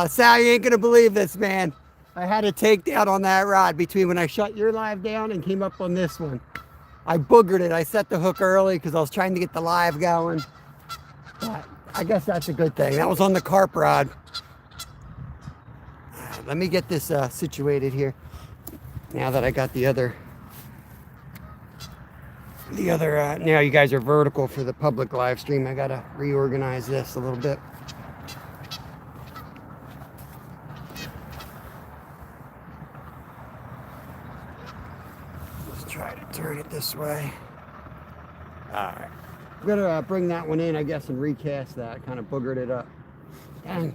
Sal, you ain't gonna believe this, man. I had a takedown on that rod between when I shut your live down and came up on this one. I boogered it. I set the hook early because I was trying to get the live going. But I guess that's a good thing. That was on the carp rod. Let me get this situated here. Now that I got the other, now you guys are vertical for the public live stream. I gotta reorganize this a little bit. Try to turn it this way. All right. I'm gonna bring that one in, I guess, and recast that. Kind of boogered it up. Dang.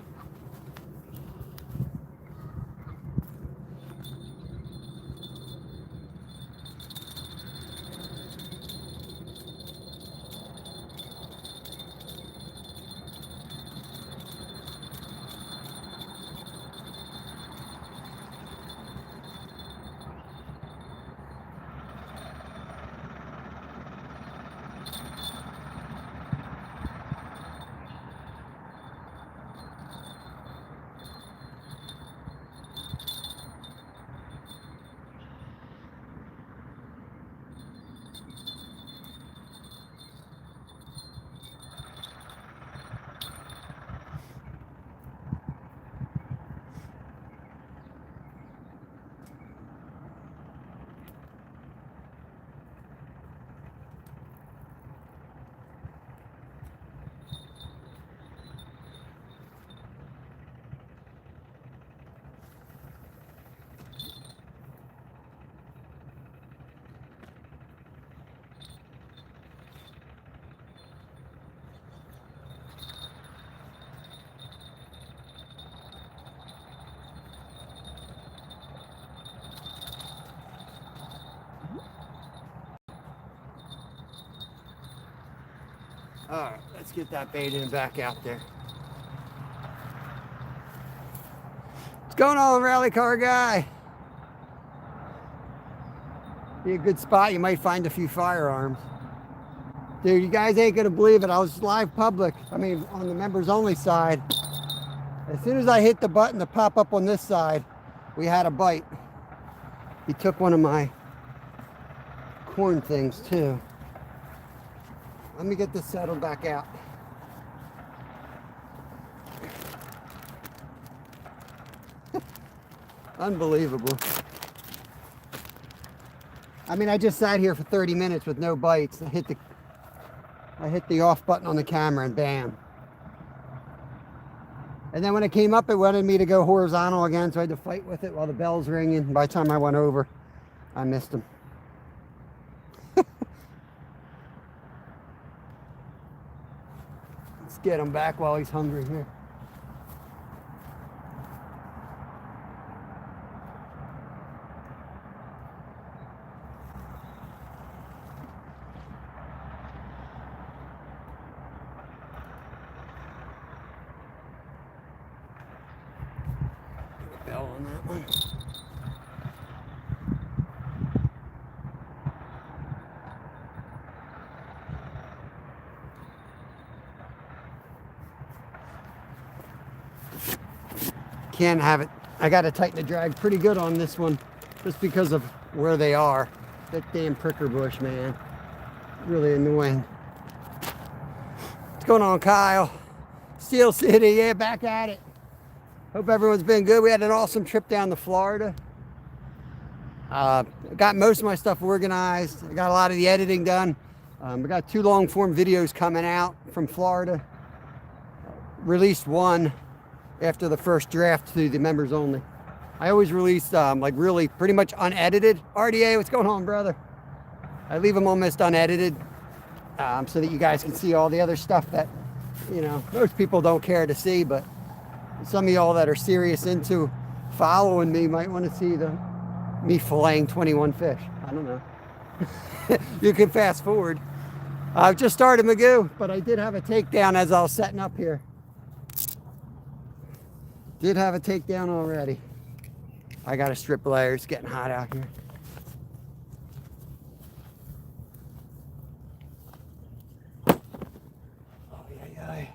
All right, let's get that bait in back out there. What's going on, rally car guy? Be a good spot. You might find a few firearms. Dude, you guys ain't gonna believe it. I was live public. I mean, on the members only side. As soon as I hit the button to pop up on this side, we had a bite. He took one of my corn things too. Let me get this settled back out. Unbelievable. I mean, I just sat here for 30 minutes with no bites. I hit the off button on the camera and bam. And then when it came up, it wanted me to go horizontal again, so I had to fight with it while the bell's ringing. By the time I went over, I missed him. Let's get him back while he's hungry here. Bell on that one. Can't have it. I got to tighten the drag pretty good on this one just because of where they are. That damn pricker bush, man. Really annoying. What's going on, Kyle? Steel City, yeah, back at it. Hope everyone's been good. We had an awesome trip down to Florida. Got most of my stuff organized. I got a lot of the editing done. We got 2 long form videos coming out from Florida. Released one after the first draft to the members only. I always release like really pretty much unedited. RDA, what's going on, brother? I leave them almost unedited so that you guys can see all the other stuff that, you know, most people don't care to see, but some of y'all that are serious into following me might want to see me filleting 21 fish. I don't know. You can fast forward. I've just started Magoo, but I did have a takedown as I was setting up here. Did have a takedown already. I got to strip layers. It's getting hot out here. Oh, yeah, yeah.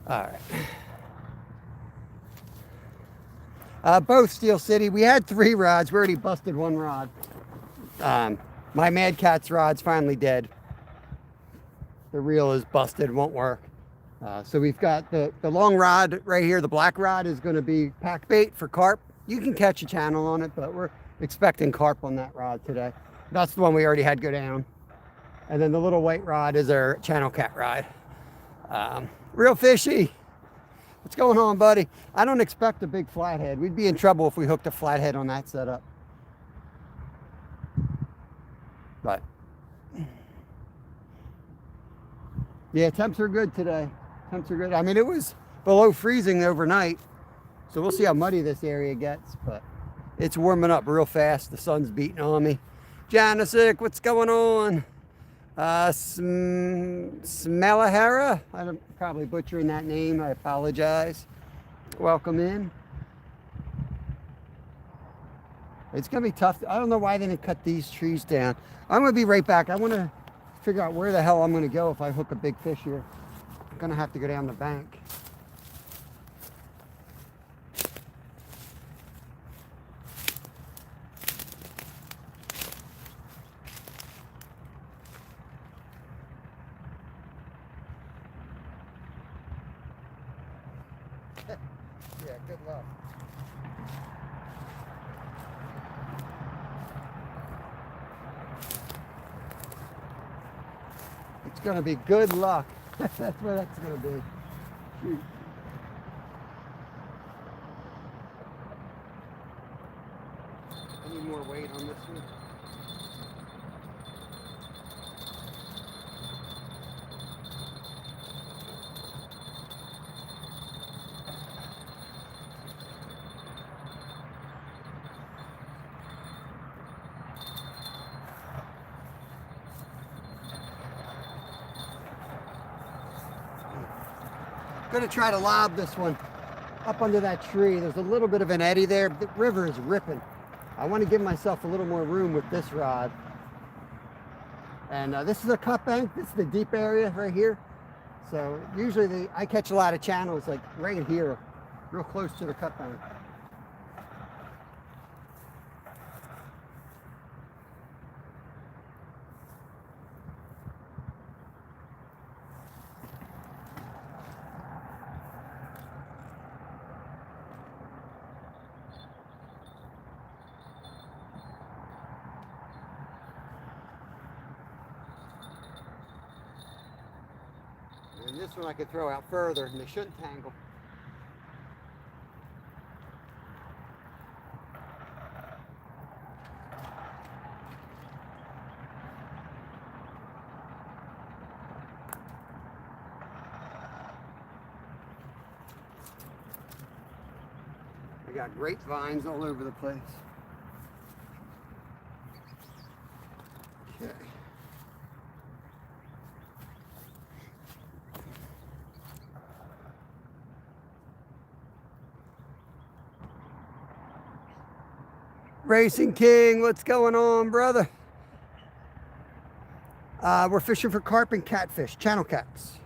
All right. Both Steel City. We had 3 rods. We already busted 1 rod. My Mad Cat's rod's finally dead. The reel is busted, won't work. So we've got the long rod right here. The black rod is going to be pack bait for carp. You can catch a channel on it, but we're expecting carp on that rod today. That's the one we already had go down. And then the little white rod is our channel cat rod. Real fishy. What's going on, buddy? I don't expect a big flathead. We'd be in trouble if we hooked a flathead on that setup. But yeah, temps are good today. Temps are good. I mean, it was below freezing overnight, so we'll see how muddy this area gets, but it's warming up real fast. The sun's beating on me. Janisic, what's going on? Smelahara? I'm probably butchering that name. I apologize. Welcome in. It's going to be tough. I don't know why they didn't cut these trees down. I'm going to be right back. I want to figure out where the hell I'm going to go if I hook a big fish here. I'm going to have to go down the bank. Yeah, good luck. It's going to be good luck. That's what that's going to be. Shoot. I need more weight on this one. Going to try to lob this one up under that tree. There's a little bit of an eddy there. The river is ripping. I want to give myself a little more room with this rod. And this is a cut bank. This is the deep area right here. So usually I catch a lot of channels like right here, real close to the cut bank. And this one I could throw out further and they shouldn't tangle. I got grapevines all over the place. Okay. Racing King, what's going on, brother? We're fishing for carp and catfish, channel cats.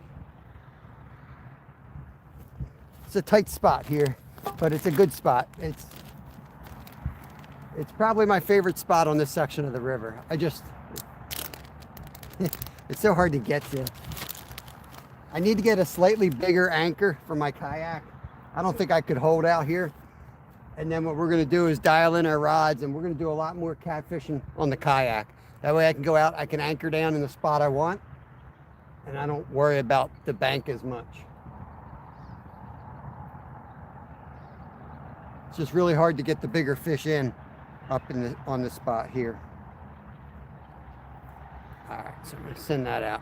It's a tight spot here, but it's a good spot. It's probably my favorite spot on this section of the river. It's so hard to get to. I need to get a slightly bigger anchor for my kayak. I don't think I could hold out here. And then what we're going to do is dial in our rods, and we're going to do a lot more catfishing on the kayak. That way I can go out, I can anchor down in the spot I want, and I don't worry about the bank as much. It's just really hard to get the bigger fish in up on the spot here. All right, so I'm going to send that out.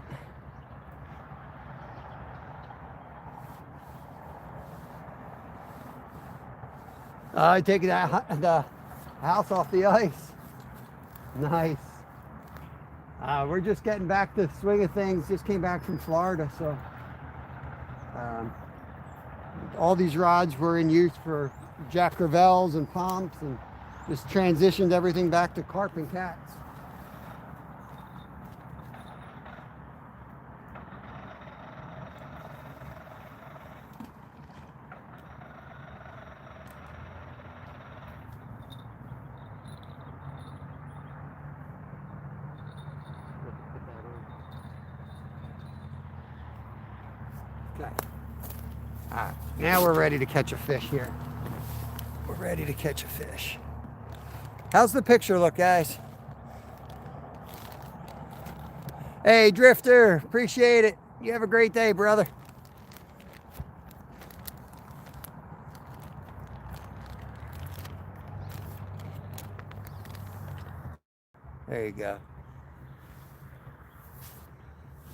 I take the house off the ice. Nice. We're just getting back to the swing of things. Just came back from Florida, so all these rods were in use for Jack Crevalles and Pomps, and just transitioned everything back to carp and cats. Okay. All right, now we're ready to catch a fish here. We're ready to catch a fish. How's the picture look, guys? Hey, Drifter, appreciate it. You have a great day, brother. There you go.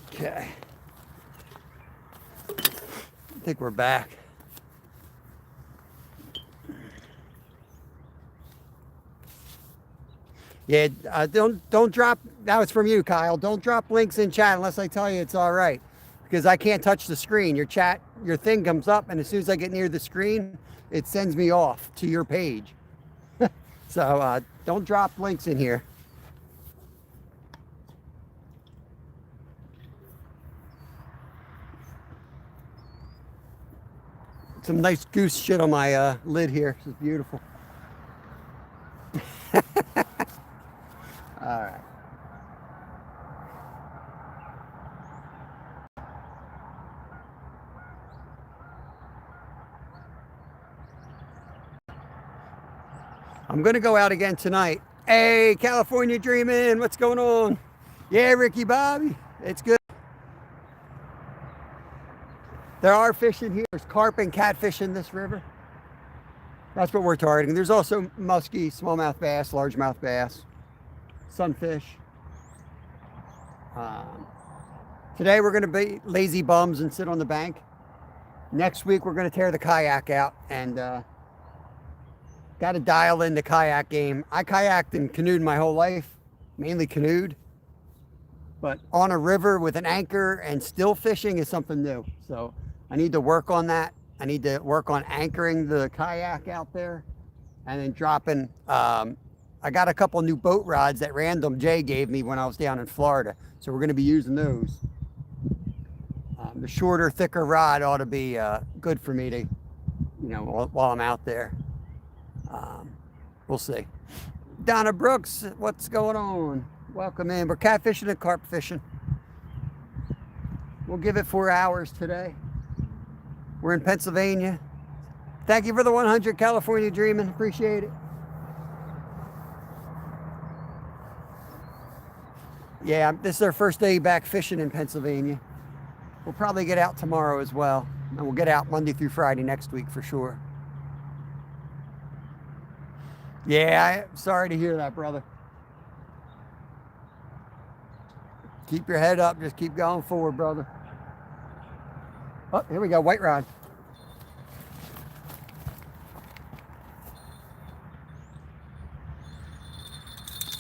Okay. I think we're back. Yeah, don't drop. That was from you, Kyle. Don't drop links in chat unless I tell you it's all right, because I can't touch the screen. Your thing comes up, and as soon as I get near the screen, it sends me off to your page. So don't drop links in here. Some nice goose shit on my lid here. This is beautiful. All right. I'm gonna go out again tonight. Hey, California Dreamin', what's going on? Yeah, Ricky Bobby, it's good. There are fish in here. There's carp and catfish in this river. That's what we're targeting. There's also muskie, smallmouth bass, largemouth bass, sunfish. Today we're gonna be lazy bums and sit on the bank. Next week we're gonna tear the kayak out and got to dial in the kayak game. I kayaked and canoed my whole life, mainly canoed. But on a river with an anchor and still fishing is something new. So I need to work on that. I need to work on anchoring the kayak out there and then dropping. I got a couple new boat rods that Random Jay gave me when I was down in Florida. So we're going to be using those. The shorter, thicker rod ought to be good for me to, while I'm out there. We'll see. Donna Brooks, what's going on? Welcome in. We're catfishing and carp fishing. We'll give it 4 hours today. We're in Pennsylvania. Thank you for the 100, California Dreamin'. Appreciate it. Yeah, this is our first day back fishing in Pennsylvania. We'll probably get out tomorrow as well. And we'll get out Monday through Friday next week for sure. Yeah, I'm sorry to hear that, brother. Keep your head up. Just keep going forward, brother. Oh, here we go. White rod.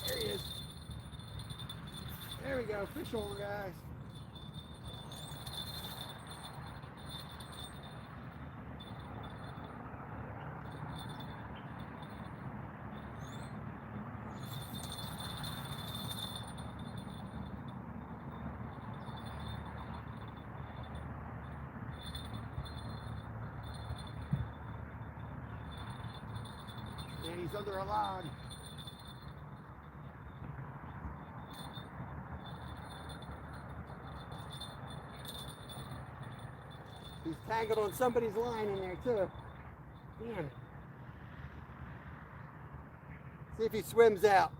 There he is. There we go. Fish on, guys. And he's under a log. He's tangled on somebody's line in there too. Damn it. See if he swims out.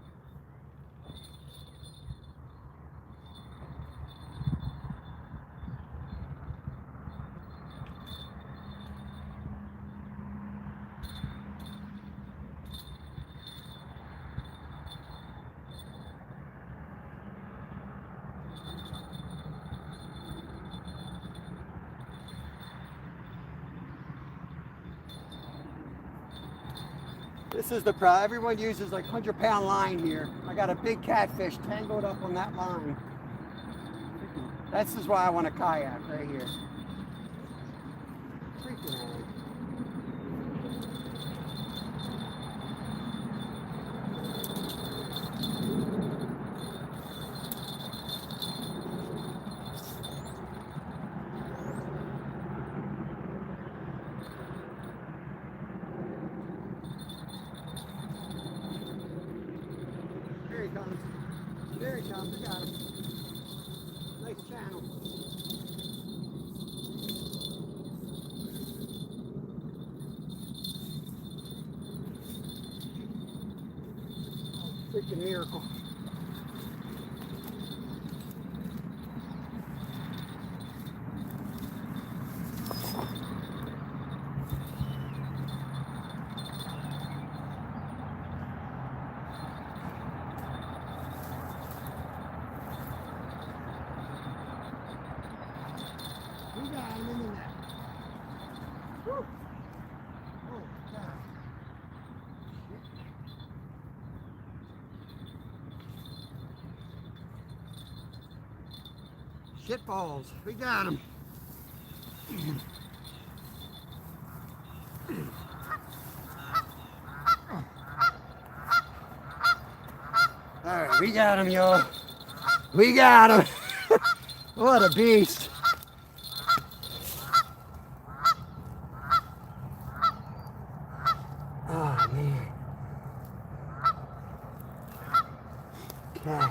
This is the problem. Everyone uses like 100-pound line here. I got a big catfish tangled up on that line. This is why I want a kayak right here. Freaking out. Here he comes. There he comes. I got him. Nice channel. freaking miracle. We got him in the net. Woo. Oh, God. Shit balls. We got him. All right, we got him, y'all. We got him. What a beast. Oh, man. Okay.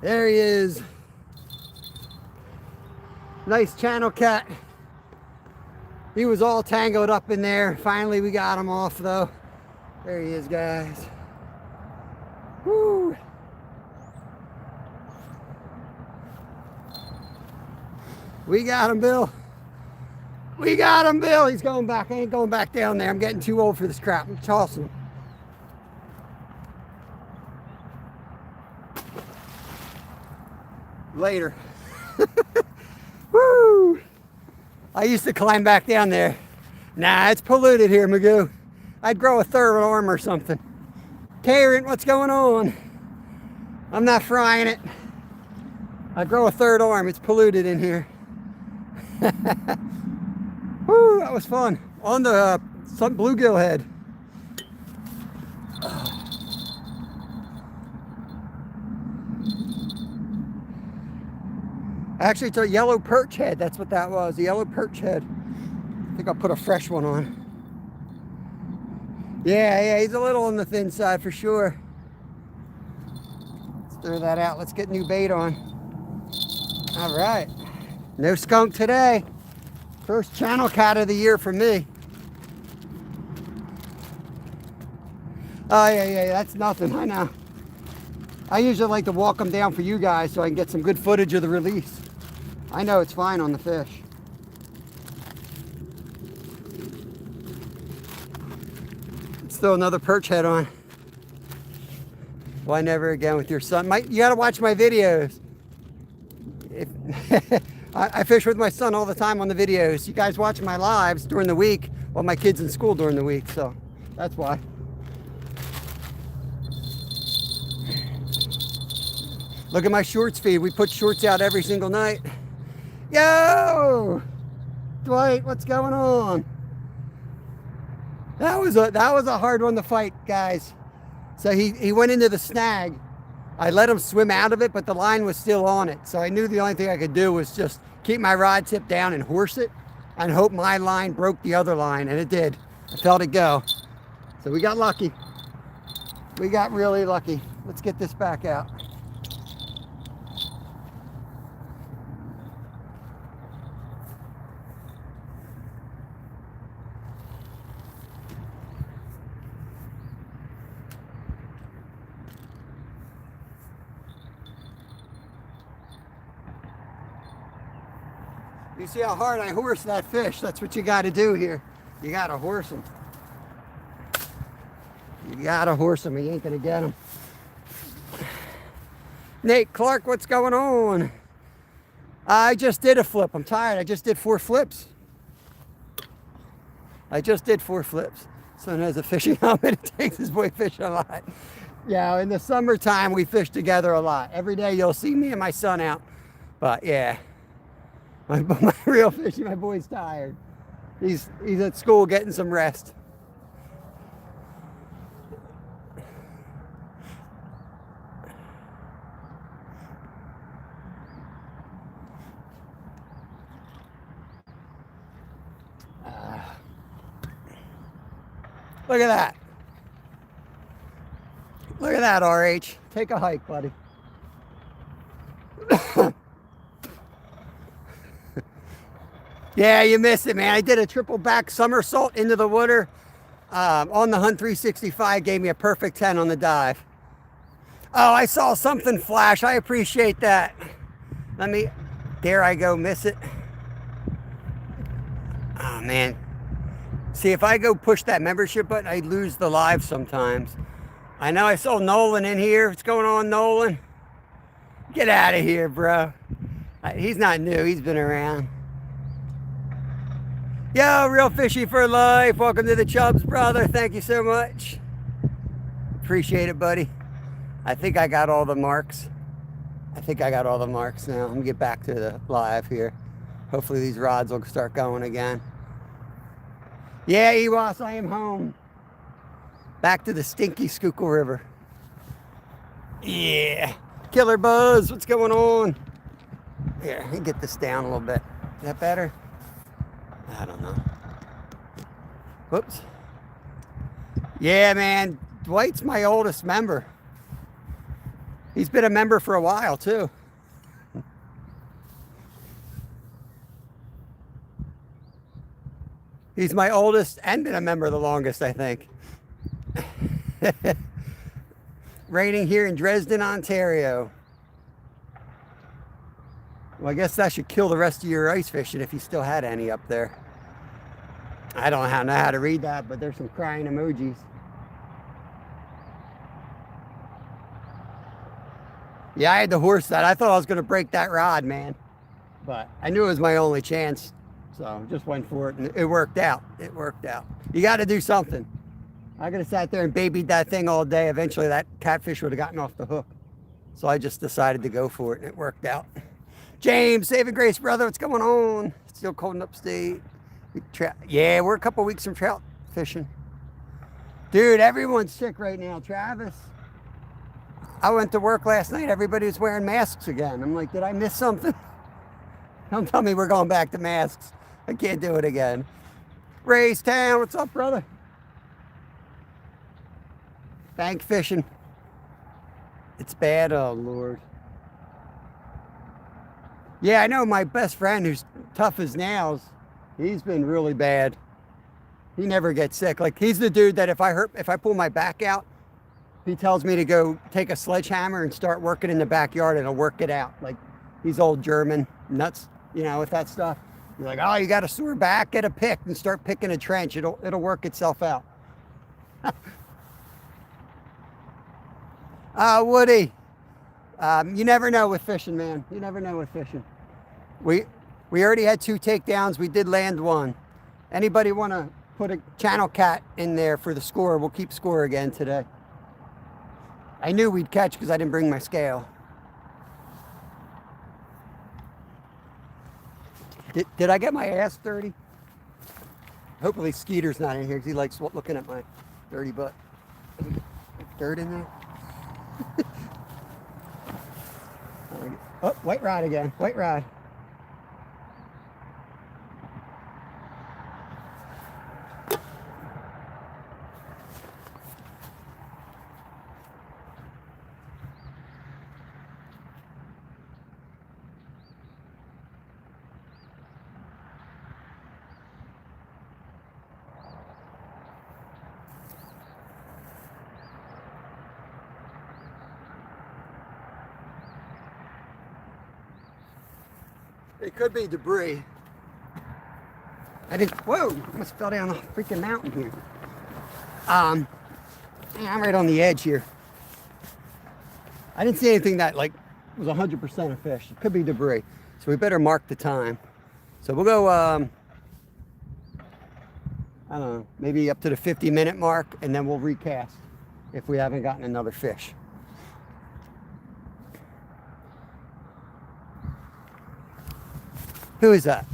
There he is. Nice channel cat. He was all tangled up in there. Finally, we got him off, though. There he is, guys. Woo! We got him, Bill. We got him, Bill. He's going back. I ain't going back down there. I'm getting too old for this crap. I'm tossing him. Later. Woo! I used to climb back down there. Nah, it's polluted here, Magoo. I'd grow a third arm or something. Karen, what's going on? I'm not frying it. I'd grow a third arm. It's polluted in here. Woo, that was fun. On the some bluegill head. Actually, it's a yellow perch head. That's what that was, a yellow perch head. I think I'll put a fresh one on. Yeah, he's a little on the thin side for sure. Let's throw that out. Let's get new bait on. All right. No skunk today. First channel cat of the year for me. Oh, yeah, that's nothing. I know. I usually like to walk them down for you guys so I can get some good footage of the release. I know it's fine on the fish. Let's throw another perch head on. Why never again with your son? You gotta watch my videos. I fish with my son all the time on the videos. You guys watch my lives during the week while my kid's in school during the week, so that's why. Look at my shorts feed. We put shorts out every single night. Yo! Dwight, what's going on? That was a hard one to fight, guys. So he went into the snag. I let him swim out of it, but the line was still on it. So I knew the only thing I could do was just keep my rod tip down and horse it and hope my line broke the other line, and it did. I felt it go. So we got lucky. We got really lucky. Let's get this back out. You see how hard I horse that fish? That's what you got to do here. You got to horse him. You got to horse him. You ain't going to get him. Nate Clark, what's going on? I just did a flip. I'm tired. I just did 4 flips. I just did 4 flips. Son has a fishing helmet. It takes his boy fishing a lot. Yeah, in the summertime, we fish together a lot. Every day you'll see me and my son out. But yeah. My real fishing, my boy's tired. He's at school getting some rest. Look at that. Look at that, RH. Take a hike, buddy. Yeah, you missed it, man. I did a triple back somersault into the water on the Hunt 365. Gave me a perfect 10 on the dive. Oh, I saw something flash. I appreciate that. There I go, miss it. Oh, man. See, if I go push that membership button, I lose the live sometimes. I know I saw Nolan in here. What's going on, Nolan? Get out of here, bro. He's not new. He's been around. Yo, Real Fishy for Life. Welcome to the Chubs, brother. Thank you so much. Appreciate it, buddy. I think I got all the marks. I think I got all the marks now. Let me get back to the live here. Hopefully these rods will start going again. Yeah, Ewas, I am home. Back to the stinky Schuylkill River. Yeah. Killer Buzz, what's going on? Here, let me get this down a little bit. Is that better? I don't know. Whoops. Yeah, man. Dwight's my oldest member. He's been a member for a while, too. He's my oldest and been a member the longest, I think. Raining here in Dresden, Ontario. Well, I guess that should kill the rest of your ice fishing if you still had any up there. I don't know how to read that, but there's some crying emojis. Yeah, I had to horse that. I thought I was going to break that rod, man. But I knew it was my only chance. So just went for it, and it worked out. It worked out. You got to do something. I could have sat there and babied that thing all day. Eventually, that catfish would have gotten off the hook. So I just decided to go for it, and it worked out. James, saving grace, brother. What's going on? Still cold in upstate. Yeah, we're a couple weeks from trout fishing. Dude, everyone's sick right now. Travis, I went to work last night. Everybody was wearing masks again. I'm like, did I miss something? Don't tell me we're going back to masks. I can't do it again. Ray's Town, what's up, brother? Bank fishing. It's bad, oh Lord. Yeah, I know my best friend who's tough as nails. He's been really bad. He never gets sick. Like, he's the dude that if I pull my back out, he tells me to go take a sledgehammer and start working in the backyard, and he'll work it out. Like, he's old German, nuts, you know, with that stuff. You're like, oh, you got a sore back, get a pick and start picking a trench. It'll work itself out. Woody, you never know with fishing, man. You never know with fishing. We already had 2 takedowns. We did land 1. Anybody want to put a channel cat in there for the score? We'll keep score again today. I knew we'd catch because I didn't bring my scale. Did I get my ass dirty? Hopefully Skeeter's not in here because he likes looking at my dirty butt. Dirt in there? Oh, white rod again. White rod. It could be debris. Whoa, almost fell down a freaking mountain here. Yeah, I'm right on the edge here. I didn't see anything that like was 100% a fish. It could be debris. So we better mark the time. So we'll go, I don't know, maybe up to the 50-minute mark, and then we'll recast if we haven't gotten another fish. Who is that?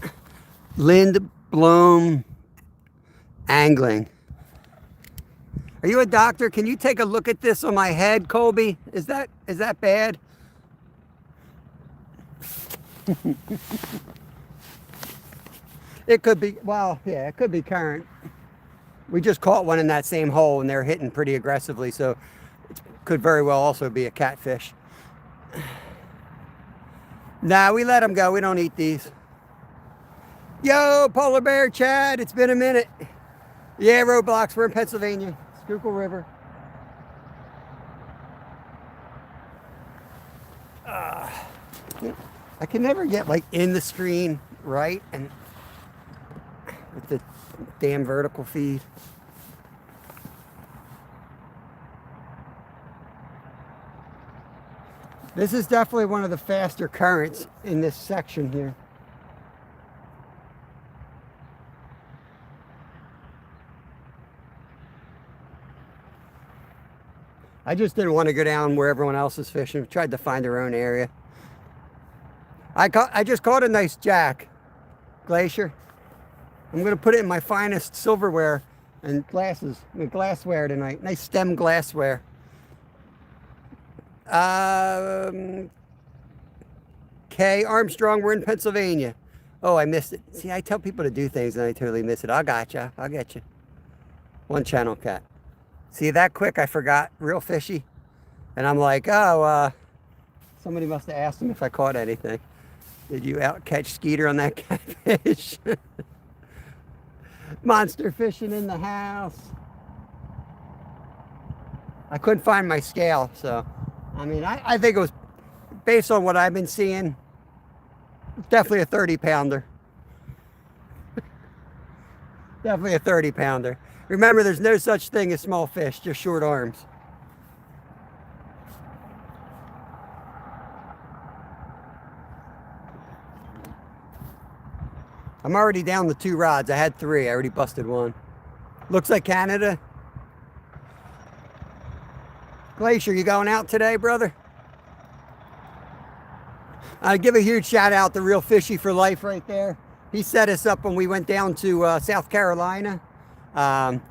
Lindblom Angling. Are you a doctor? Can you take a look at this on my head, Colby? Is that bad? It could be, well, yeah, it could be current. We just caught one in that same hole and they're hitting pretty aggressively, so it could very well also be a catfish. Nah, we let them go. We don't eat these. Yo, polar bear Chad, it's been a minute. Yeah, roadblocks, we're in Pennsylvania, Schuylkill River. I can never get like in the screen right and with the damn vertical feed. This is definitely one of the faster currents in this section here. I just didn't want to go down where everyone else is fishing. Tried to find their own area. I just caught a nice jack glacier. I'm going to put it in my finest silverware and glassware tonight. Nice stem glassware. K Armstrong, we're in Pennsylvania. Oh, I missed it. See, I tell people to do things and I totally miss it. I gotcha. I'll get you. One channel cat. See, that quick I forgot. Real fishy. And I'm like, oh, somebody must have asked him if I caught anything. Did you out catch Skeeter on that catfish? Monster fishing in the house. I couldn't find my scale, so I mean, I think it was, based on what I've been seeing, definitely a 30-pounder. Definitely a 30-pounder. Remember, there's no such thing as small fish, just short arms. I'm already down the 2 rods. I had 3. I already busted 1. Looks like Canada. Glacier, you going out today, brother? I give a huge shout out to Real Fishy for Life right there. He set us up when we went down to South Carolina.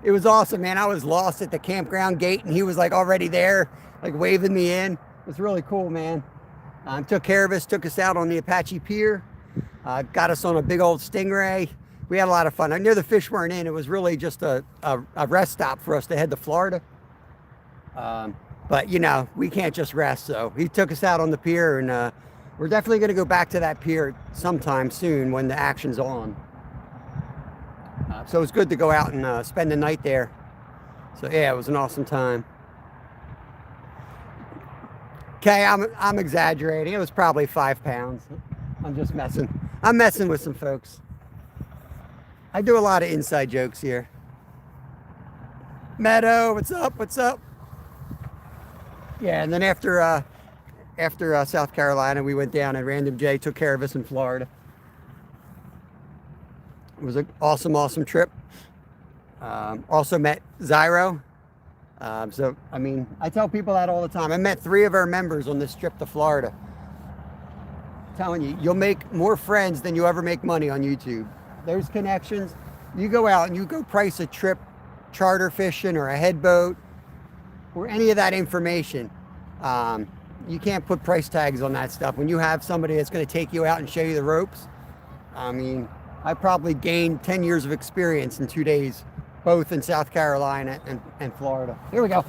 It was awesome, man. I was lost at the campground gate and he was like already there, like waving me in. It was really cool, man. Took care of us, took us out on the Apache Pier. Got us on a big old stingray. We had a lot of fun. I knew the fish weren't in. It was really just a rest stop for us to head to Florida. But, you know, we can't just rest. So he took us out on the pier, and we're definitely going to go back to that pier sometime soon when the action's on. So it's good to go out and spend the night there. So, yeah, it was an awesome time. Okay, I'm exaggerating. It was probably 5 pounds. I'm just messing. I'm messing with some folks. I do a lot of inside jokes here. Meadow, what's up? What's up? Yeah, and then after South Carolina, we went down and Random J took care of us in Florida. It was an awesome, awesome trip. Also met Zyro. So, I mean, I tell people that all the time. I met 3 of our members on this trip to Florida. I'm telling you, you'll make more friends than you ever make money on YouTube. There's connections. You go out and you go price a trip, charter fishing or a head boat or any of that information. You can't put price tags on that stuff. When you have somebody that's going to take you out and show you the ropes, I mean, I probably gained 10 years of experience in 2 days, both in South Carolina and Florida. Here we go.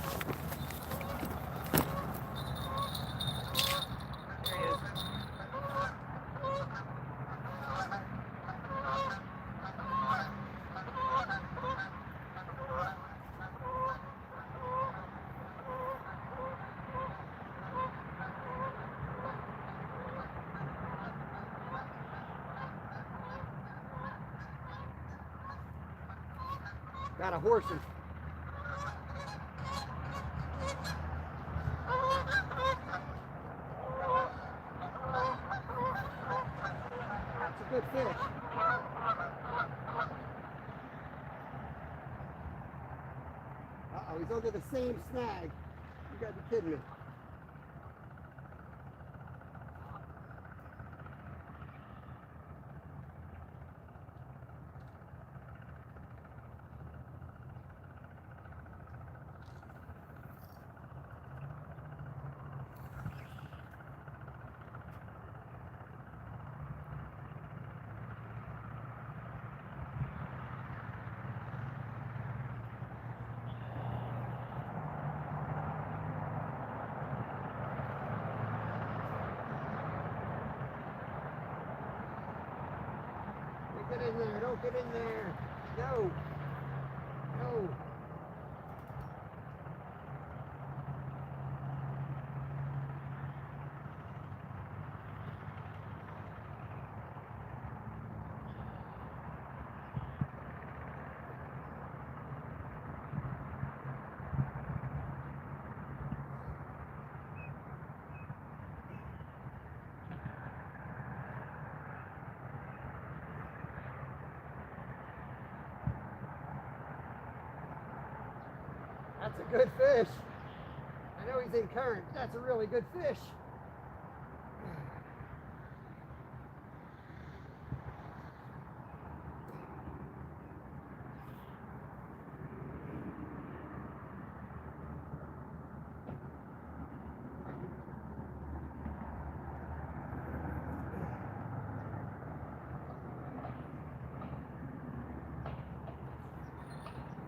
Got a horse. That's a good fish. Uh-oh, he's under the same snag. You gotta be kidding me. get in there. Don't get in there. No. No. That's a good fish. I know he's in current. That's a really good fish.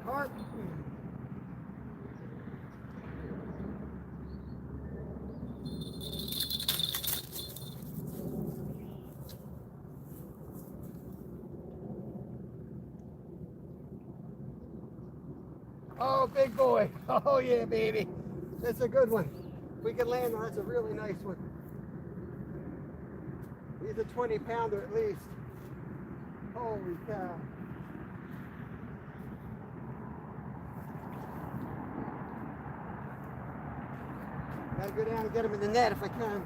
Carp. Oh, big boy. Oh, yeah, baby. That's a good one. If we can land, that's a really nice one. He's a 20-pounder at least. Holy cow. Gotta go down and get him in the net if I can.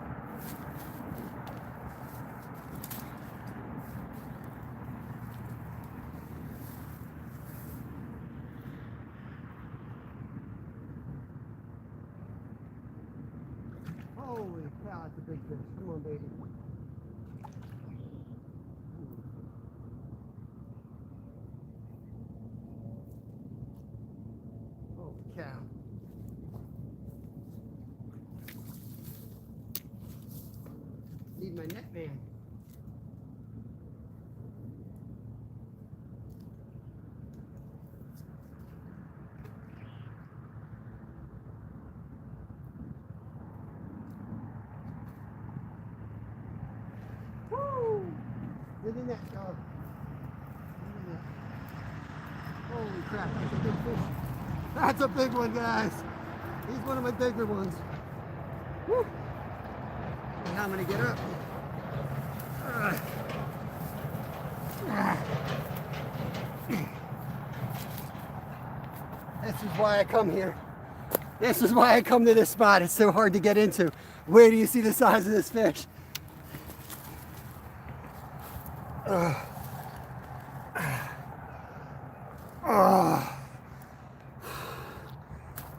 Holy cow, that's a big fish. Come on, baby. Holy cow. Need my net man. Woo! Get in that dog. Get in that. Holy crap, that's a big fish. That's a big one, guys. He's one of my bigger ones. Woo! And I'm gonna get up. This is why I come here. This is why I come to this spot. It's so hard to get into. Where do you see the size of this fish?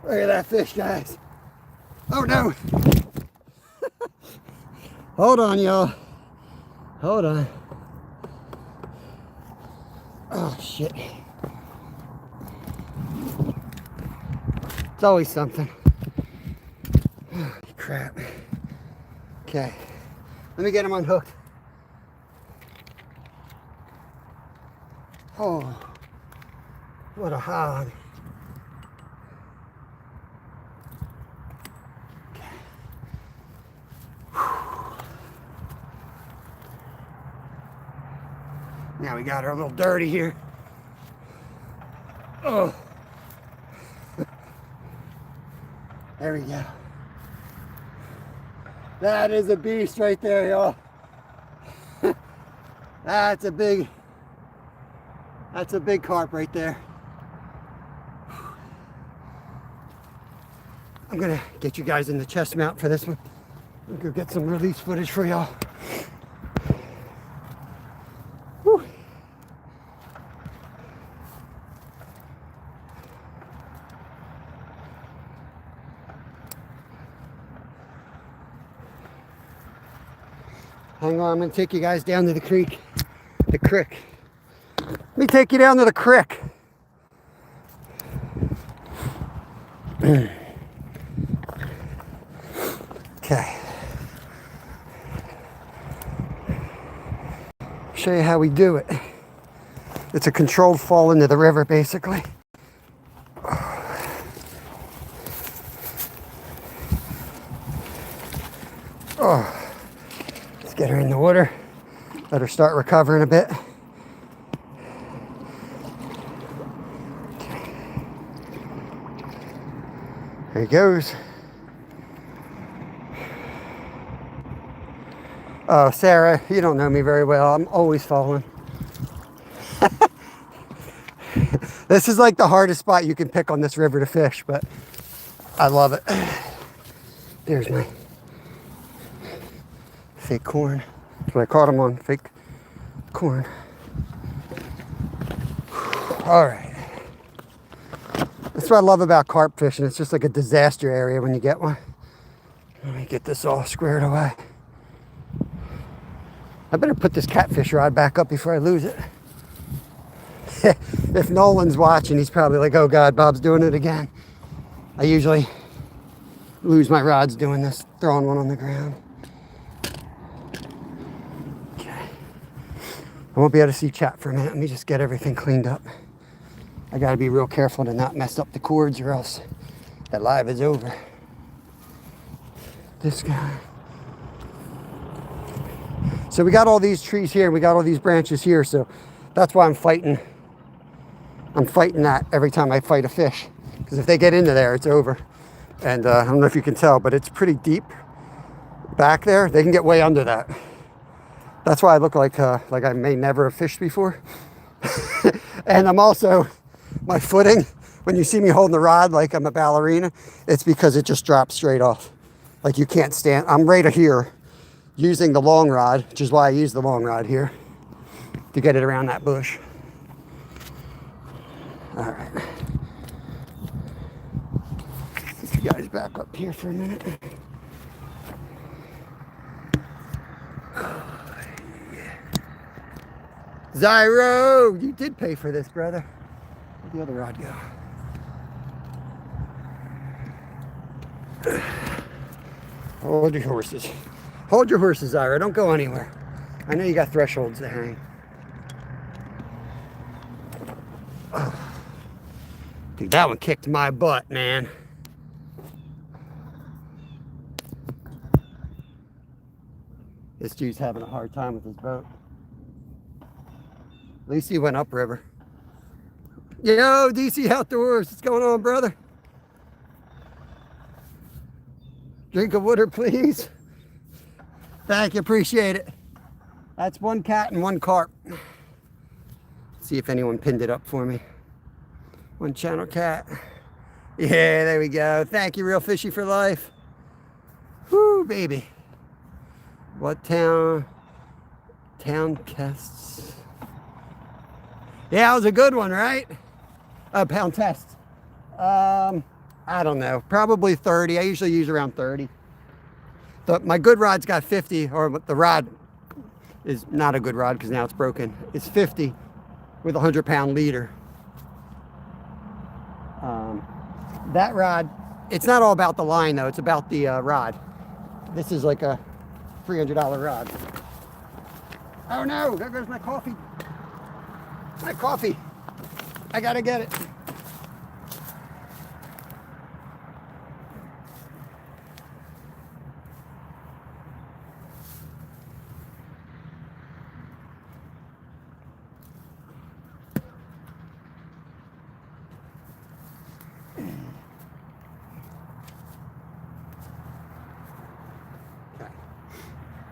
Look at that fish, guys. Oh no. Hold on, y'all. Hold on. Oh, shit. It's always something. Oh, crap. Okay. Let me get him unhooked. Oh, what a hog. Now we got her a little dirty here. Oh. There we go. That is a beast right there, y'all. That's a big carp right there. I'm gonna get you guys in the chest mount for this one. We'll go get some release footage for y'all. Hang on, I'm gonna take you guys down to the creek. The creek. Let me take you down to the creek. Okay. Show you how we do it. It's a controlled fall into the river, basically. Oh. Get her in the water, let her start recovering a bit. There he goes. Oh, Sarah, you don't know me very well. I'm always falling. This is like the hardest spot you can pick on this river to fish, but I love it. There's my fake corn. That's what I caught him on, fake corn. All right. That's what I love about carp fishing. It's just like a disaster area when you get one. Let me get this all squared away. I better put this catfish rod back up before I lose it. If Nolan's watching, he's probably like, oh God, Bob's doing it again. I usually lose my rods doing this, throwing one on the ground. Okay. I won't be able to see chat for a minute. Let me just get everything cleaned up. I gotta be real careful to not mess up the cords or else that live is over. This guy. So we got all these trees here, we got all these branches here, so that's why I'm fighting that every time I fight a fish. Because if they get into there, it's over. And I don't know if you can tell, but it's pretty deep back there. They can get way under that. That's why I look like I may never have fished before. And I'm also, my footing, when you see me holding the rod like I'm a ballerina, it's because it just drops straight off. Like you can't stand, I'm right here using the long rod, which is why I use the long rod here to get it around that bush. All right. Get you guys back up here for a minute. Zyro, you did pay for this, brother. Where'd the other rod go? Hold your horses. Hold your horses, Zyro. Don't go anywhere. I know you got thresholds to hang. Oh. Dude, that one kicked my butt, man. This dude's having a hard time with his boat. At least he went upriver. Yo, DC Outdoors, what's going on, brother? Drink of water, please. Thank you, appreciate it. That's one cat and one carp. See if anyone pinned it up for me. One channel cat. Yeah, there we go. Thank you, Real Fishy for Life. Whoo, baby. What town? Town casts. Yeah, it was a good one, right? Pound test. I don't know. Probably 30. I usually use around 30. My good rod's got 50, or the rod is not a good rod because now it's broken. It's 50 with a 100-pound leader. That rod, it's not all about the line though. It's about the rod. This is like a $300 rod. Oh no, there goes my coffee. My coffee. I gotta get it.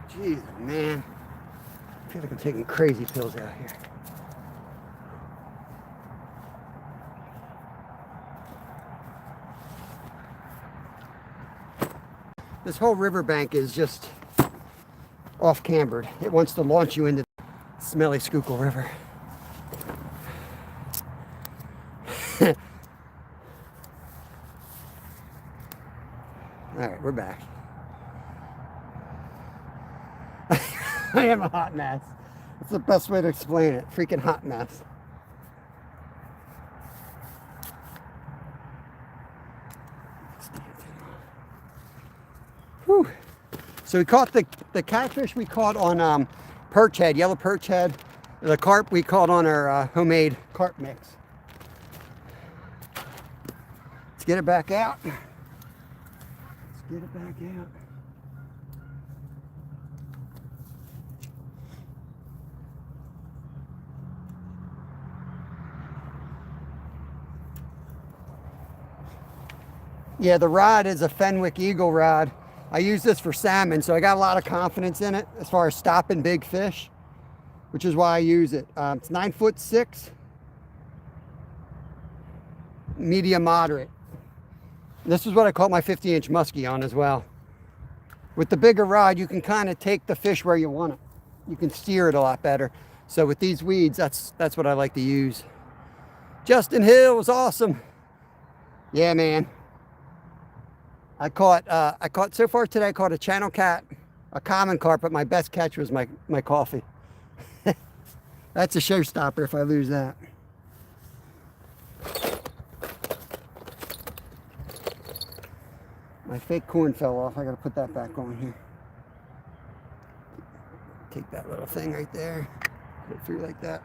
Jeez, man. I feel like I'm taking crazy pills out here. This whole riverbank is just off-cambered. It wants to launch you into the smelly Schuylkill River. All right, we're back. I am a hot mess. That's the best way to explain it. Freaking hot mess. Whew. So we caught the catfish we caught on perch head, yellow perch head. The carp we caught on our homemade carp mix. Let's get it back out. Let's get it back out. Yeah, the rod is a Fenwick Eagle rod. I use this for salmon, so I got a lot of confidence in it as far as stopping big fish, which is why I use it. It's 9'6", medium moderate. This is what I caught my 50-inch muskie on as well. With the bigger rod, you can kind of take the fish where you want it. You can steer it a lot better. So with these weeds, that's what I like to use. Justin Hill was awesome. Yeah, man. I caught so far today, I caught a channel cat, a common carp, but my best catch was my coffee. That's a showstopper if I lose that. My fake corn fell off. I gotta put that back on here. Take that little thing right there, put it through like that.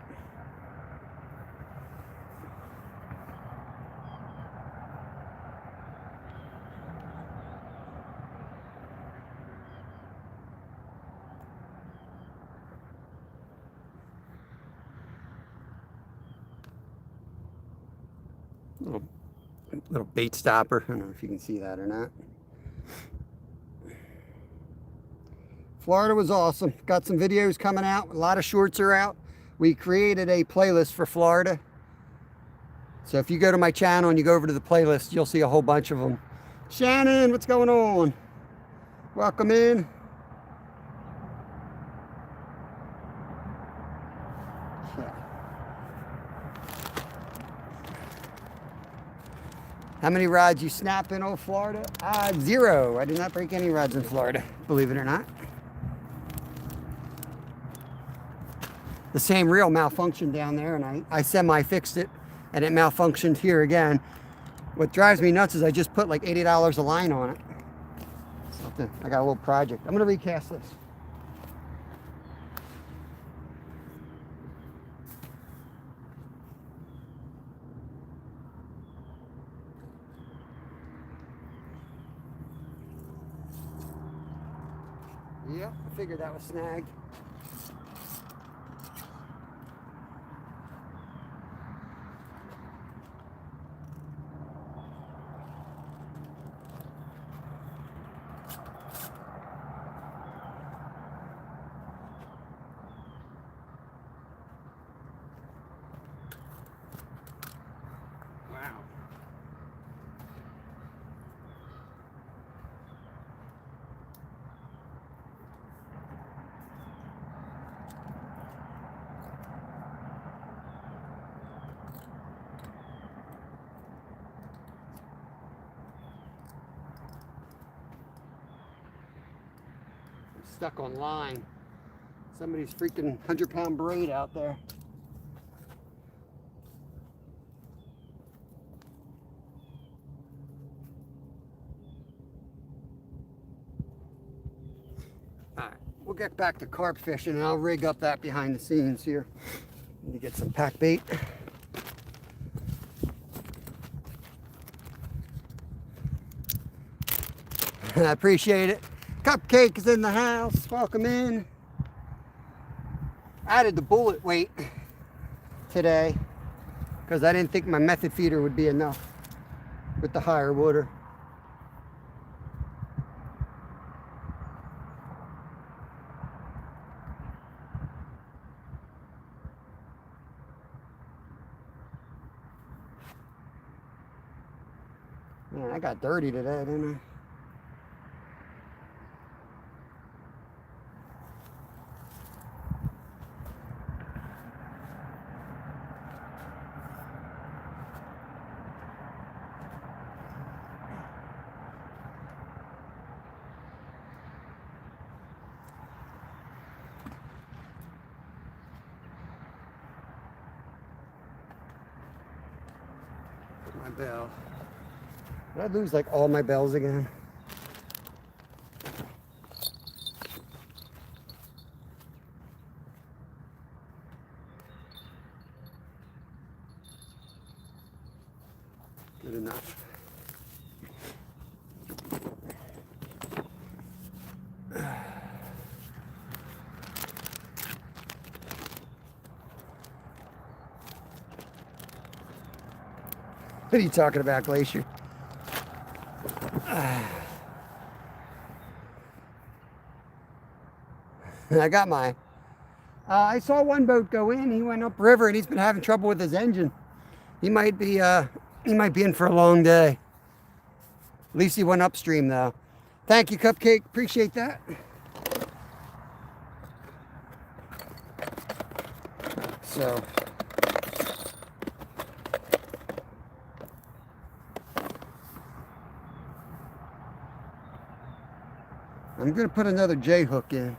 Little bait stopper. I don't know if you can see that or not. Florida was awesome. Got some videos coming out. A lot of shorts are out. We created a playlist for Florida. So if you go to my channel and you go over to the playlist, you'll see a whole bunch of them. Shannon, what's going on? Welcome in. How many rods you snap in old Florida? 0. I did not break any rods in Florida, believe it or not. The same reel malfunctioned down there, and I semi-fixed it, and it malfunctioned here again. What drives me nuts is I just put like $80 a line on it. So I got a little project. I'm gonna recast this. Yep, I figured that was snagged. Wow. Stuck on line. Somebody's freaking 100-pound braid out there. All right, we'll get back to carp fishing and I'll rig up that behind the scenes here. Need to get some pack bait. I appreciate it. Cupcake is in the house. Welcome in. I added the bullet weight today because I didn't think my method feeder would be enough with the higher water. Man, I got dirty today, didn't I? My bell. Did I lose like all my bells again? Good enough. What are you talking about, Glacier? I got mine. I saw one boat go in. He went upriver, and he's been having trouble with his engine. He might be in for a long day. At least he went upstream, though. Thank you, Cupcake. Appreciate that. So, I'm going to put another J hook in.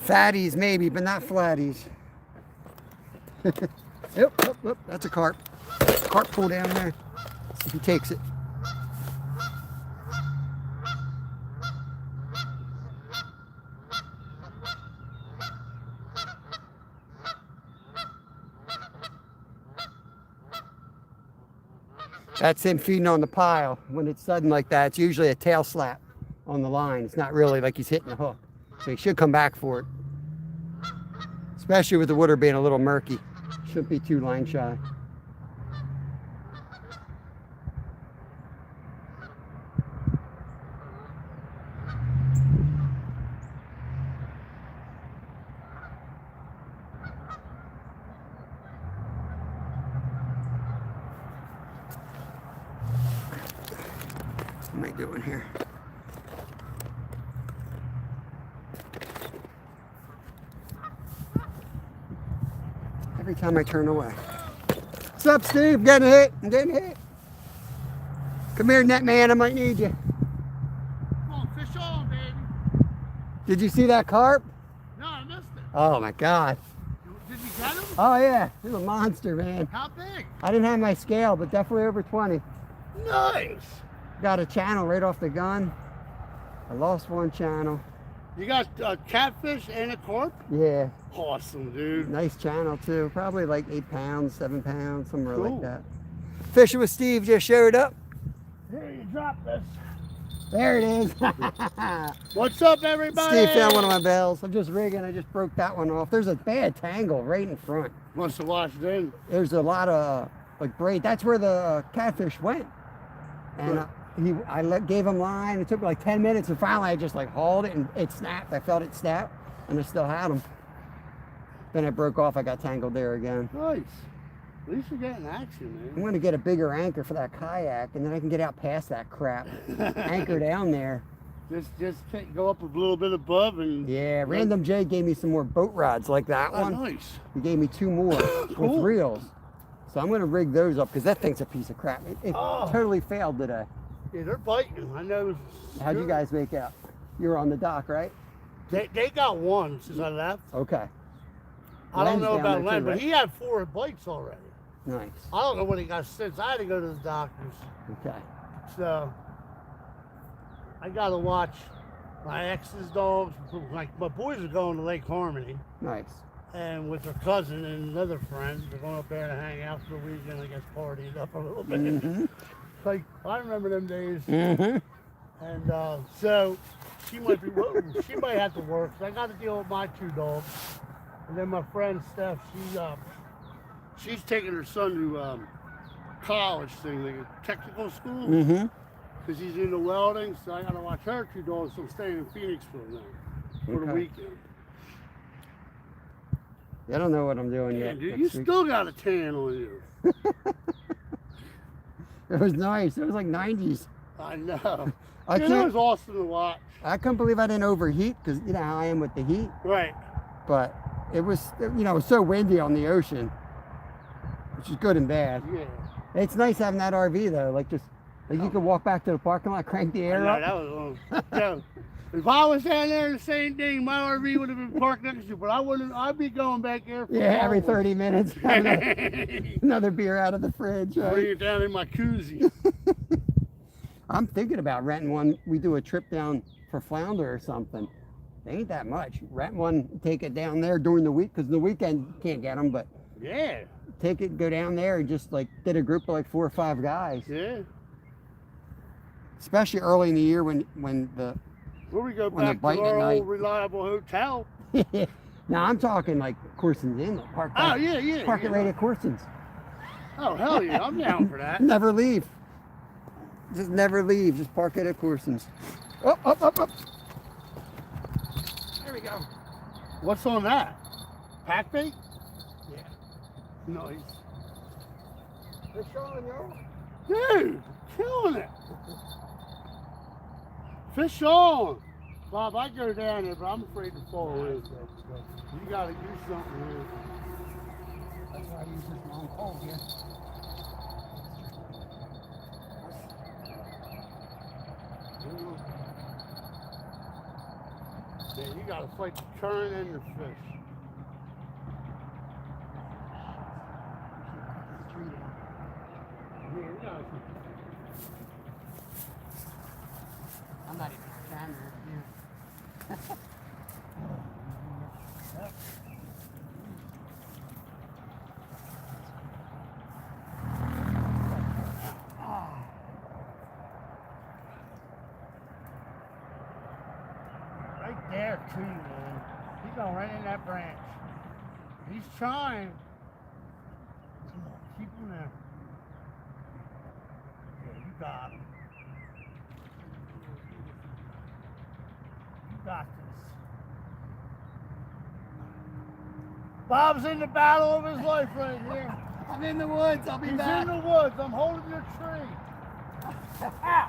Fatties maybe, but not flatties. Yep, that's a carp. Carp pull down there. See if he takes it. That's him feeding on the pile. When it's sudden like that, it's usually a tail slap on the line. It's not really like he's hitting the hook. So he should come back for it. Especially with the water being a little murky. Shouldn't be too line shy. What am I doing here? Every time I turn away. What's up, Steve? I'm getting hit. I'm getting hit. Come here, net man. I might need you. Come on, fish on, baby. Did you see that carp? No, I missed it. Oh my God. Did you get him? Oh yeah, he's a monster, man. How big? I didn't have my scale, but definitely over 20. Nice. Got a channel right off the gun. I lost one channel. You got a catfish and a carp? Yeah. Awesome, dude. Nice channel too. Probably like 8 pounds, 7 pounds, somewhere Cool. like that. Fishing with Steve just showed up. Here, you drop this. There it is. What's up, everybody? Steve found one of my bells. I'm just rigging. I just broke that one off. There's a bad tangle right in front. Must have washed in. There's a lot of like braid. That's where the catfish went. And gave him line. It took like 10 minutes, and finally I just like hauled it, and it snapped. I felt it snap, and I still had him. Then it broke off. I got tangled there again. Nice. At least you're getting action, I'm man. going to get a bigger anchor for that kayak, and then I can get out past that crap. Anchor down there. Go up a little bit above and. Yeah, Random J gave me some more boat rods like that Oh, one. nice. He gave me 2 more Cool. with reels. So I'm going to rig those up because that thing's a piece of crap. It Oh. totally failed today. Yeah, they're biting. I know. How'd you guys make out? You were on the dock, right? They got one since I left. Okay. I don't Len's know down about there Len, too, but right? he had 4 bites already. Nice. I don't know what he got since. I had to go to the doctors. Okay. So I got to watch my ex's dogs. Like my boys are going to Lake Harmony, Nice. and with their cousin and another friend, they're going up there to hang out for the weekend. I guess party it up a little bit. Mm-hmm. Like I remember them days. Mm-hmm. And so she might have to work. So I got to deal with my 2 dogs, and then my friend Steph. She's taking her son to college thing, like a technical school, Mm-hmm. because he's into welding. So I got to watch her 2 dogs. So I'm staying in Phoenix for the Okay. weekend. I don't know what I'm doing Yeah, yet. dude, next you week. still got a tan on you. It was nice. It was like 90s. I know. I It can't. was awesome to watch. I couldn't believe I didn't overheat because you know how I am with the heat. Right. But it was, it was so windy on the ocean, which is good and bad. Yeah. It's nice having that RV though. Like you could walk back to the parking lot, crank the I air know, up. that was so, if I was down there the same thing, my RV would have been parked next to you, but I wouldn't. I'd be going back there. For Yeah, every hours. 30 minutes, having another beer out of the fridge. Bring Right? it down in my koozie. I'm thinking about renting one. We do a trip down for flounder or something. They ain't that much. Rent one, take it down there during the week because the weekend you can't get them. But Yeah. take it, go down there, and just like get a group of like 4 or 5 guys. Yeah. Especially early in the year when Where we go When they're back to biting our at night. old reliable hotel. the Now I'm talking like Corson's Inlet. Park Oh, back- yeah. Park it right at Corson's. Oh, hell yeah. I'm down for that. Never leave. Just never leave. Just park it at Corson's. Up. There we go. What's on that? Pack bait? Yeah. Nice. Fish on, yo. Dude, killing it. Fish on. Bob, I go down there, but I'm afraid to fall in. You got to do something here. That's why I use this long pole here. Yeah, you got to fight the current and the fish. Yeah, you gotta- I'm not even on camera here. Right there, too, man. He's going right in that branch. He's trying. Come on, keep him there. Yeah, you got him. You got this. Bob's in the battle of his life right here. I'm in the woods. I'll be He's back. in the woods. I'm holding your tree. Ow!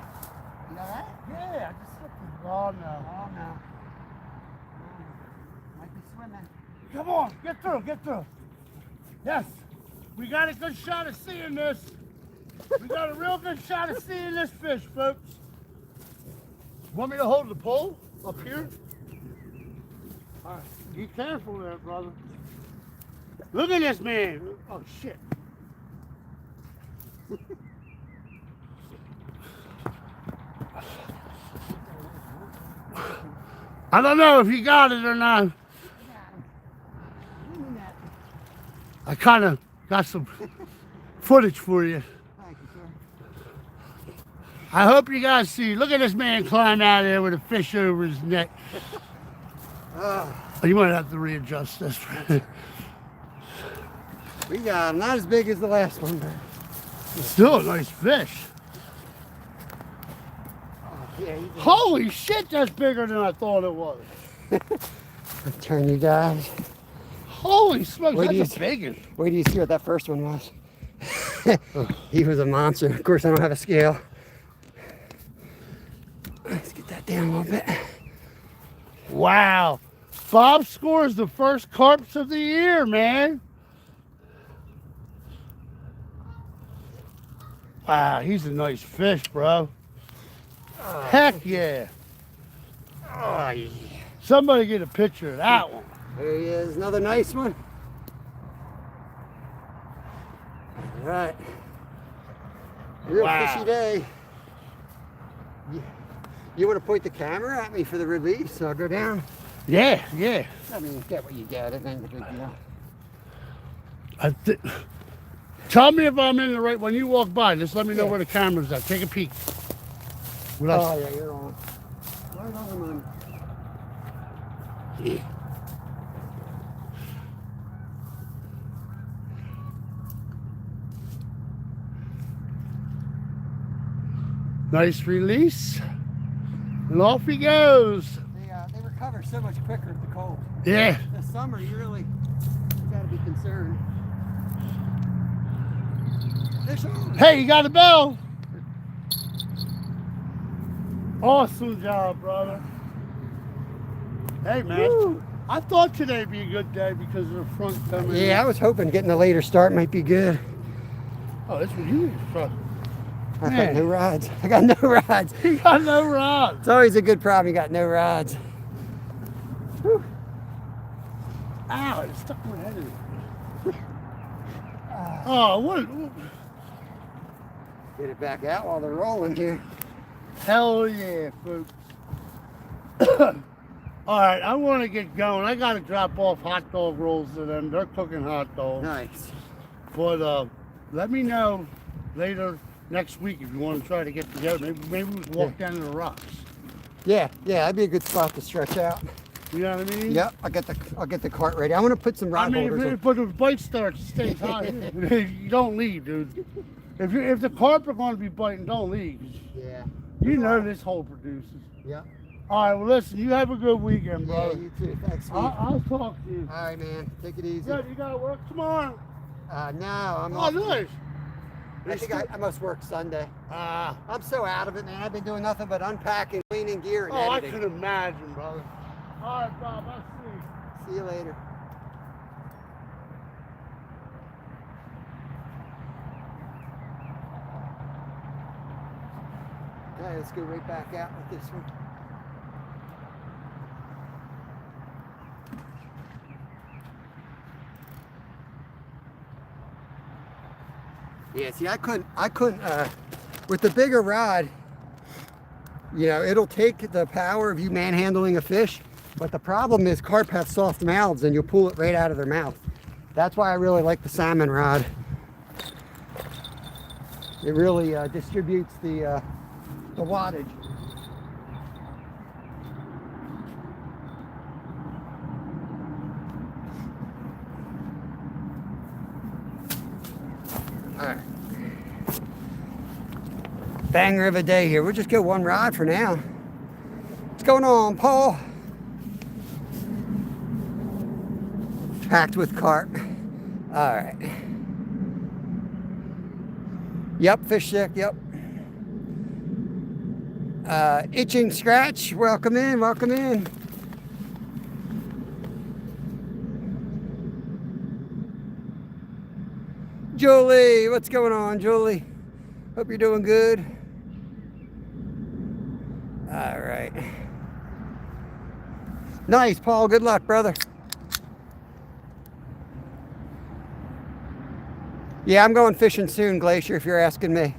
You know that? Yeah, I just slipped his ball now. Oh no. Might be swimming. Come on, get through. Yes, we got a good shot of seeing this. We got a real good shot of seeing this fish, folks. Want me to hold the pole up here? All right, be careful there, brother. Look at this man. Oh, shit. I don't know if you got it or not. I kind of got some footage for you. Thank you, sir. I hope you guys see. Look at this man climb out of there with a fish over his neck. Oh, you might have to readjust this. We got him. Not as big as the last one, but Still a nice fish. yeah, he's a- Holy shit, that's bigger than I thought it was. Turn you guys. Holy smokes, Where do that's a you- big one. Wait till you see what that first one was. He was a monster. Of course, I don't have a scale. Let's get that down a little bit. Wow. Bob scores the first carps of the year, man. Wow, he's a nice fish, bro. Heck yeah. Oh, yeah. Somebody get a picture of that one. There he is. Another nice one. All right. Real Wow. fishy day. You want to point the camera at me for the release? So I'll go down. Yeah. I mean, get what you get. It ain't a big deal. Tell me if I'm in the right. When you walk by, just let me know Yeah. where the camera's at. Take a peek. What else? Oh, yeah, you're on. Right on, man. Nice release. And off he goes. They recover so much quicker at the cold. Yeah. This summer, you got to be concerned. Fish on. Hey, you got a bell. Awesome job, brother. Hey, man. Woo. I thought today'd be a good day because of the front coming in. Yeah, I was hoping getting a later start might be good. Oh, that's what you need front. I Man. got no rods. I got no rods. You got no rods. It's always a good problem. You got no rods. Whew. Ow, it stuck my head in it. Oh, what? Get it back out while they're rolling here. Hell yeah, folks. All right, I want to get going. I got to drop off hot dog rolls to them. They're cooking hot dogs. Nice. But let me know later next week if you want to try to get together. Maybe we can walk down to the rocks. Yeah, that'd be a good spot to stretch out. You know what I mean? Yep, I'll get the cart ready. I want to put some I rod mean, holders on. but the bite starts, stays high. You don't leave, dude. If the carp are going to be biting, don't leave. Yeah. You know this hole produces. Yep. All right, well, listen, you have a good weekend, Yeah, brother. you too. Thanks, Steve. I'll talk to you. All right, man. Take it easy. Good, you got to work tomorrow? No, I'm Oh, off. nice. I think I must work Sunday. Ah. I'm so out of it, man. I've been doing nothing but unpacking, cleaning gear, and Oh, I editing. can imagine, brother. All right, Bob, I'll see you. See you later. Okay, let's go right back out with this one. Yeah, see, I couldn't, with the bigger rod, you know, it'll take the power of you manhandling a fish, but the problem is carp have soft mouths and you'll pull it right out of their mouth. That's why I really like the salmon rod. It really distributes the wattage. All right. Banger of a day here. We'll just go one rod for now. What's going on, Paul? Packed with carp. All right. Yep, fish stick, yep. Itching Scratch, welcome in, welcome in. Julie, what's going on, Julie? Hope you're doing good. All right. Nice, Paul, good luck, brother. Yeah, I'm going fishing soon, Glacier, if you're asking me.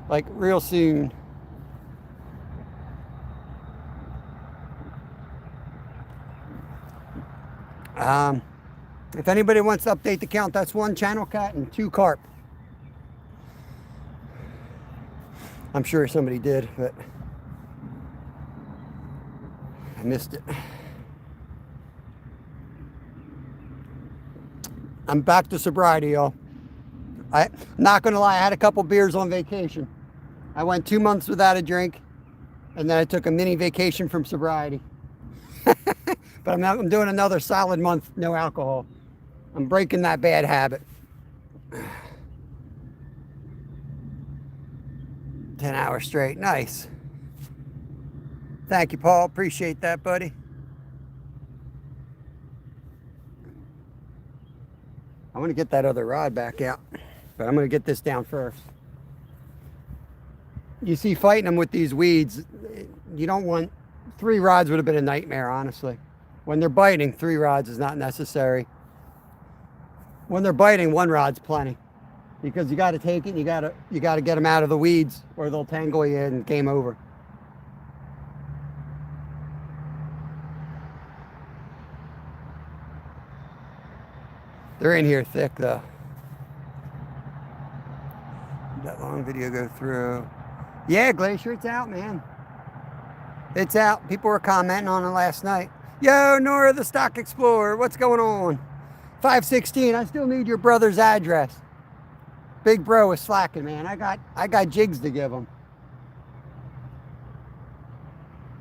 Like, real soon. If anybody wants to update the count, that's 1 channel cat and 2 carp. I'm sure somebody did, but I missed it. I'm back to sobriety, y'all. I'm not gonna lie, I had a couple beers on vacation. I went 2 months without a drink, and then I took a mini vacation from sobriety. But I'm doing another solid month, no alcohol. I'm breaking that bad habit. 10 hours straight, nice. Thank you, Paul, appreciate that, buddy. I want to get that other rod back out, but I'm going to get this down first. You see, fighting them with these weeds, you don't want, 3 rods would have been a nightmare, honestly. When they're biting, 3 rods is not necessary. When they're biting, 1 rod's plenty, because you got to take it, you got to get them out of the weeds, or they'll tangle you and game over. They're in here thick, though. Did that long video go through? Yeah, Glacier, it's out, man. It's out. People were commenting on it last night. Yo, Nora the Stock Explorer, what's going on? 516, I still need your brother's address. Big bro is slacking, man. I got jigs to give him.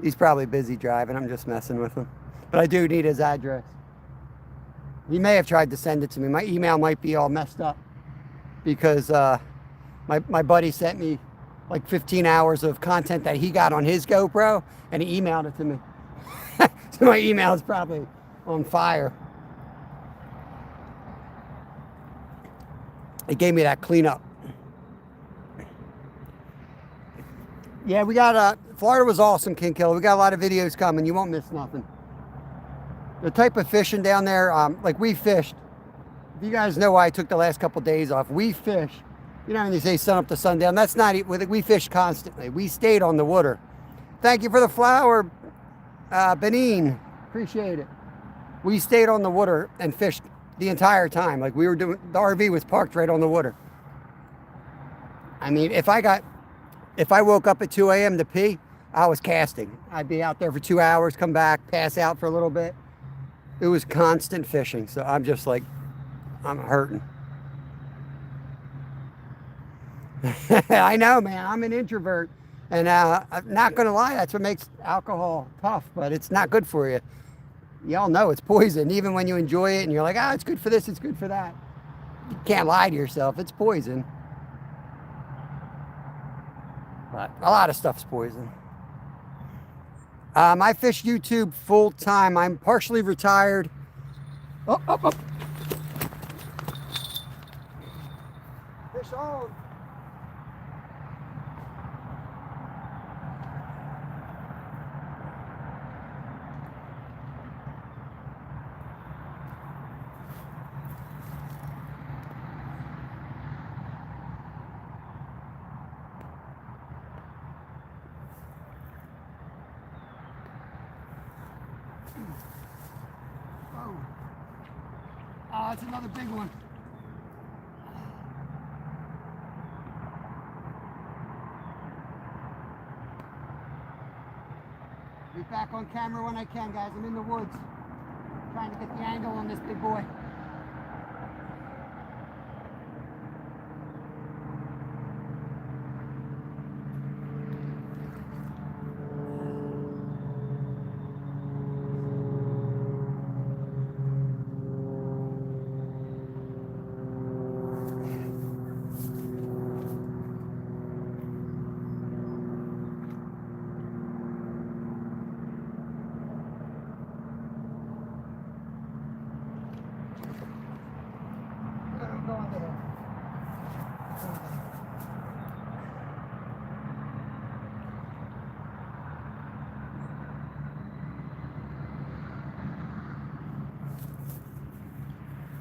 He's probably busy driving. I'm just messing with him. But I do need his address. He may have tried to send it to me. My email might be all messed up because my buddy sent me like 15 hours of content that he got on his GoPro, and he emailed it to me. So my email is probably on fire. It gave me that cleanup. Yeah, we got Florida was awesome, King Killer. We got a lot of videos coming. You won't miss nothing. The type of fishing down there, like we fished. If you guys know why I took the last couple days off, we fish. You know when they say sun up to sundown, that's not it. We fish constantly. We stayed on the water. Thank you for the flower, Benin. Appreciate it. We stayed on the water and fished the entire time. Like we were doing, the RV was parked right on the water. I mean, if I woke up at 2 a.m. to pee, I was casting. I'd be out there for 2 hours, come back, pass out for a little bit. It was constant fishing. So I'm just like, I'm hurting. I know, man. I'm an introvert. And I'm not going to lie, that's what makes alcohol tough, but it's not good for you. Y'all know it's poison. Even when you enjoy it and you're like, oh, it's good for this, it's good for that. You can't lie to yourself. It's poison. But a lot of stuff's poison. I fish YouTube full time. I'm partially retired. Oh, oh, oh. Fish on. Oh, that's another big one. Be back on camera when I can, guys. I'm in the woods trying to get the angle on this big boy.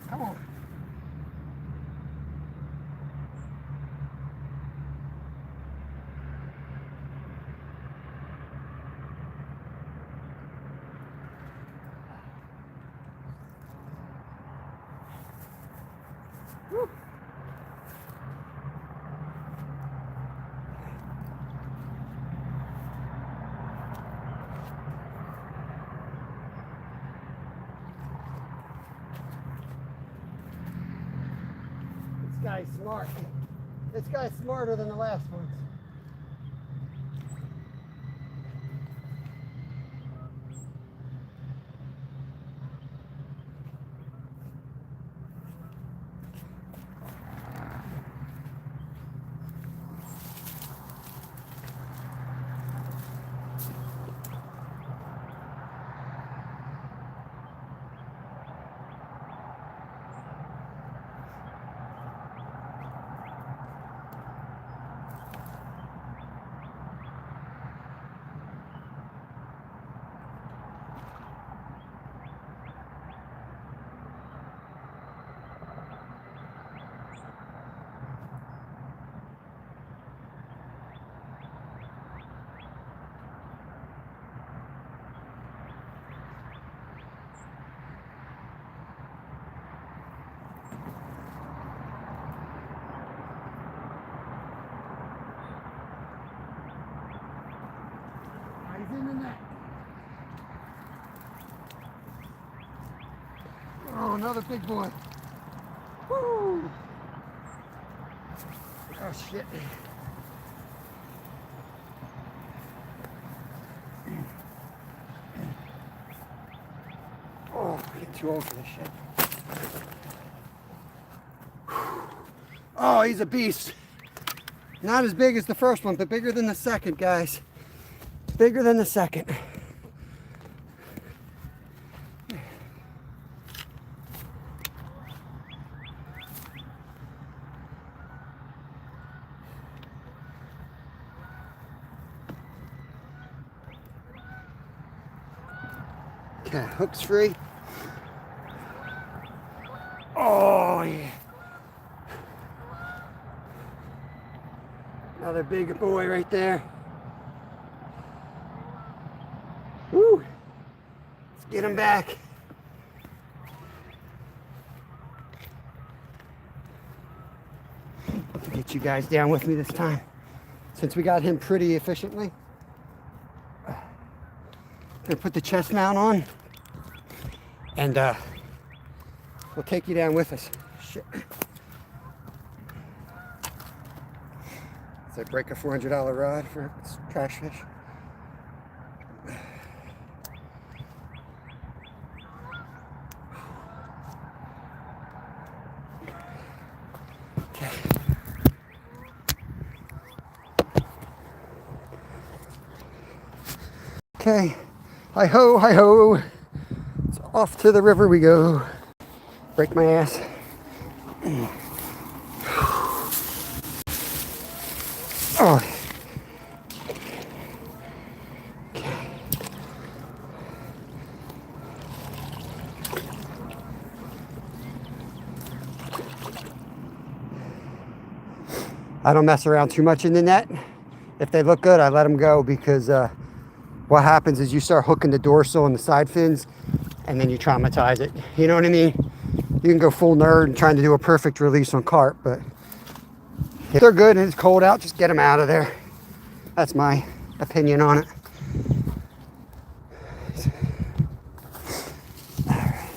Come on. Woo. This guy's smart. This guy's smarter than the last ones. He's in the net. Oh, another big boy. Woo! Oh, shit. Oh, I'm getting too old for this shit. Oh, he's a beast. Not as big as the first one, but bigger than the second, guys. Bigger than the second. Okay, hook's free. Oh, yeah. Another big boy right there. Woo! Let's get him back. Get you guys down with me this time, since we got him pretty efficiently. Gonna put the chest mount on, and we'll take you down with us. Shit. So break a $400 rod for trash fish. Okay. Okay. Hi ho, hi ho. So off to the river we go. Break my ass. Oh. Okay. I don't mess around too much in the net. If they look good, I let them go, because what happens is you start hooking the dorsal and the side fins, and then you traumatize it. You know what I mean? You can go full nerd and trying to do a perfect release on carp, but if they're good and it's cold out, just get them out of there. That's my opinion on it. All right.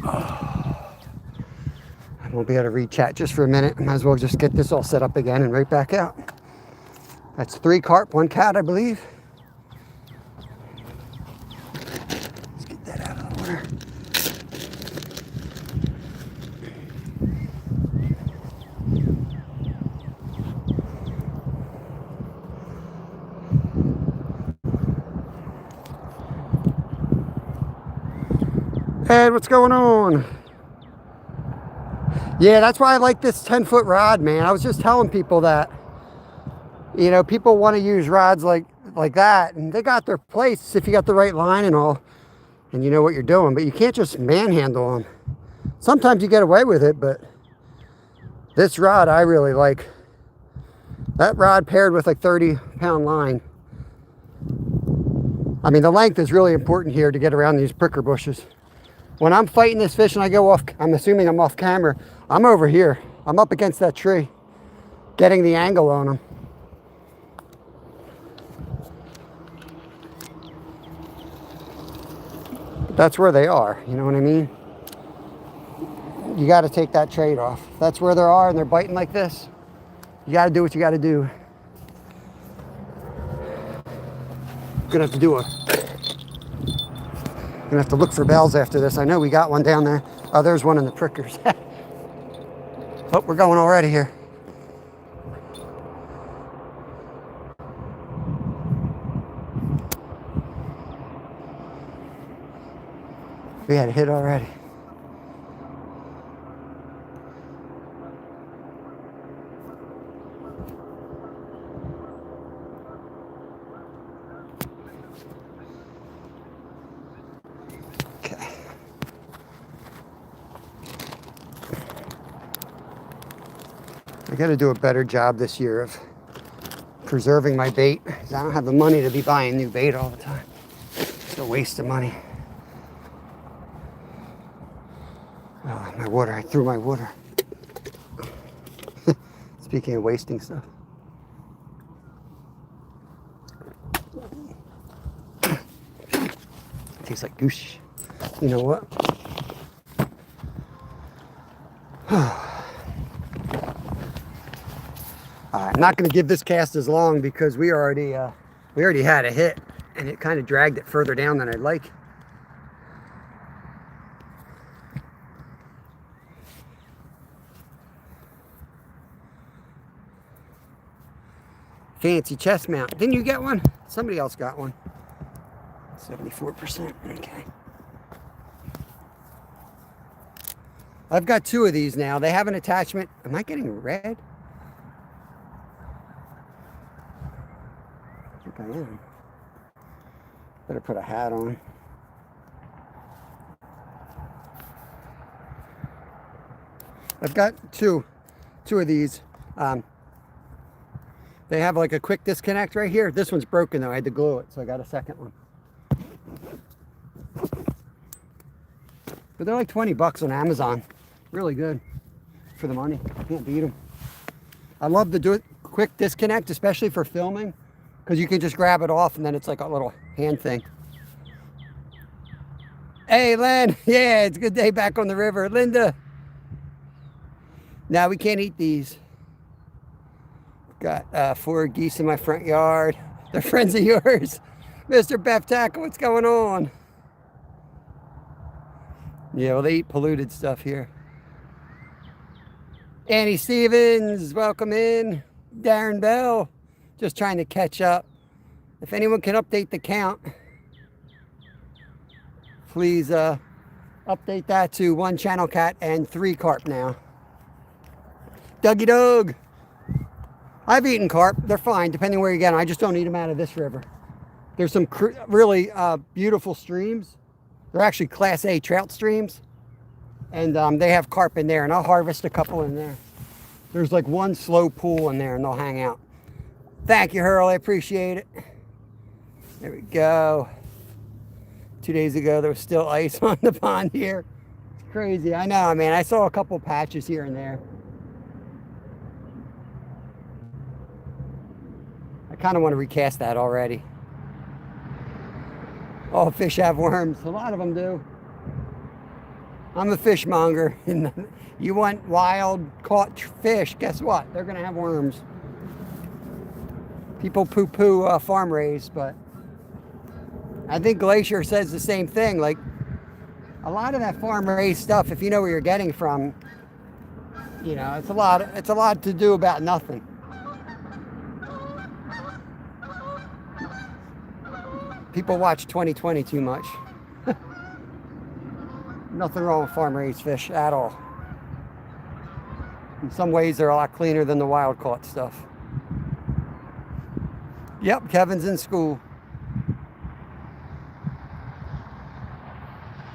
Oh. I won't be able to read chat just for a minute. Might as well just get this all set up again and right back out. That's 3 carp, 1 cat, I believe. Let's get that out of the water. Ed, what's going on? Yeah, that's why I like this 10-foot rod, man. I was just telling people that. You know, people want to use rods like that, and they got their place if you got the right line and all, and you know what you're doing, but you can't just manhandle them. Sometimes you get away with it, but this rod I really like. That rod paired with like 30-pound line. I mean, the length is really important here to get around these pricker bushes. When I'm fighting this fish and I go off, I'm assuming I'm off camera, I'm over here. I'm up against that tree, getting the angle on them. That's where they are, you know what I mean? You got to take that trade-off. That's where they are and they're biting like this. You got to do what you got to do. Gonna have to look for bells after this. I know we got one down there. Oh, there's one in the prickers. Oh, we're going already here. We had a hit already. Okay. I got to do a better job this year of preserving my bait, because I don't have the money to be buying new bait all the time. It's a waste of money. Oh, my water. I threw my water. Speaking of wasting stuff. Tastes like goose. You know what? I'm not going to give this cast as long because we already had a hit, and it kind of dragged it further down than I'd like. Fancy chest mount. Didn't you get one? Somebody else got one. 74%. Okay. I've got 2 of these now. They have an attachment. Am I getting red? I think I am. Better put a hat on. I've got two of these. They have like a quick disconnect right here. This one's broken though. I had to glue it, so I got a second one. But they're like 20 bucks on Amazon. Really good for the money. Can't beat them. I love to do it quick disconnect, especially for filming. because you can just grab it off and then it's like a little hand thing. Hey, Len. Yeah, it's a good day back on the river. Linda. Now we can't eat these. Got 4 geese in my front yard. They're friends of yours. Mr. Beth Tackle, what's going on? Yeah, well, they eat polluted stuff here. Annie Stevens, welcome in. Darren Bell, just trying to catch up. If anyone can update the count, please update that to 1 channel cat and 3 carp now. Dougie Doug. I've eaten carp. They're fine, depending where you get them. I just don't eat them out of this river. There's some really beautiful streams. They're actually Class A trout streams. And they have carp in there, and I'll harvest a couple in there. There's like 1 slow pool in there, and they'll hang out. Thank you, Hurl. I appreciate it. There we go. 2 days ago, there was still ice on the pond here. It's crazy. I know, man. I saw a couple patches here and there. I kind of want to recast that already. All fish have worms. A lot of them do. I'm a fishmonger. You want wild caught fish, guess what? They're going to have worms. People poo-poo farm raised, but I think Glacier says the same thing. Like, a lot of that farm raised stuff, if you know where you're getting it from, you know, it's a lot to do about nothing. People watch 2020 too much. Nothing wrong with farm-raised fish at all. In some ways, they're a lot cleaner than the wild-caught stuff. Yep, Kevin's in school.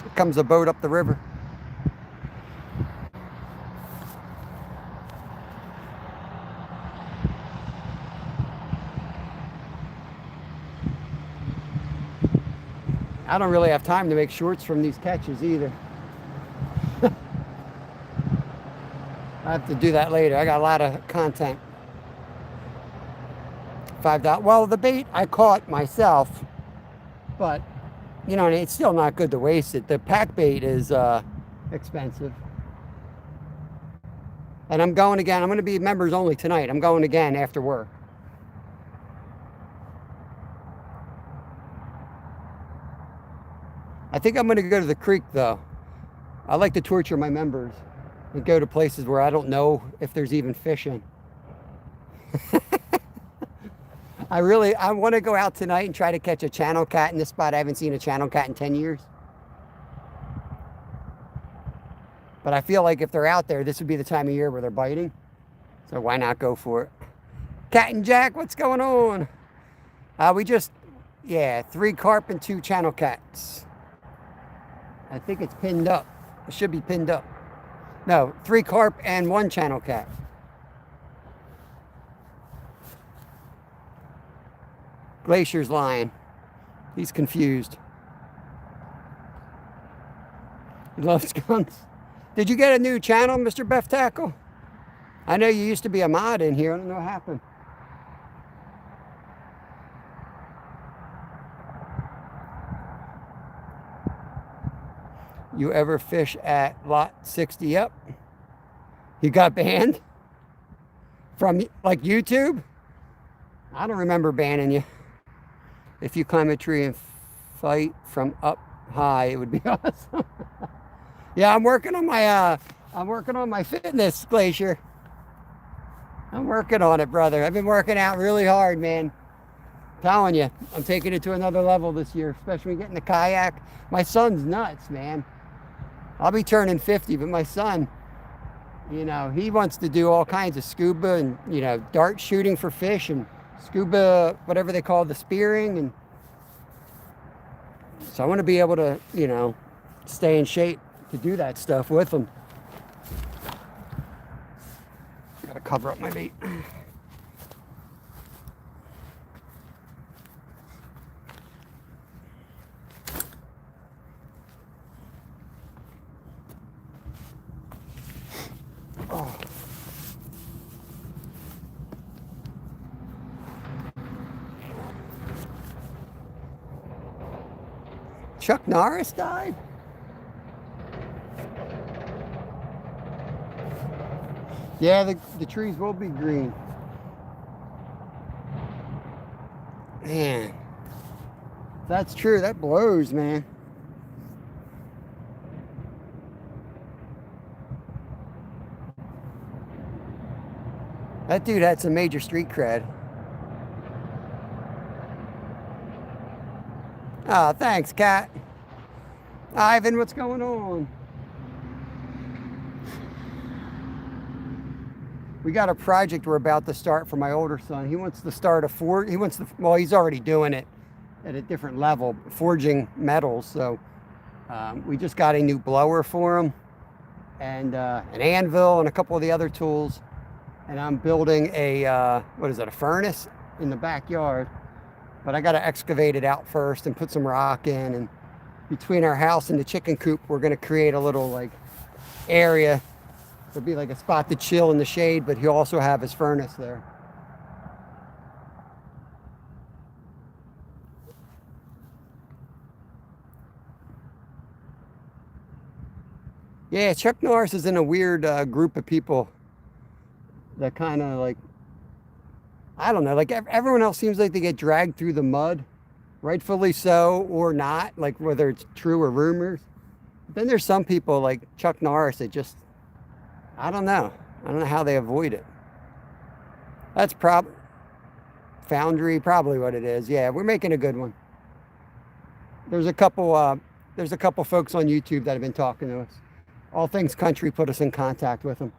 Here comes a boat up the river. I don't really have time to make shorts from these catches either. I have to do that later. I got a lot of content. $5. Well, the bait I caught myself, but you know, it's still not good to waste it. The pack bait is expensive. And I'm going again. I'm going to be members only tonight. I'm going again after work. I think I'm going to go to the creek, though. I like to torture my members and go to places where I don't know if there's even fish in. I want to go out tonight and try to catch a channel cat in this spot. I haven't seen a channel cat in 10 years. But I feel like if they're out there, this would be the time of year where they're biting. So why not go for it? Cat and Jack, what's going on? We just, 3 carp and 2 channel cats. I think it's pinned up. It should be pinned up. No, 3 carp and 1 channel cat. Glacier's lying. He's confused. He loves guns. Did you get a new channel, Mr. Beth Tackle? I know you used to be a mod in here. I don't know what happened. You ever fish at lot 60 up? You got banned? From like YouTube? I don't remember banning you. If you climb a tree and fight from up high, it would be awesome. Yeah, I'm working on my fitness, Glacier. I'm working on it, brother. I've been working out really hard, man. I'm telling you, I'm taking it to another level this year, especially getting the kayak. My son's nuts, man. I'll be turning 50, but my son, you know, he wants to do all kinds of scuba and, you know, dart shooting for fish and scuba, whatever they call the spearing. And so I want to be able to, you know, stay in shape to do that stuff with him. Gotta cover up my bait. Oh. Chuck Norris died? Yeah, the trees will be green. Man, if that's true, that blows, man. That dude had some major street cred. Oh, thanks, Kat. Ivan, what's going on? We got a project we're about to start for my older son. He wants to start a forge. Well, he's already doing it at a different level, forging metals. So we just got a new blower for him and an anvil and a couple of the other tools. And I'm building a, what is it, a furnace in the backyard. But I got to excavate it out first and put some rock in. And between our house and the chicken coop, we're going to create a little like area. There'll be like a spot to chill in the shade, but he'll also have his furnace there. Yeah, Chuck Norris is in a weird group of people that kind of like, I don't know, like everyone else seems like they get dragged through the mud, rightfully so or not, like whether it's true or rumors. But then there's some people like Chuck Norris that just, I don't know how they avoid it. That's Foundry, probably what it is. Yeah, we're making a good one. There's a couple folks on YouTube that have been talking to us. All Things Country put us in contact with them.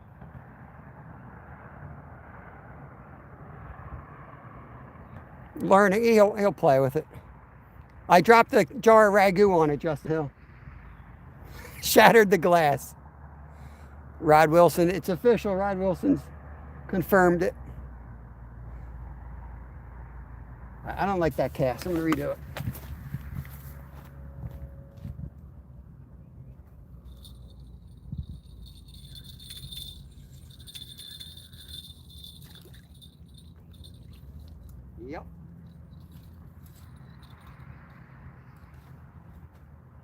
Learning, he'll play with it. I dropped a jar of ragu on it, Justin Hill. Shattered the glass. Rod Wilson, it's official. Rod Wilson's confirmed it. I don't like that cast. I'm going to redo it. Yep.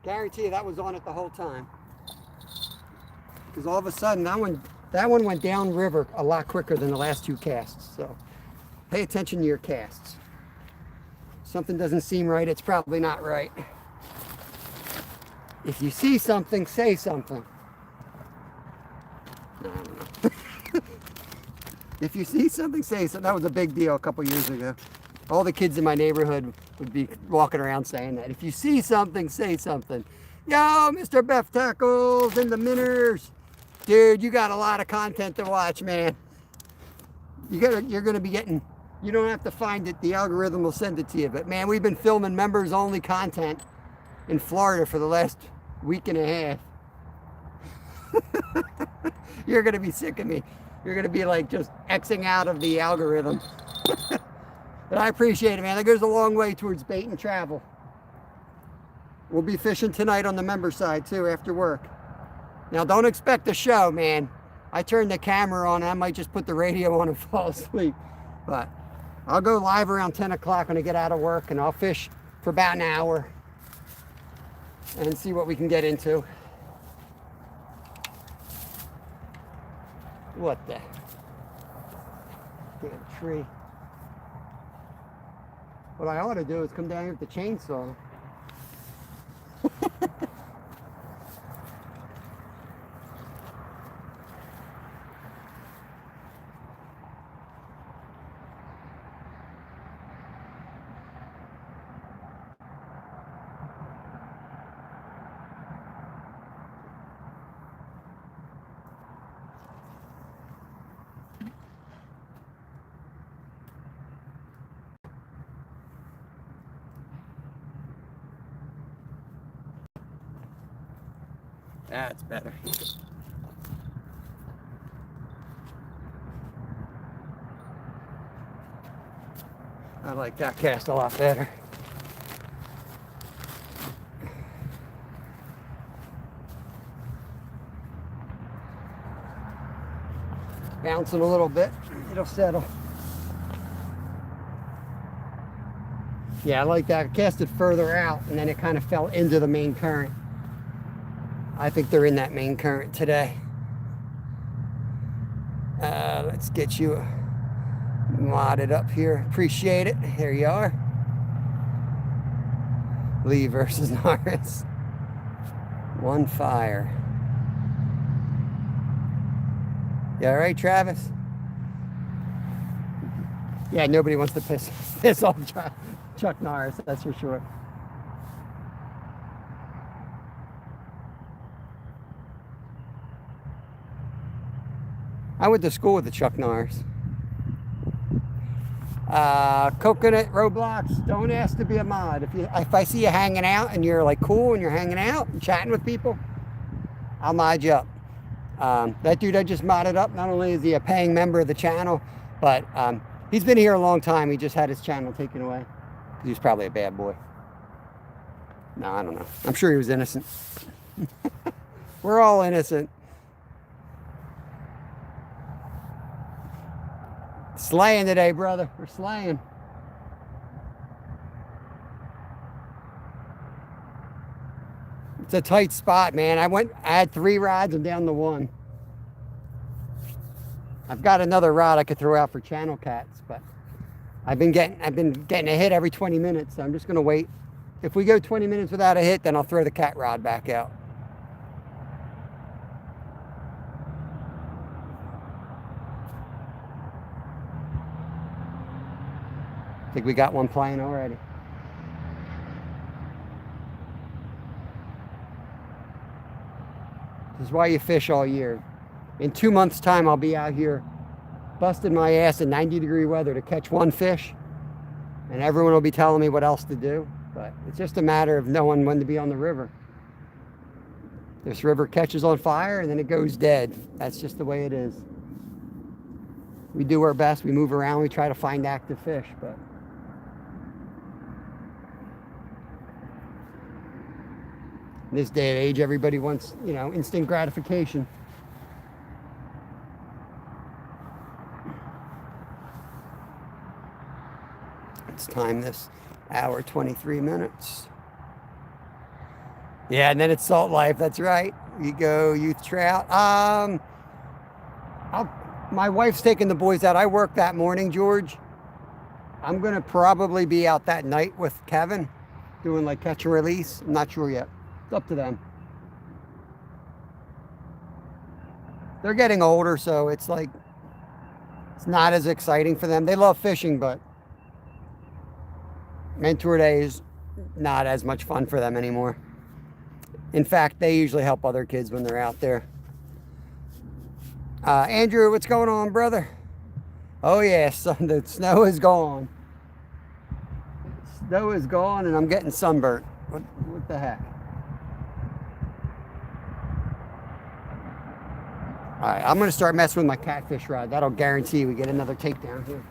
Guarantee you that was on it the whole time. Because all of a sudden that one went down river a lot quicker than the last two casts. So pay attention to your casts. Something doesn't seem right, it's probably not right. If you see something, say something. No, I don't know. If you see something, say something. That was a big deal a couple years ago. All the kids in my neighborhood would be walking around saying that. If you see something, say something. Yo, Mr. Beff Tackles and the Minners. Dude, you got a lot of content to watch, man. You're gonna be getting, you don't have to find it, the algorithm will send it to you. But man, we've been filming members only content in Florida for the last week and a half. You're gonna be sick of me. You're gonna be like just Xing out of the algorithm. But I appreciate it, man. That goes a long way towards bait and travel. We'll be fishing tonight on the member side too after work. Now don't expect a show, man. I turn the camera on and I might just put the radio on and fall asleep. But I'll go live around 10 o'clock when I get out of work and I'll fish for about an hour and see what we can get into. What the damn tree. What I ought to do is come down here with the chainsaw. That's better. I like that cast a lot better. Bouncing a little bit, it'll settle. Yeah, I like that. I cast it further out, and then it kind of fell into the main current. I think they're in that main current today. Let's get you modded up here. Appreciate it. Here you are. Lee versus Norris. One fire. You all right, Travis? Yeah, nobody wants to piss off Chuck Norris, that's for sure. I went to school with the Chuck Norris. Coconut Roblox, don't ask to be a mod. If I see you hanging out and you're like cool and you're hanging out and chatting with people, I'll mod you up. That dude I just modded up, not only is he a paying member of the channel, but he's been here a long time. He just had his channel taken away. He's probably a bad boy. No, I don't know. I'm sure he was innocent. We're all innocent. Slaying today, brother. We're slaying. It's a tight spot, man. I had 3 rods and down to 1. I've got another rod I could throw out for channel cats, but I've been getting a hit every 20 minutes, so I'm just gonna wait. If we go 20 minutes without a hit, then I'll throw the cat rod back out. I think we got one playing already. This is why you fish all year. In 2 months' time, I'll be out here busting my ass in 90-degree weather to catch one fish, and everyone will be telling me what else to do. But it's just a matter of knowing when to be on the river. This river catches on fire and then it goes dead. That's just the way it is. We do our best. We move around. We try to find active fish, but in this day and age, everybody wants, instant gratification. Let's time this hour 23 minutes. Yeah, and then it's Salt Life. That's right. You go youth trout. My wife's taking the boys out. I work that morning, George. I'm gonna probably be out that night with Kevin, doing like catch and release. I'm not sure yet. It's up to them. They're getting older, so it's like it's not as exciting for them. They love fishing, but mentor day is not as much fun for them anymore. In fact, they usually help other kids when they're out there. Andrew, what's going on, brother? Oh yeah, son, the snow is gone. Snow is gone and I'm getting sunburnt. What the heck? All right, I'm gonna start messing with my catfish rod. That'll guarantee we get another takedown here.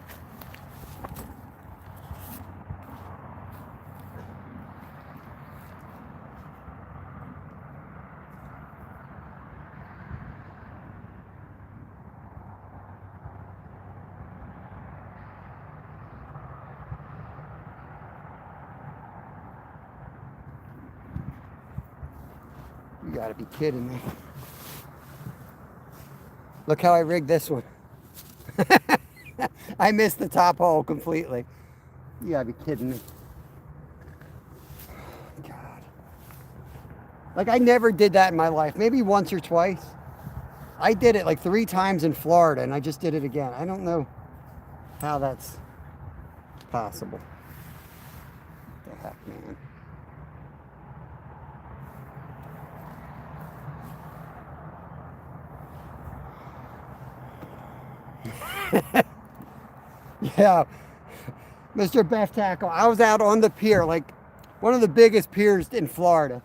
You gotta be kidding me. Look how I rigged this one. I missed the top hole completely. You gotta be kidding me. God. Like, I never did that in my life. Maybe once or twice. I did it like 3 times in Florida and I just did it again. I don't know how that's possible. What the heck, man? Yeah, Mr. Beff Tackle. I was out on the pier, like one of the biggest piers in Florida.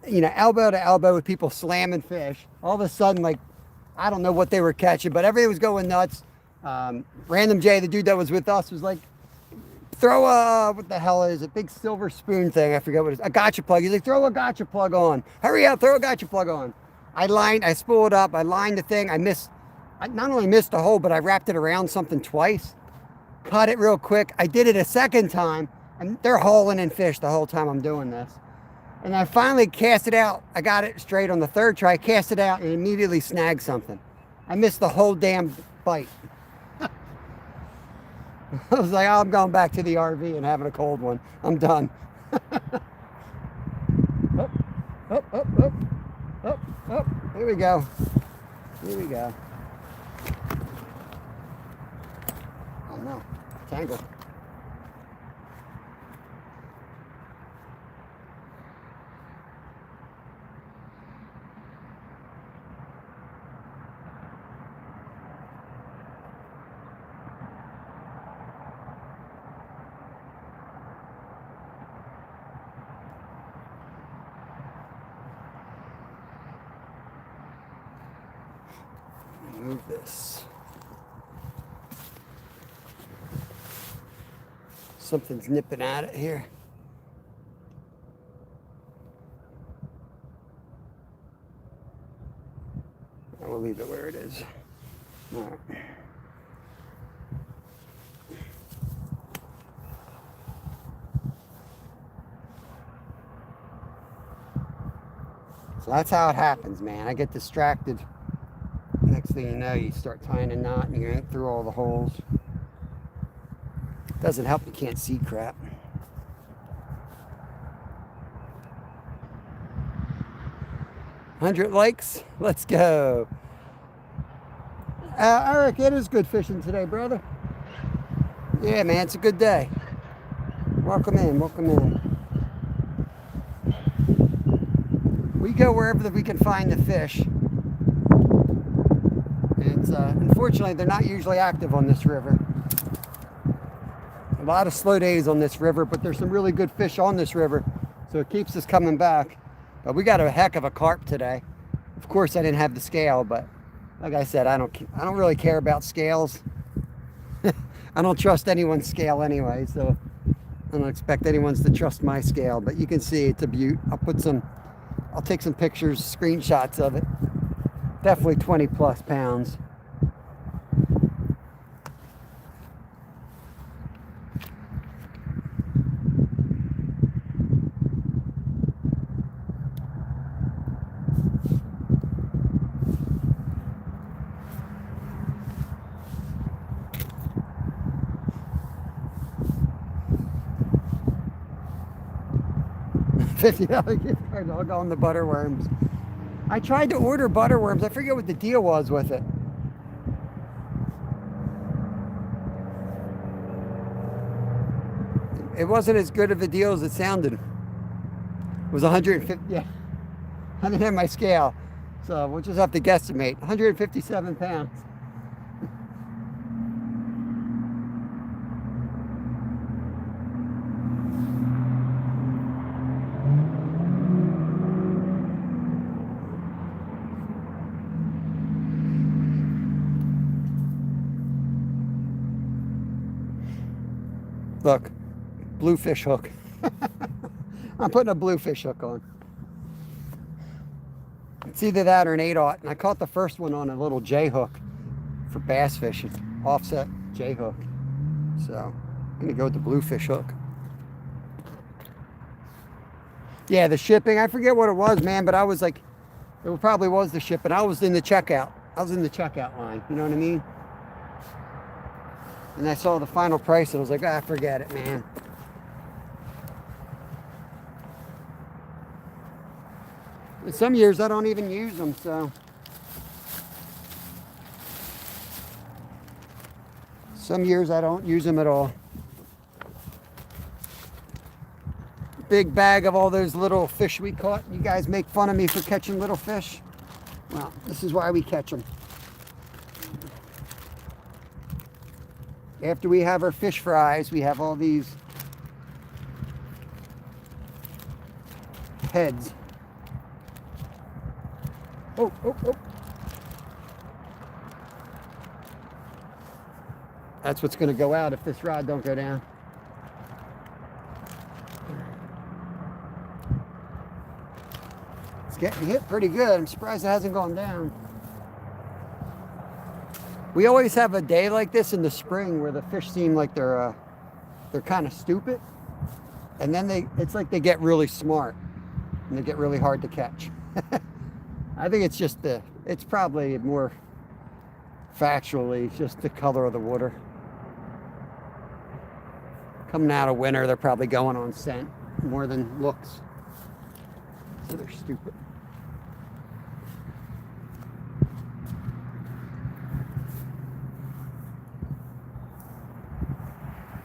Elbow to elbow with people slamming fish. All of a sudden, like, I don't know what they were catching, but everything was going nuts. Random Jay, the dude that was with us, was like, throw a, what the hell is it? Big silver spoon thing. I forget what it is. A gotcha plug. He's like, throw a gotcha plug on. Hurry up, throw a gotcha plug on. I spooled up. I lined the thing. I not only missed the hole, but I wrapped it around something twice. cut it real quick. I did it a second time, and they're hauling in fish the whole time I'm doing this. And I finally cast it out. I got it straight on the third try, cast it out, and immediately snagged something. I missed the whole damn bite. I was like, oh, I'm going back to the RV and having a cold one. I'm done. Up, up, up, up, up, up. Here we go. Here we go. Oh no, tangled. Move this. Something's nipping at it here. I will leave it where it is. All right. So that's how it happens, man. I get distracted. Next thing you know, you start tying a knot and you ain't through all the holes. Doesn't help you can't see crap. $100 likes. Let's go. Eric, it is good fishing today, brother. Yeah, man, it's a good day. Welcome in, welcome in. We go wherever we can find the fish. And unfortunately, they're not usually active on this river. A lot of slow days on this river, but there's some really good fish on this river, so it keeps us coming back. But we got a heck of a carp today. Of course, I didn't have the scale, but like I said, I don't really care about scales. I don't trust anyone's scale anyway, so I don't expect anyone's to trust my scale. But you can see it's a beaut. I'll take some pictures, screenshots of it. Definitely 20 plus pounds. $50 gift card, I'll go on the butterworms. I tried to order butterworms. I forget what the deal was with it. It wasn't as good of a deal as it sounded. It was 150, yeah. I didn't have my scale, so we'll just have to guesstimate. 157 pounds. Look, bluefish hook. I'm putting a bluefish hook on. It's either that or an 8/0, and I caught the first one on a little J hook for bass fishing, offset J hook. So I'm gonna go with the bluefish hook. Yeah, the shipping, I forget what it was, man, but I was like, it probably was the shipping. I was in the checkout. I was in the checkout line, you know what I mean? And I saw the final price and I was like, ah, forget it, man. And some years I don't even use them, so. Some years I don't use them at all. Big bag of all those little fish we caught. You guys make fun of me for catching little fish. Well, this is why we catch them. After we have our fish fries, we have all these heads. Oh, oh, oh. That's what's going to go out if this rod don't go down. It's getting hit pretty good. I'm surprised it hasn't gone down. We always have a day like this in the spring where the fish seem like they're kind of stupid, and then it's like they get really smart and they get really hard to catch. I think it's just it's probably more factually just the color of the water. Coming out of winter, they're probably going on scent more than looks. So they're stupid.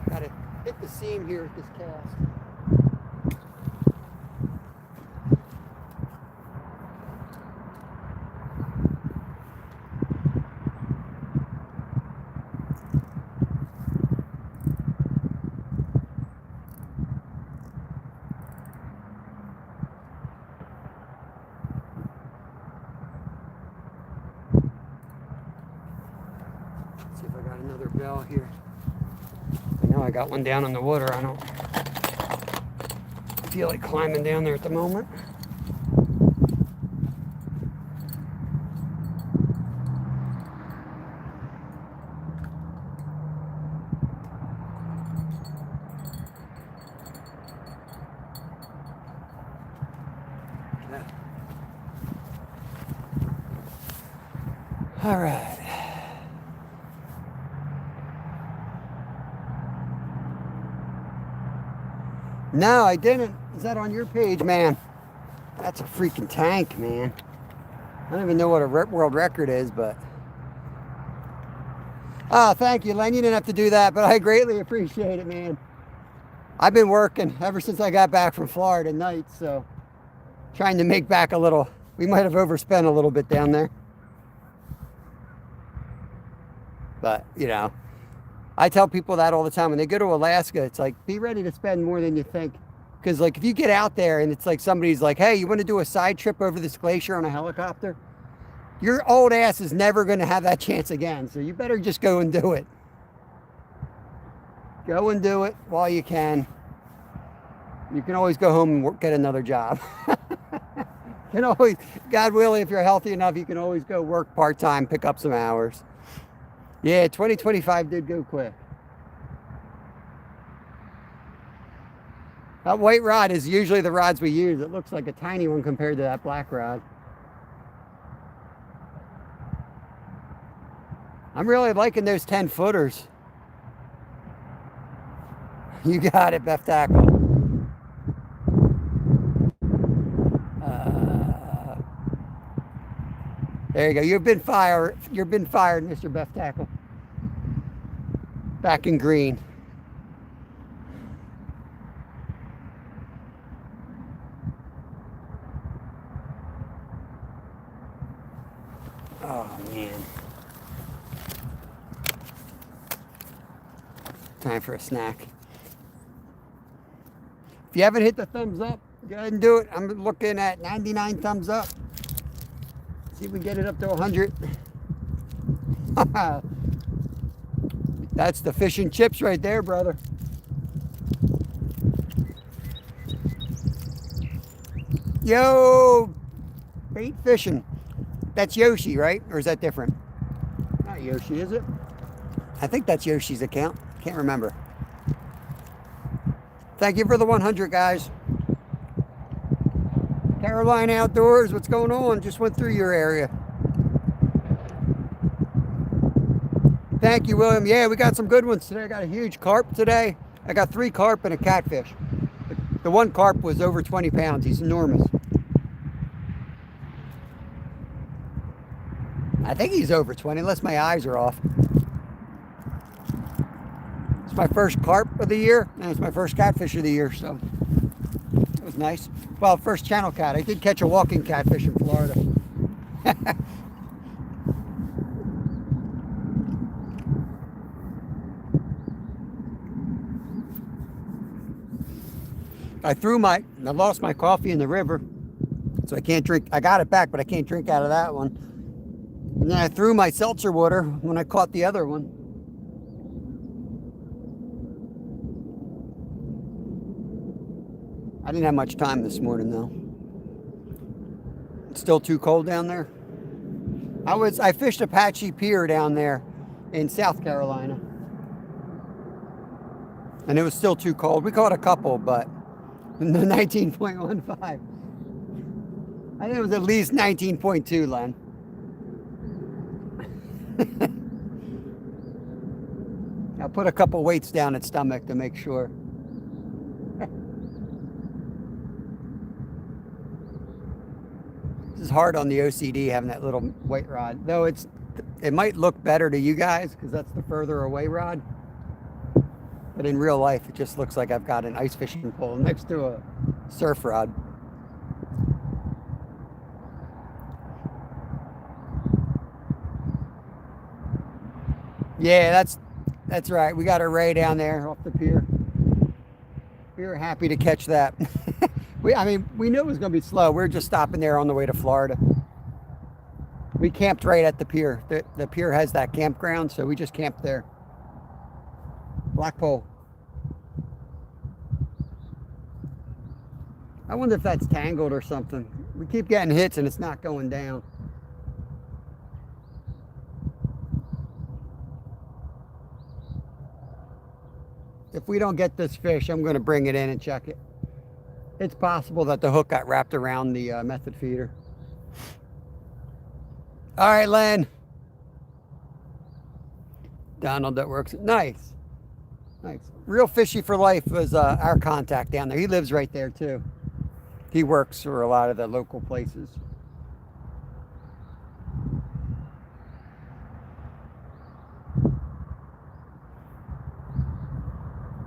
Gotta hit the seam here with this cast. See if I got another bell here. I know I got one down in the water. I don't feel like climbing down there at the moment. All right. No, I didn't. Is that on your page, man? That's a freaking tank, man. I don't even know what a world record is, but... Oh, thank you, Len. You didn't have to do that, but I greatly appreciate it, man. I've been working ever since I got back from Florida nights, so... Trying to make back a little... We might have overspent a little bit down there. But, you know... I tell people that all the time. When they go to Alaska, it's like, be ready to spend more than you think. Because, like, if you get out there and it's like somebody's like, hey, you want to do a side trip over this glacier on a helicopter? Your old ass is never going to have that chance again. So you better just go and do it. Go and do it while you can. You can always go home and get another job. You can always, God willing, if you're healthy enough, you can always go work part-time, pick up some hours. Yeah, 2025 did go quick. That white rod is usually the rods we use. It looks like a tiny one compared to that black rod. I'm really liking those 10-footers. You got it, Beth Tackle. There you go. You've been fired. You've been fired, Mr. Beth Tackle. Back in green. Oh, man. Time for a snack. If you haven't hit the thumbs up, go ahead and do it. I'm looking at 99 thumbs up. See if we get it up to 100. That's the fish and chips right there, brother. Yo, bait fishing. That's Yoshi, right? Or is that different? Not Yoshi, is it? I think that's Yoshi's account. Can't remember. Thank you for the 100, guys. Caroline Outdoors, what's going on? Just went through your area. Thank you, William. Yeah, we got some good ones today. I got a huge carp today. I got 3 carp and a catfish. The one carp was over 20 pounds. He's enormous. I think he's over 20, unless my eyes are off. It's my first carp of the year, and it's my first catfish of the year, so it was nice. Well, first channel cat. I did catch a walking catfish in Florida. I lost my coffee in the river, so I can't drink. I got it back, but I can't drink out of that one. And then I threw my seltzer water when I caught the other one. I didn't have much time this morning, though. It's still too cold down there. I fished Apache Pier down there in South Carolina. And it was still too cold. We caught a couple, but the 19.15. I think it was at least 19.2, Len. I'll put a couple weights down its stomach to make sure. This is hard on the OCD having that little weight rod. Though it might look better to you guys because that's the further away rod. But in real life, it just looks like I've got an ice fishing pole next to a surf rod. Yeah, that's right. We got a ray down there off the pier. We were happy to catch that. I mean, we knew it was going to be slow. We were just stopping there on the way to Florida. We camped right at the pier. The pier has that campground, so we just camped there. Black pole. I wonder if that's tangled or something. We keep getting hits and it's not going down. If we don't get this fish, I'm going to bring it in and check it. It's possible that the hook got wrapped around the method feeder. All right, Len. Donald, that works. Nice. Nice. Real Fishy for Life was our contact down there. He lives right there, too. He works for a lot of the local places.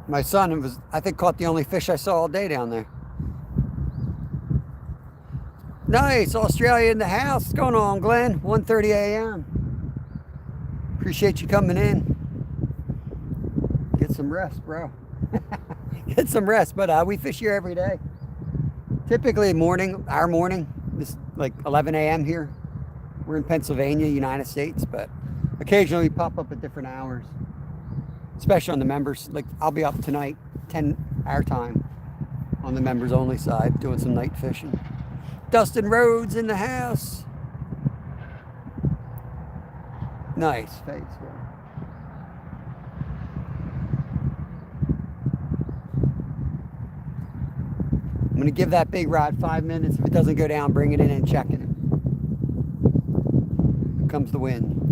My son was, I think, caught the only fish I saw all day down there. Nice, Australia in the house. What's going on, Glenn? 1:30 a.m. Appreciate you coming in. Get some rest, bro. Get some rest, but we fish here every day. Typically our morning, this like 11 a.m. here. We're in Pennsylvania, United States, but occasionally we pop up at different hours. Especially on the members. Like I'll be up tonight, 10 our time, on the members only side, doing some night fishing. Dustin Rhodes in the house. Nice. Thanks, bro. I'm going to give that big rod 5 minutes. If it doesn't go down, bring it in and check it. Here comes the wind.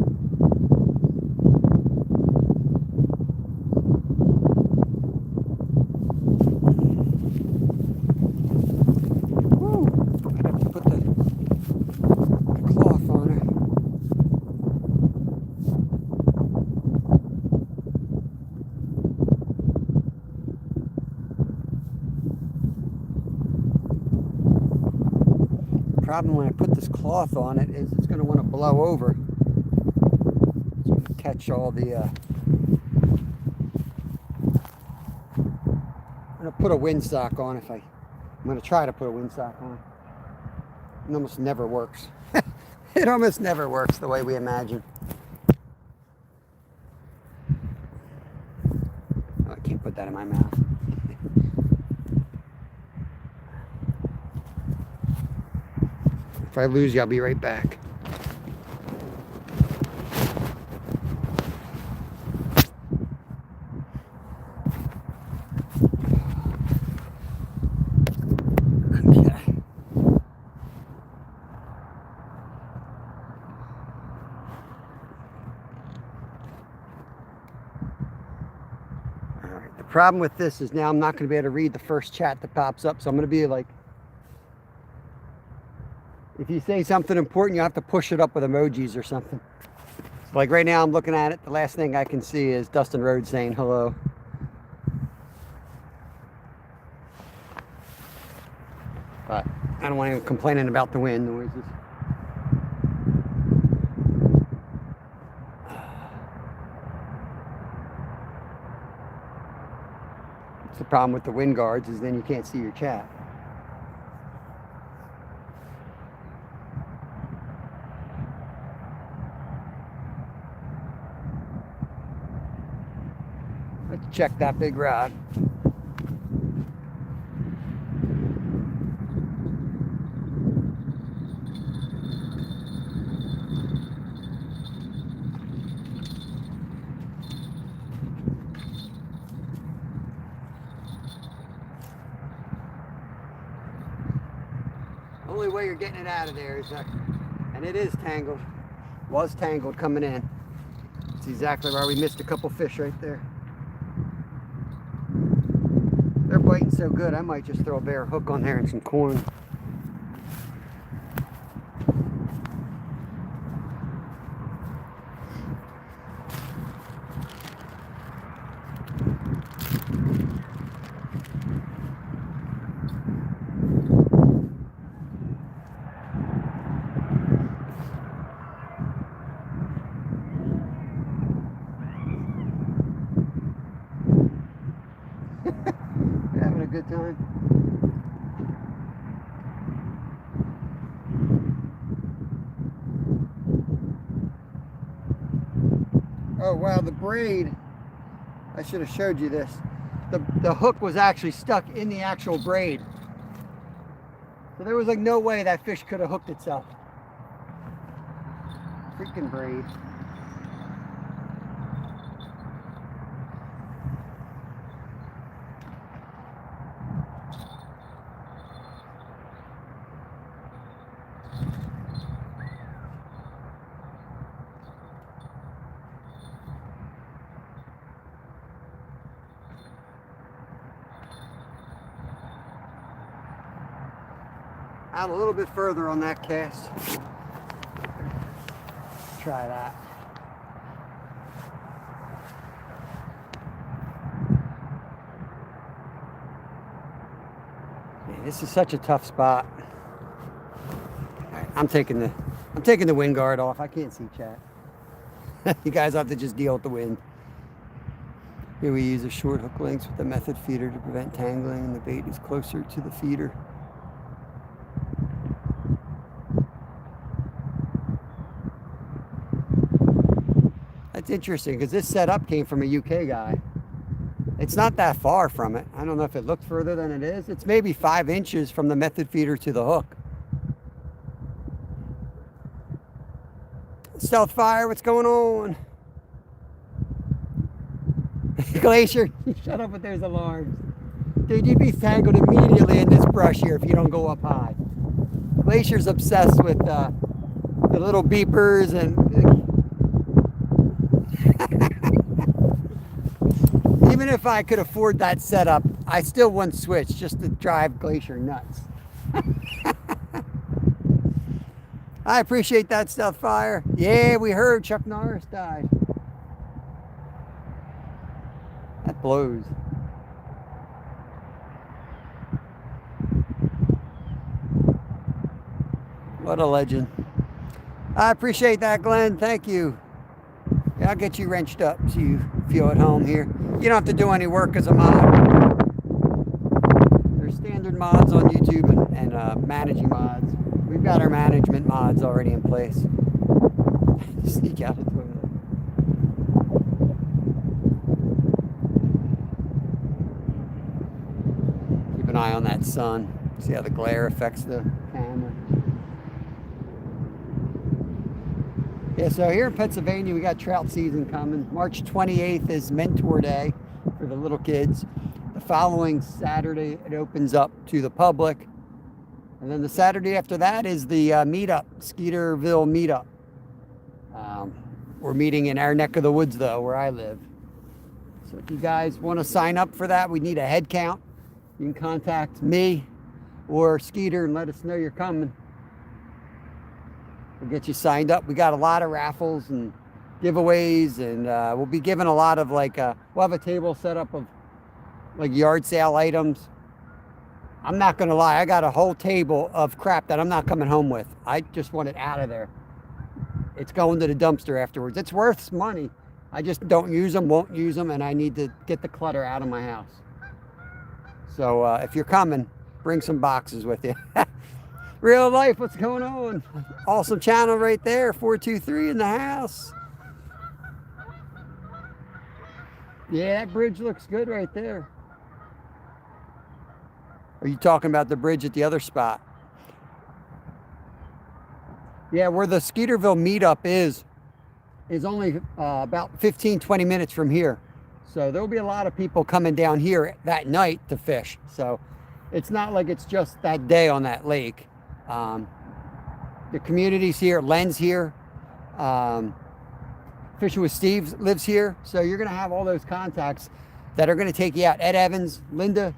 Problem when I put this cloth on it is it's going to want to blow over. It's going to catch all the I'm going to put a windsock on I'm going to try to put a windsock on. It almost never works. It almost never works the way we imagine. Oh, I can't put that in my mouth. If I lose you, I'll be right back. Okay. All right. The problem with this is now I'm not going to be able to read the first chat that pops up, so I'm going to be like, if you say something important, you have to push it up with emojis or something. So like right now, I'm looking at it. The last thing I can see is Dustin Rhodes saying hello. But I don't want anyone complaining about the wind noises. It's the problem with the wind guards is then you can't see your chat. Let's check that big rod. only way you're getting it out of there is and it is tangled. Was tangled coming in. That's exactly why we missed a couple fish right there. They're biting so good, I might just throw a bare hook on there and some corn. Having a good time. Oh wow, the braid, I should have showed you this. The hook was actually stuck in the actual braid. So there was like no way that fish could have hooked itself. Freaking braid. Out a little bit further on that cast. Try that. Man, this is such a tough spot. All right, I'm taking the wind guard off. I can't see chat. You guys have to just deal with the wind. Here we use a short hook length with the method feeder to prevent tangling, and the bait is closer to the feeder. That's interesting because this setup came from a UK guy. It's not that far from it. I don't know if it looked further than it is. It's maybe 5 inches from the method feeder to the hook. Stealth Fire, what's going on? Glacier, shut up with those alarms. Dude, you'd be tangled immediately in this brush here if you don't go up high. Glacier's obsessed with the little beepers and even if I could afford that setup, I still wouldn't switch just to drive Glacier nuts. I appreciate that, Stealth Fire. Yeah, we heard Chuck Norris died. That blows. What a legend. I appreciate that, Glenn. Thank you. Yeah, I'll get you wrenched up so you feel at home here. You don't have to do any work as a mod. There's standard mods on YouTube and managing mods. We've got our management mods already in place. Sneak out the toilet. Keep an eye on that sun. See how the glare affects the camera. Yeah, so here in Pennsylvania, we got trout season coming. March 28th is Mentor Day for the little kids. The following Saturday, it opens up to the public. And then the Saturday after that is the meetup, Skeeterville meetup. We're meeting in our neck of the woods, though, where I live. So if you guys want to sign up for that, we need a head count. You can contact me or Skeeter and let us know you're coming. We'll get you signed up. We got a lot of raffles and giveaways, and we'll be giving a lot of we'll have a table set up of yard sale items. I'm not gonna lie, I got a whole table of crap that I'm not coming home with. I just want it out of there. It's going to the dumpster afterwards. It's worth money. I just don't use them, won't use them, and I need to get the clutter out of my house. So if you're coming, bring some boxes with you. Real life, what's going on? Awesome channel right there, 423 in the house. Yeah, that bridge looks good right there. Are you talking about the bridge at the other spot? Yeah, where the Skeeterville meetup is only about 15-20 minutes from here. So there'll be a lot of people coming down here that night to fish. So it's not like it's just that day on that lake. The community's here. Len's here. Fishing with Steve lives here. So you're going to have all those contacts that are going to take you out. Ed Evans, Linda.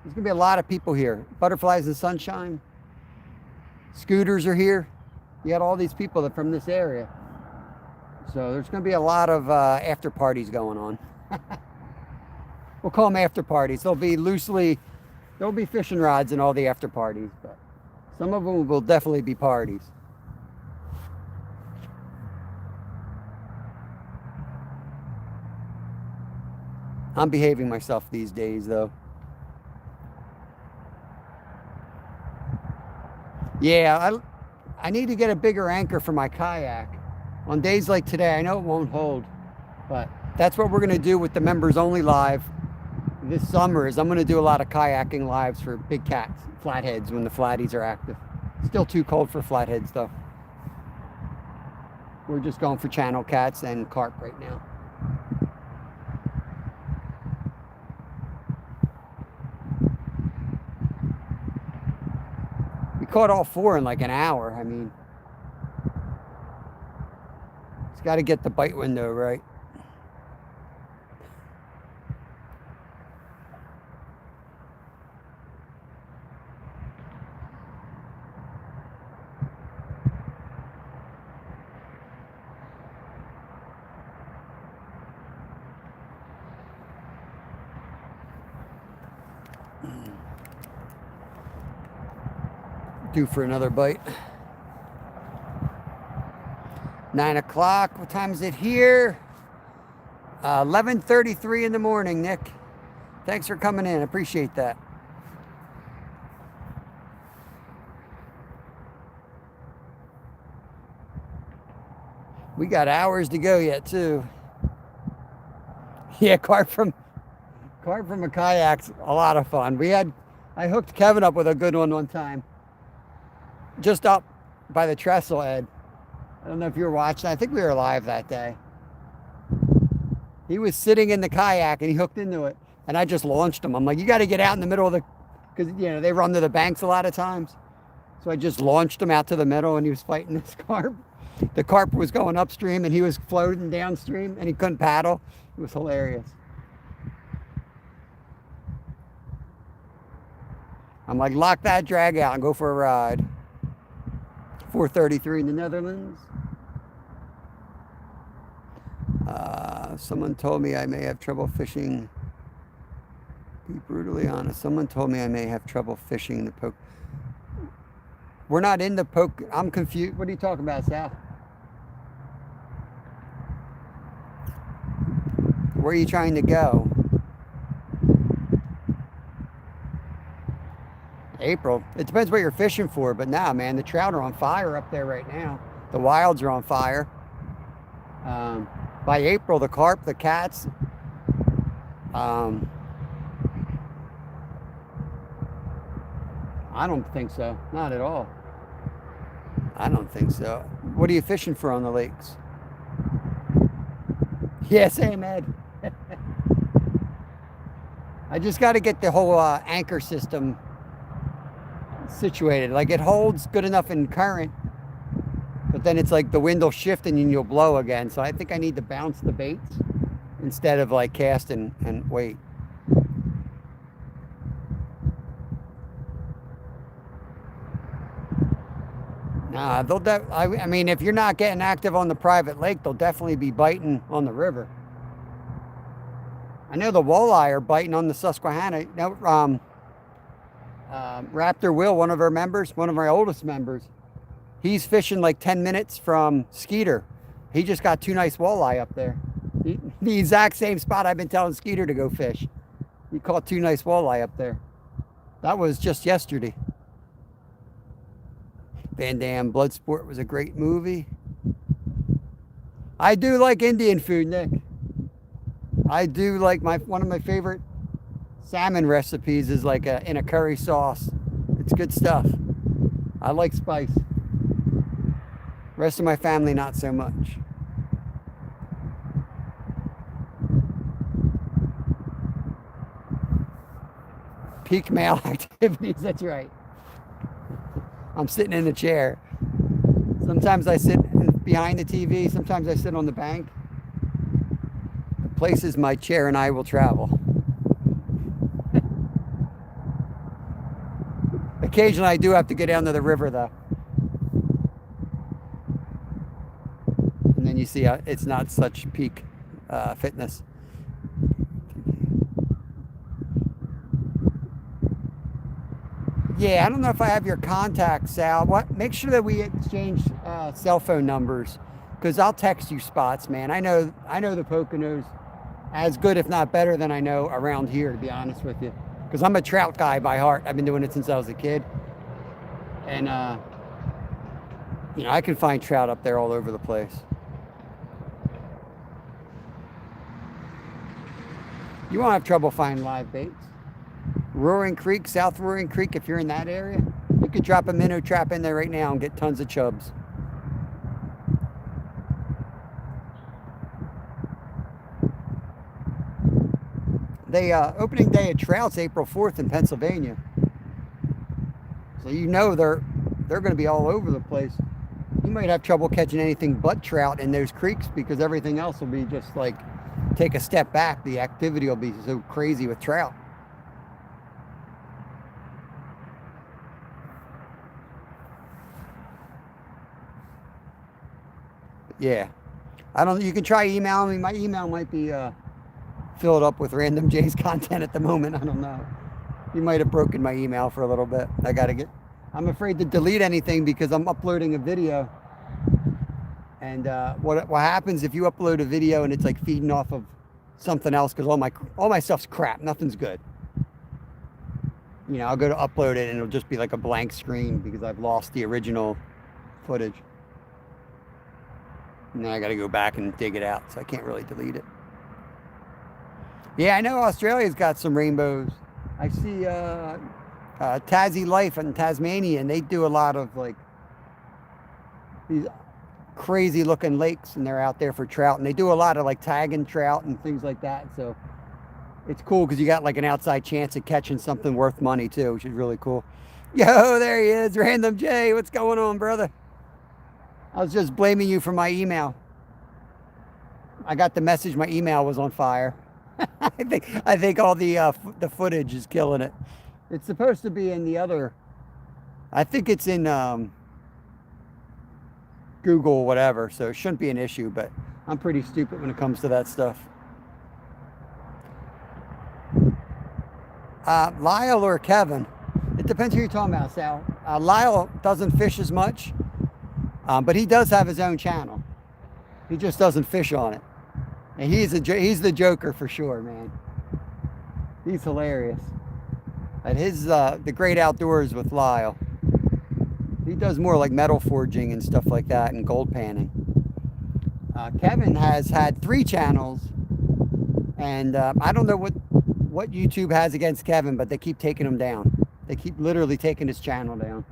There's going to be a lot of people here. Butterflies and Sunshine. Scooters are here. You got all these people that from this area. So there's going to be a lot of after parties going on. We'll call them after parties. There'll be fishing rods in all the after parties, but some of them will definitely be parties. I'm behaving myself these days, though. Yeah, I need to get a bigger anchor for my kayak. On days like today, I know it won't hold, but that's what we're going to do with the members only live this summer. Is I'm going to do a lot of kayaking lives for big cats, flatheads, when the flatties are active. Still too cold for flatheads, though. We're just going for channel cats and carp right now. We caught all 4 in like an hour. I mean, it's got to get the bite window right. Due for another bite. 9 o'clock. What time is it here? 11:33 in the morning, Nick. Thanks for coming in. Appreciate that. We got hours to go yet, too. Yeah, carp from a kayak's a lot of fun. I hooked Kevin up with a good one time. Just up by the trestle, Ed. I don't know if you were watching. I think we were live that day. He was sitting in the kayak and he hooked into it. And I just launched him. I'm like, you got to get out in the middle of because, you know, they run to the banks a lot of times. So I just launched him out to the middle and he was fighting this carp. The carp was going upstream and he was floating downstream and he couldn't paddle. It was hilarious. I'm like, lock that drag out and go for a ride. 4:33 in the Netherlands. Someone told me I may have trouble fishing. Be brutally honest. Someone told me I may have trouble fishing in the poke. We're not in the poke. I'm confused. What are you talking about, Sal? Where are you trying to go? April. It depends what you're fishing for, but nah, man, the trout are on fire up there right now. The wilds are on fire. By April, the carp, the cats, I don't think so. Not at all. I don't think so. What are you fishing for on the lakes? Yeah, same, Ed. I just got to get the whole anchor system situated. Like, it holds good enough in current, but then it's like the wind will shift and you'll blow again. So I think I need to bounce the baits instead of like cast and wait. Nah, I mean, if you're not getting active on the private lake, they'll definitely be biting on the river. I know the walleye are biting on the Susquehanna. No, Raptor Will, one of our members, one of our oldest members, he's fishing like 10 minutes from Skeeter. He just got 2 nice walleye up there. The exact same spot I've been telling Skeeter to go fish. He caught 2 nice walleye up there. That was just yesterday. Van Damme Bloodsport was a great movie. I do like Indian food, Nick. I do like one of my favorite salmon recipes is like in a curry sauce. It's good stuff. I like spice. Rest of my family, not so much. Peak male activities, that's right. I'm sitting in a chair. Sometimes I sit behind the TV. Sometimes I sit on the bank. The places my chair and I will travel. Occasionally I do have to go down to the river though. And then you see it's not such peak fitness. Yeah, I don't know if I have your contact, Sal. Make sure that we exchange cell phone numbers, because I'll text you spots, man. I know the Poconos as good, if not better, than I know around here, to be honest with you. Because I'm a trout guy by heart. I've been doing it since I was a kid, and I can find trout up there all over the place. You won't have trouble finding live baits. Roaring Creek, South Roaring Creek, if you're in that area, you could drop a minnow trap in there right now and get tons of chubs. The opening day of trout's April 4th in Pennsylvania. So they're going to be all over the place. You might have trouble catching anything but trout in those creeks, because everything else will be just like, take a step back. The activity will be so crazy with trout. Yeah, you can try emailing me. My email might be filled up with Random J's content at the moment. I don't know. You might have broken my email for a little bit. I'm afraid to delete anything because I'm uploading a video. And what happens if you upload a video and it's like feeding off of something else, because all my stuff's crap. Nothing's good. I'll go to upload it and it'll just be like a blank screen because I've lost the original footage. And then I got to go back and dig it out, so I can't really delete it. Yeah, I know Australia's got some rainbows. I see Tassie Life in Tasmania, and they do a lot of like these crazy looking lakes, and they're out there for trout, and they do a lot of like tagging trout and things like that. So it's cool because you got like an outside chance of catching something worth money too, which is really cool. Yo, there he is, Random J. What's going on, brother? I was just blaming you for my email. I got the message my email was on fire. I think all the footage is killing it. It's supposed to be in the other. I think it's in Google, whatever. So it shouldn't be an issue. But I'm pretty stupid when it comes to that stuff. Lyle or Kevin? It depends who you're talking about, Sal. Lyle doesn't fish as much. But he does have his own channel. He just doesn't fish on it. And he's the joker for sure, man. He's hilarious. At his The Great Outdoors with Lyle. He does more like metal forging and stuff like that, and gold panning. Kevin has had 3 channels, and I don't know what YouTube has against Kevin, but they keep taking him down. They keep literally taking his channel down.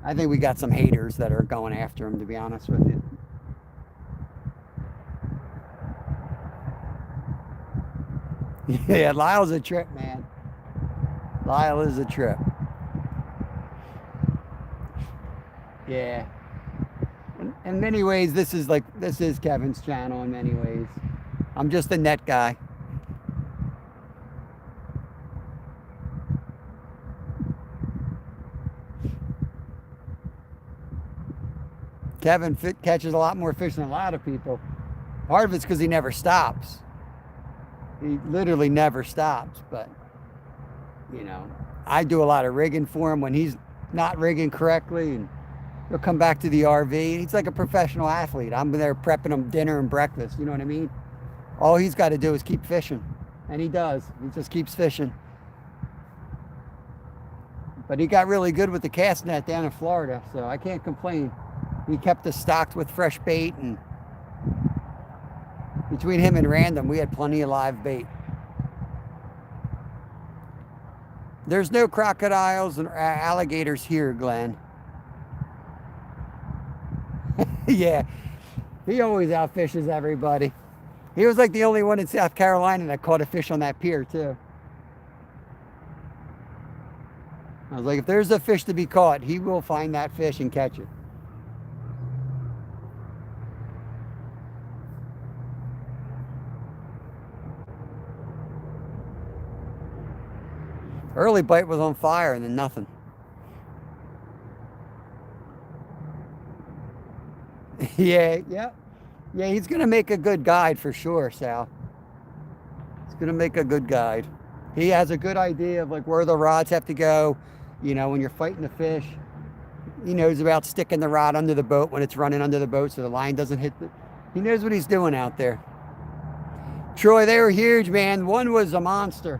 I think we got some haters that are going after him, to be honest with you. Yeah, Lyle's a trip, man. Lyle is a trip. Yeah. In many ways, this is Kevin's channel in many ways. I'm just a net guy. Kevin catches a lot more fish than a lot of people. Part of it's because he never stops. He literally never stops. But, I do a lot of rigging for him when he's not rigging correctly. And he'll come back to the RV. He's like a professional athlete. I'm there prepping him dinner and breakfast. You know what I mean? All he's got to do is keep fishing. And he does. He just keeps fishing. But he got really good with the cast net down in Florida. So I can't complain. He kept us stocked with fresh bait, and between him and Random, we had plenty of live bait. There's no crocodiles and alligators here, Glenn. Yeah, he always outfishes everybody. He was like the only one in South Carolina that caught a fish on that pier, too. I was like, if there's a fish to be caught, he will find that fish and catch it. Early bite was on fire and then nothing. Yeah, yeah. Yeah, he's going to make a good guide for sure, Sal. He's going to make a good guide. He has a good idea of like where the rods have to go. You know, when you're fighting the fish, he knows about sticking the rod under the boat when it's running under the boat so the line doesn't hit the... He knows what he's doing out there. Troy, they were huge, man. One was a monster.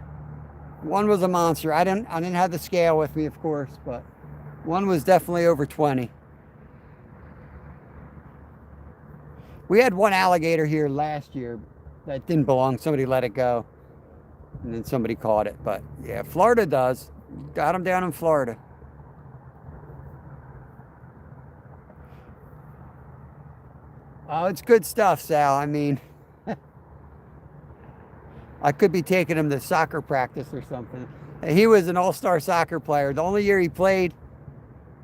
One was a monster. I didn't have the scale with me, of course, but one was definitely over 20. We had one alligator here last year that didn't belong. Somebody let it go, and then somebody caught it. But yeah, Florida does. Got them down in Florida. Oh, it's good stuff, Sal. I mean, I could be taking him to soccer practice or something. He was an all-star soccer player. The only year he played,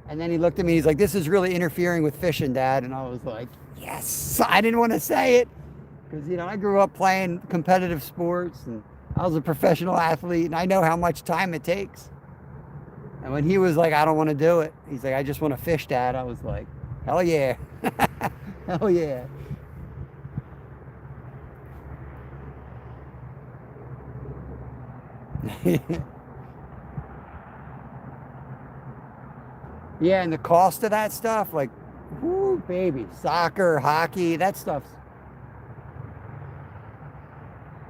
and then he looked at me, he's like, this is really interfering with fishing, Dad. And I was like, yes. I didn't want to say it because, you know, I grew up playing competitive sports and I was a professional athlete and I know how much time it takes. And when he was like, I don't want to do it, he's like, I just want to fish, Dad. I was like, hell yeah. Hell yeah. Yeah, and the cost of that stuff, like, whoo, baby, soccer, hockey, that stuff's...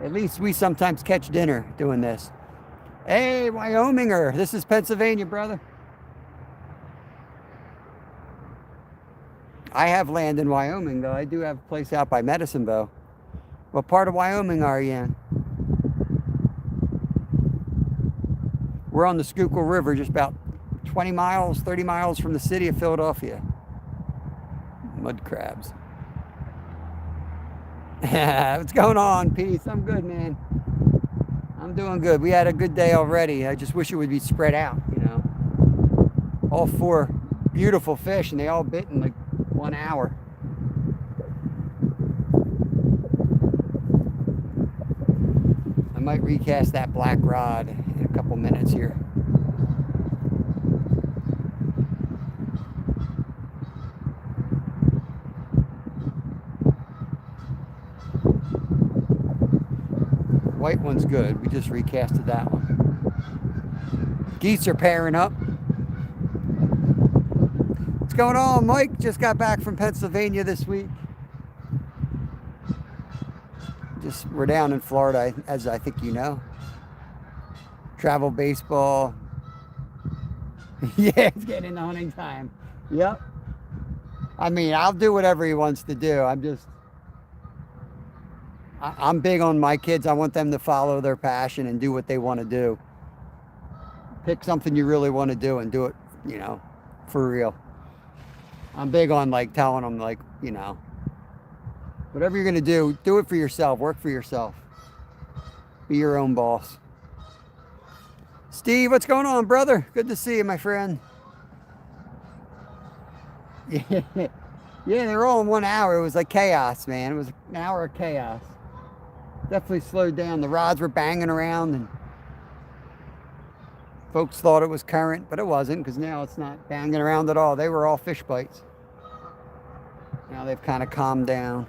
At least we sometimes catch dinner doing this. Hey, Wyominger, this is Pennsylvania, brother. I have land in Wyoming, though. I do have a place out by Medicine Bow. What part of Wyoming are you in? We're on the Schuylkill River, just about 20 miles, 30 miles from the city of Philadelphia. Mud crabs. What's going on, Peace? I'm good, man. I'm doing good. We had a good day already. I just wish it would be spread out, you know. All 4 beautiful fish, and they all bit in like 1 hour. I might recast that black rod in a couple minutes here. White one's good. We just recasted that one. Geese are pairing up. What's going on, Mike? Just got back from Pennsylvania this week. We're down in Florida, as I think you know. Travel baseball. Yeah, it's getting into hunting time. Yep. I mean, I'll do whatever he wants to do. I'm big on my kids. I want them to follow their passion and do what they want to do. Pick something you really want to do and do it, you know, for real. I'm big on like telling them like, you know, whatever you're going to do it for yourself. Work for yourself. Be your own boss. Steve, what's going on, brother? Good to see you, my friend. Yeah, they were all in 1 hour. It was like chaos, man. It was an hour of chaos. Definitely slowed down. The rods were banging around and folks thought it was current, but it wasn't because now it's not banging around at all. They were all fish bites. Now they've kind of calmed down.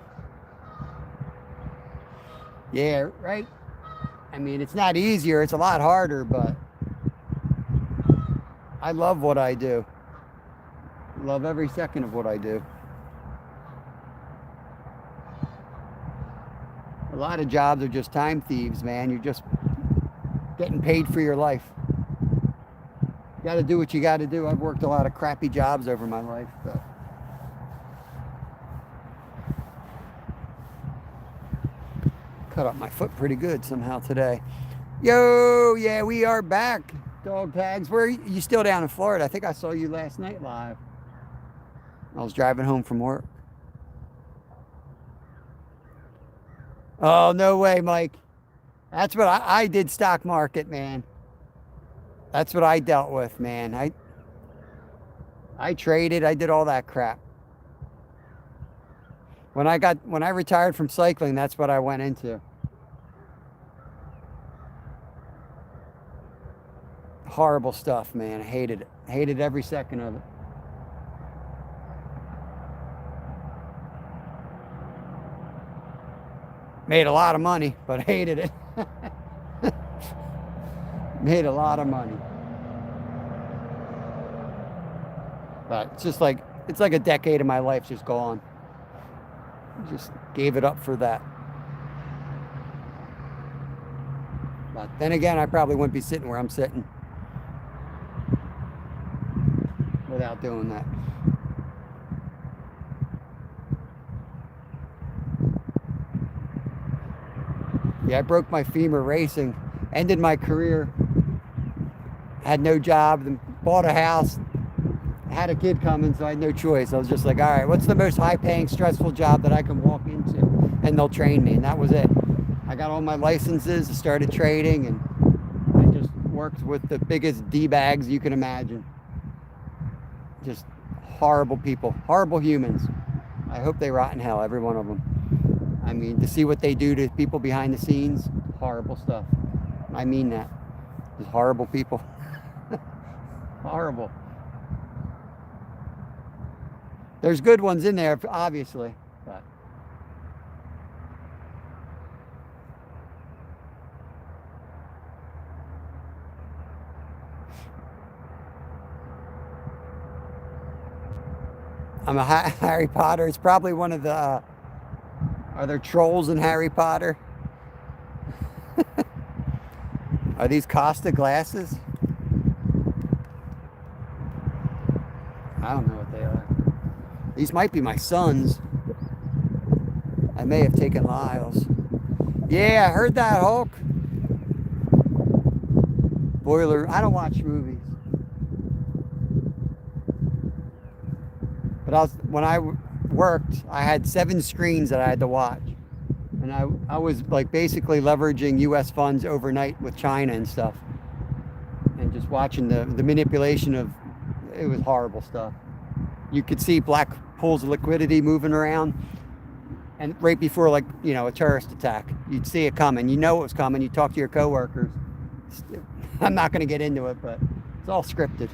Yeah, right? I mean, it's not easier. It's a lot harder, but I love what I do. I love every second of what I do. A lot of jobs are just time thieves, man. You're just getting paid for your life. You got to do what you got to do. I've worked a lot of crappy jobs over my life, but cut up my foot pretty good somehow today. Yo, yeah, we are back. Dog tags. Where are you? Still down in Florida? I think I saw you last night live. I was driving home from work. Oh, no way, Mike. That's what I did stock market, man. That's what I dealt with, man. I traded, I did all that crap. When I retired from cycling, that's what I went into. Horrible stuff, man. I hated it. Hated every second of it. Made a lot of money, but hated it. Made a lot of money. But it's like a decade of my life just gone. Just gave it up for that. But then again, I probably wouldn't be sitting where I'm sitting without doing that. Yeah, I broke my femur racing, ended my career, had no job, then bought a house, had a kid coming, so I had no choice. I was just like, all right, what's the most high-paying, stressful job that I can walk into? And they'll train me, and that was it. I got all my licenses, I started trading, and I just worked with the biggest D-bags you can imagine. Just horrible people, horrible humans. I hope they rot in hell, every one of them. I mean, to see what they do to people behind the scenes, horrible stuff. I mean that. Just horrible people. Horrible. There's good ones in there, obviously, but I'm a Harry Potter. It's probably one of the. Are there trolls in Harry Potter? Are these Costa glasses? I don't know what they are. These might be my sons. I may have taken Lyle's. Yeah, I heard that, Hulk. Boiler. I don't watch movies. But when I worked, I had 7 screens that I had to watch. And I was like basically leveraging US funds overnight with China and stuff. And just watching the manipulation of, it was horrible stuff. You could see black pools of liquidity moving around. And right before, like, you know, a terrorist attack, you'd see it coming. You know it was coming. You talk to your coworkers. I'm not going to get into it, but it's all scripted.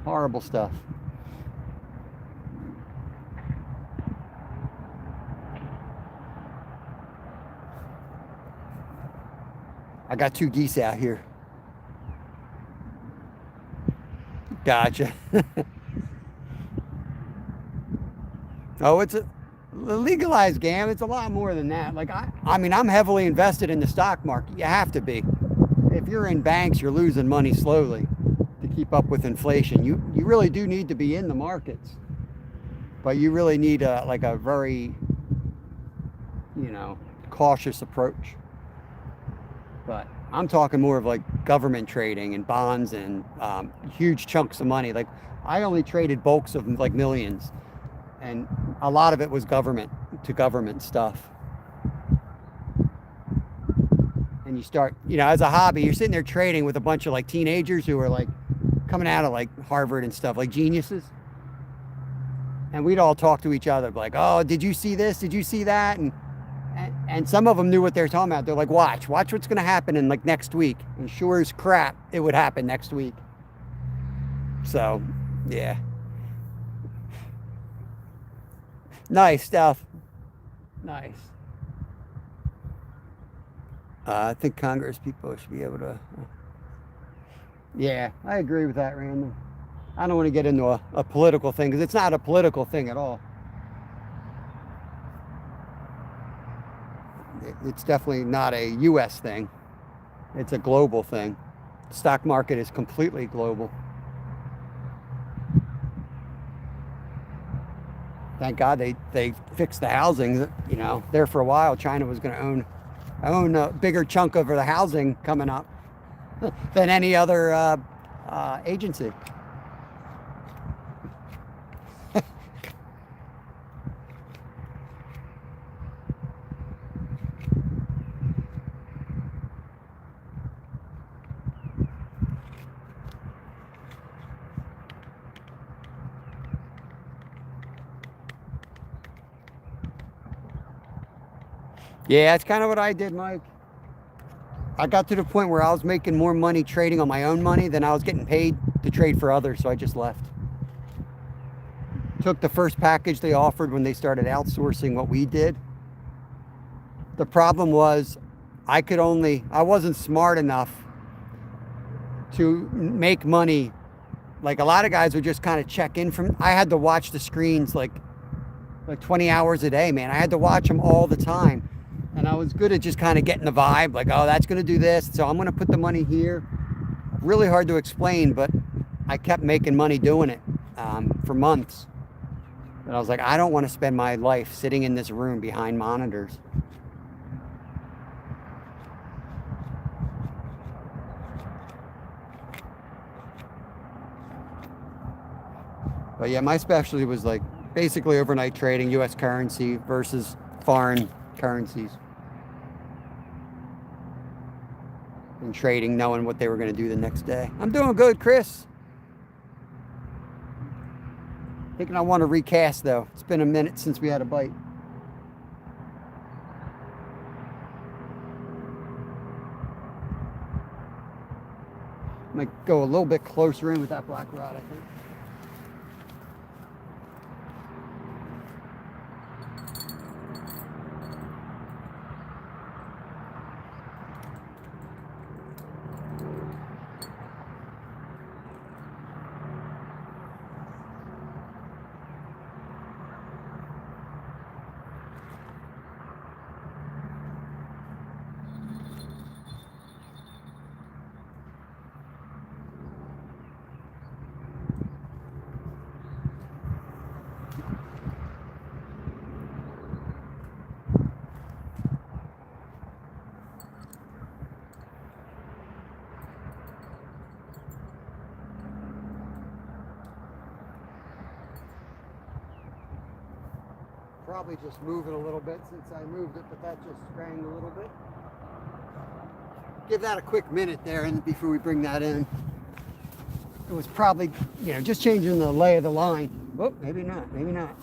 Horrible stuff. I got 2 geese out here. Gotcha. Oh, it's a legalized game. It's a lot more than that. Like I mean, I'm heavily invested in the stock market. You have to be. If you're in banks, you're losing money slowly to keep up with inflation. You really do need to be in the markets, but you really need a very, you know, cautious approach. But I'm talking more of like government trading and bonds and huge chunks of money. Like I only traded bulks of like millions, and a lot of it was government to government stuff. And you start, you know, as a hobby, you're sitting there trading with a bunch of like teenagers who are like coming out of like Harvard and stuff, like geniuses. And we'd all talk to each other like, oh, did you see this? Did you see that? And some of them knew what they were talking about. They're like, watch what's going to happen in like next week. And sure as crap, it would happen next week. So, yeah. Nice stuff. Nice. I think Congress people should be able to. Yeah, I agree with that, Randall. I don't want to get into a political thing because it's not a political thing at all. It's definitely not a U.S. thing. It's a global thing. The stock market is completely global. Thank God they fixed the housing. You know, there for a while, China was going to own a bigger chunk of the housing coming up than any other agency. Yeah, that's kind of what I did, Mike. I got to the point where I was making more money trading on my own money than I was getting paid to trade for others, so I just left. Took the first package they offered when they started outsourcing what we did. The problem was I wasn't smart enough to make money. Like a lot of guys would just kind of check in from, I had to watch the screens like 20 hours a day, man. I had to watch them all the time. And I was good at just kind of getting the vibe, like, oh, that's going to do this, so I'm going to put the money here. Really hard to explain, but I kept making money doing it for months. And I was like, I don't want to spend my life sitting in this room behind monitors. But yeah, my specialty was like basically overnight trading, U.S. currency versus foreign currencies. And trading, knowing what they were going to do the next day. I'm doing good, Chris. Thinking I want to recast though. It's been a minute since we had a bite. Might go a little bit closer in with that black rod, I think. Probably just move it a little bit since I moved it, but that just sprang a little bit. Give that a quick minute there and before we bring that in. It was probably, just changing the lay of the line. Oh, maybe not, maybe not.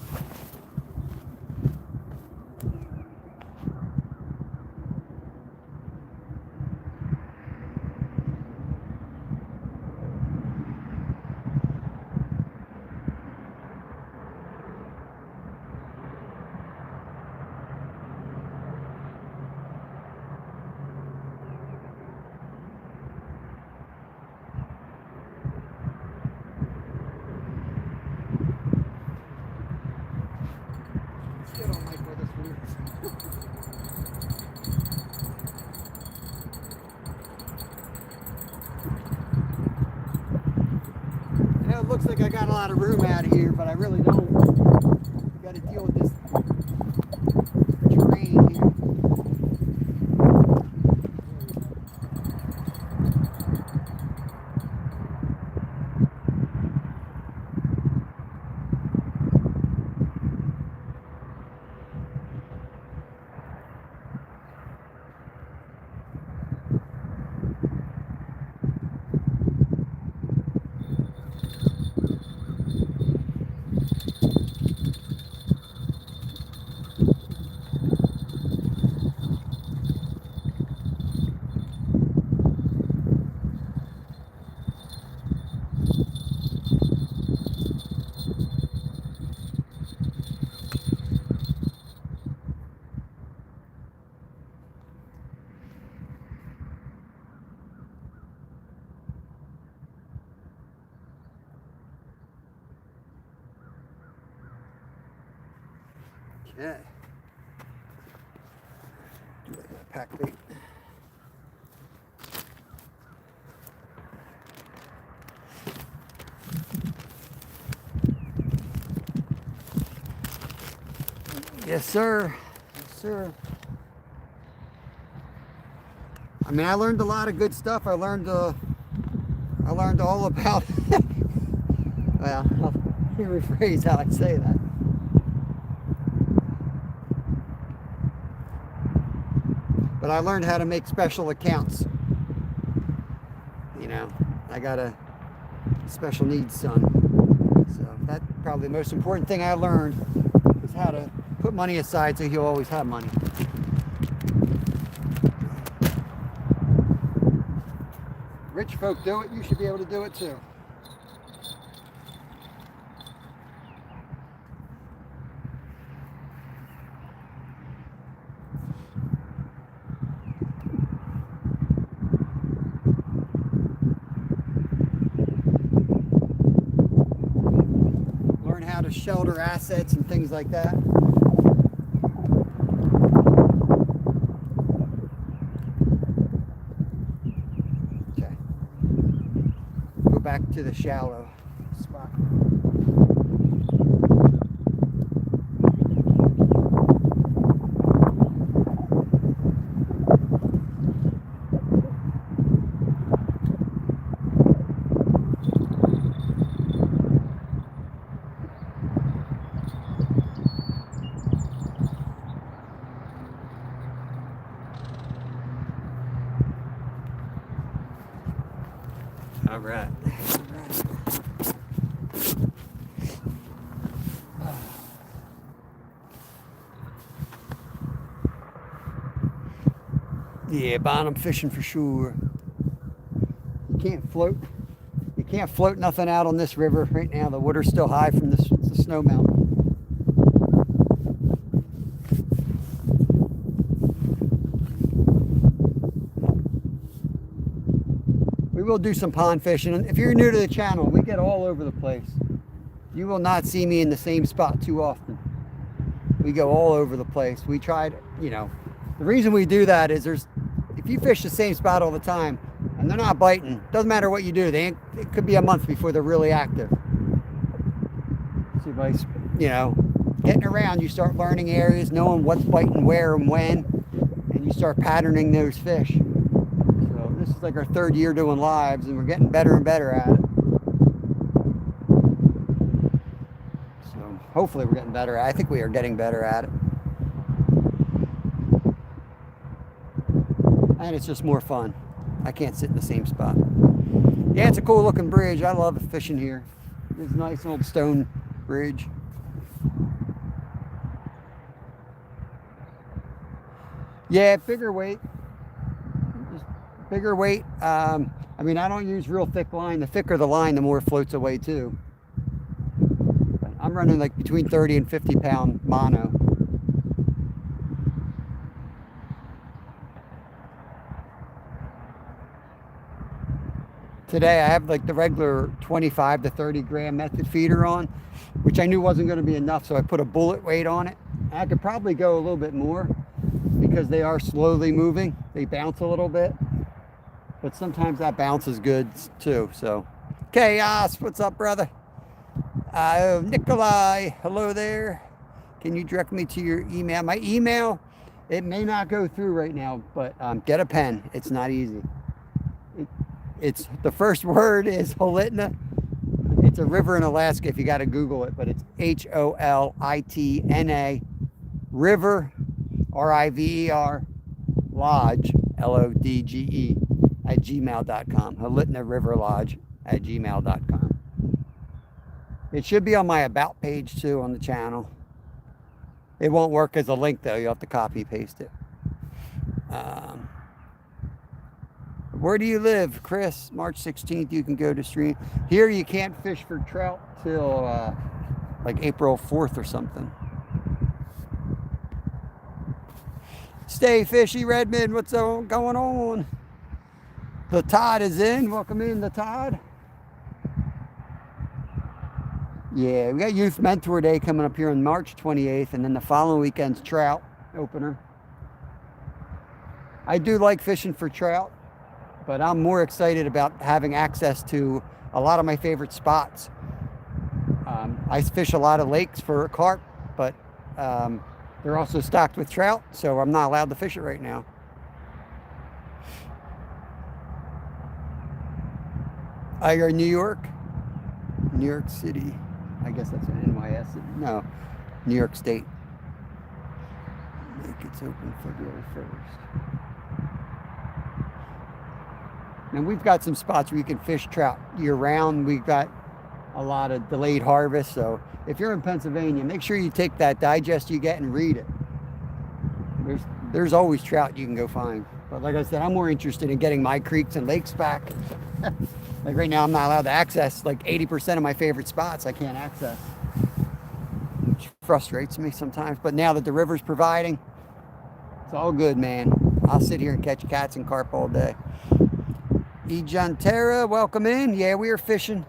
Still don't like where this one is. I know it looks like I got a lot of room out of here, but I really don't. Got to deal with this terrain here. Okay. Do like my pack bait. Yes, sir. Yes, sir. I mean, I learned a lot of good stuff. I learned all about. Well, let me rephrase how I say that. But I learned how to make special accounts. I got a special needs son. So that's probably the most important thing I learned is how to put money aside so he'll always have money. rich folk do it, you should be able to do it too. Learn how to shelter assets and things like that. Back to the shallow spot. All right. Yeah, bottom fishing for sure. You can't float. You can't float nothing out on this river right now. The water's still high from the snow mountain. We will do some pond fishing. And if you're new to the channel, we get all over the place. You will not see me in the same spot too often. We go all over the place. We tried, you know, the reason we do that is if you fish the same spot all the time and they're not biting, doesn't matter what you do, it could be a month before they're really active. So by, you know, getting around, you start learning areas, knowing what's biting where and when, and you start patterning those fish. So this is like our third year doing lives, and we're getting better and better at it. So hopefully we're getting better at it. I think we are getting better at it. And it's just more fun. I can't sit in the same spot. Yeah, it's a cool looking bridge. I love fishing here. It's a nice old stone bridge. Yeah, bigger weight. Just bigger weight. I mean, I don't use real thick line. The thicker the line, the more it floats away too. But I'm running like between 30 and 50 pound mono. Today I have like the regular 25 to 30 gram method feeder on, which I knew wasn't going to be enough, so I put a bullet weight on it. I could probably go a little bit more because they are slowly moving. They bounce a little bit, but sometimes that bounce is good too. So, Chaos, what's up, brother? Nikolai, hello there. Can you direct me to your email? My email, it may not go through right now, but get a pen. It's not easy. It's the first word is Holitna. It's a river in Alaska if you got to Google it, but it's Holitna river, R-I-V-E-R, lodge, L-O-D-G-E, at gmail.com. Holitna River Lodge at gmail.com. It should be on my about page too on the channel. It won't work as a link though. You'll have to copy paste it. Where do you live, Chris? March 16th, you can go to stream. Here you can't fish for trout till like April 4th or something. Stay fishy, Redmond. What's going on? The Todd is in. Welcome in, the Todd. Yeah, we got Youth Mentor Day coming up here on March 28th, and then the following weekend's trout opener. I do like fishing for trout, but I'm more excited about having access to a lot of my favorite spots. I fish a lot of lakes for carp, but they're also stocked with trout, so I'm not allowed to fish it right now. You're in New York? New York City. I guess that's an NYS. No, New York State. Lake gets open February 1st. And we've got some spots where you can fish trout year-round. We've got a lot of delayed harvest. So if you're in Pennsylvania, make sure you take that digest you get and read it. There's always trout you can go find. But like I said, I'm more interested in getting my creeks and lakes back Like right now, I'm not allowed to access like 80% of my favorite spots. I can't access, which frustrates me sometimes. But now that the river's providing, it's all good, man. I'll sit here and catch cats and carp all day. Ejantera, welcome in. Yeah, we are fishing.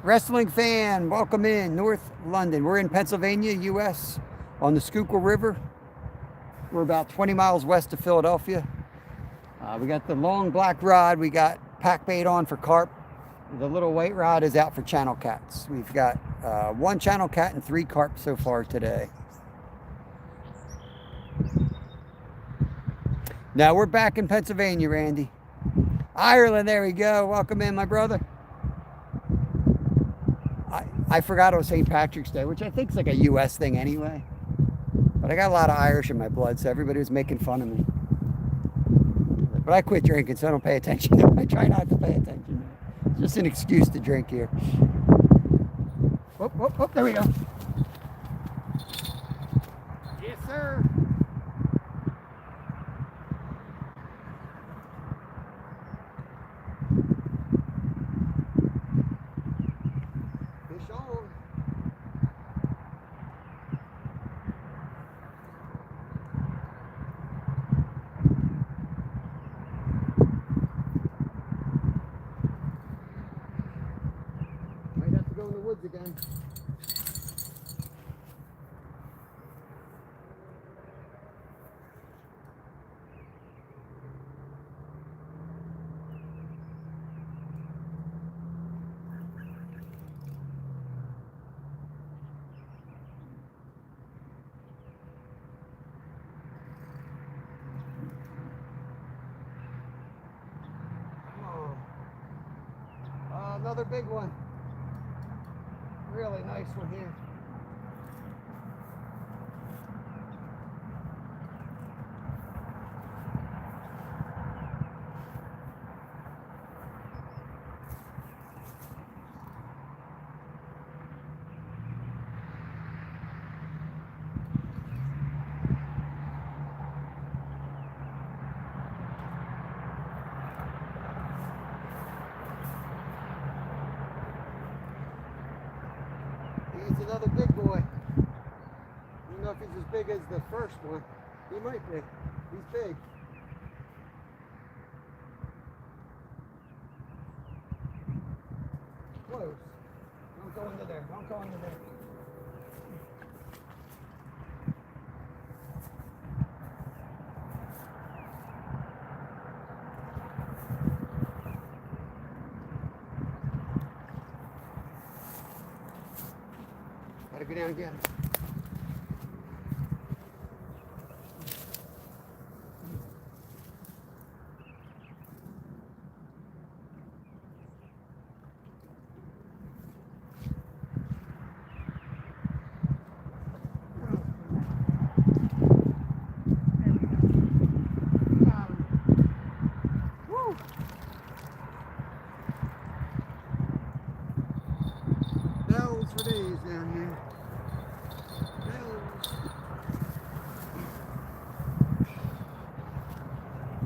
Wrestling fan, welcome in. North London. We're in Pennsylvania, U.S. on the Schuylkill River. We're about 20 miles west of Philadelphia. We got the long black rod. We got pack bait on for carp. The little white rod is out for channel cats. We've got 1 channel cat and 3 carp so far today. Now we're back in Pennsylvania, Randy. Ireland, there we go. Welcome in, my brother. I forgot it was St. Patrick's Day, which I think is like a U.S. thing anyway. But I got a lot of Irish in my blood, so everybody was making fun of me. But I quit drinking, so I don't pay attention. I try not to pay attention. It's just an excuse to drink here. Whoop, whoop, whoop, there we go. Yes, sir. Fish on. Might have to go in the woods again. Another big one. Really nice one here. He's another big boy. I don't know if he's as big as the first one. He might be. He's big. Close. Don't go into there. Don't go into there. Gotta go down again. Woo! Bells for days down here.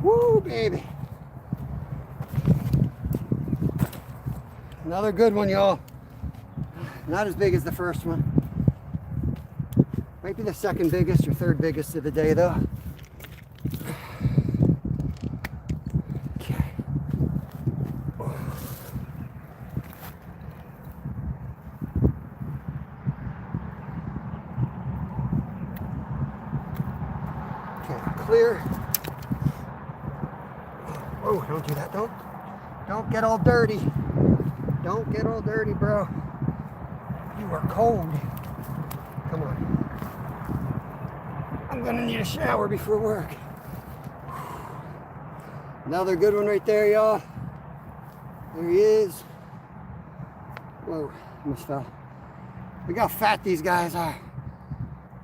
Woo, baby. Another good one, y'all. Not as big as the first one. Might be the second biggest or third biggest of the day, though. Okay. Okay, clear. Oh, don't do that. Don't get all dirty. Don't get all dirty, bro. You are cold. Come on. I'm gonna need a shower before work. Another good one right there, y'all. There he is. Whoa, almost fell. Look how fat these guys are.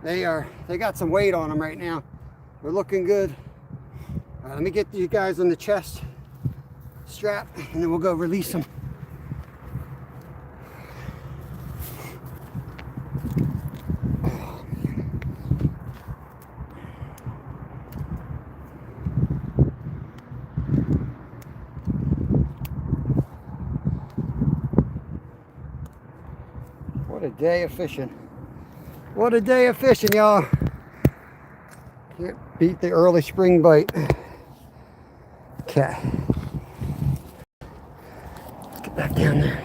They got some weight on them right now. They're looking good. Let me get you guys on the chest strap and then we'll go release them. day of fishing. What a day of fishing, y'all. Can't beat the early spring bite. Okay. Let's get back down there.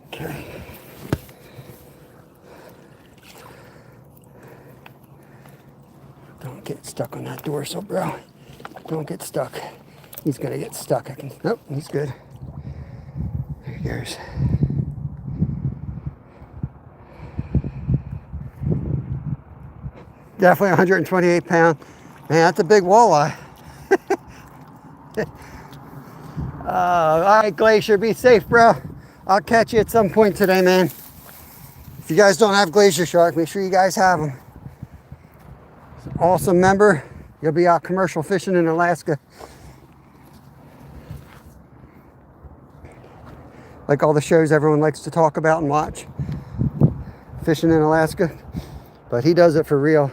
Okay. Don't get stuck on that dorsal, bro. Don't get stuck. He's gonna get stuck. Nope, he's good. There he goes. Definitely 128 pound. Man, that's a big walleye. All right, Glacier, be safe, bro. I'll catch you at some point today, man. If you guys don't have Glacier Shark, make sure you guys have them. It's an awesome member. You'll be out commercial fishing in Alaska. Like all the shows everyone likes to talk about and watch. Fishing in Alaska. But he does it for real.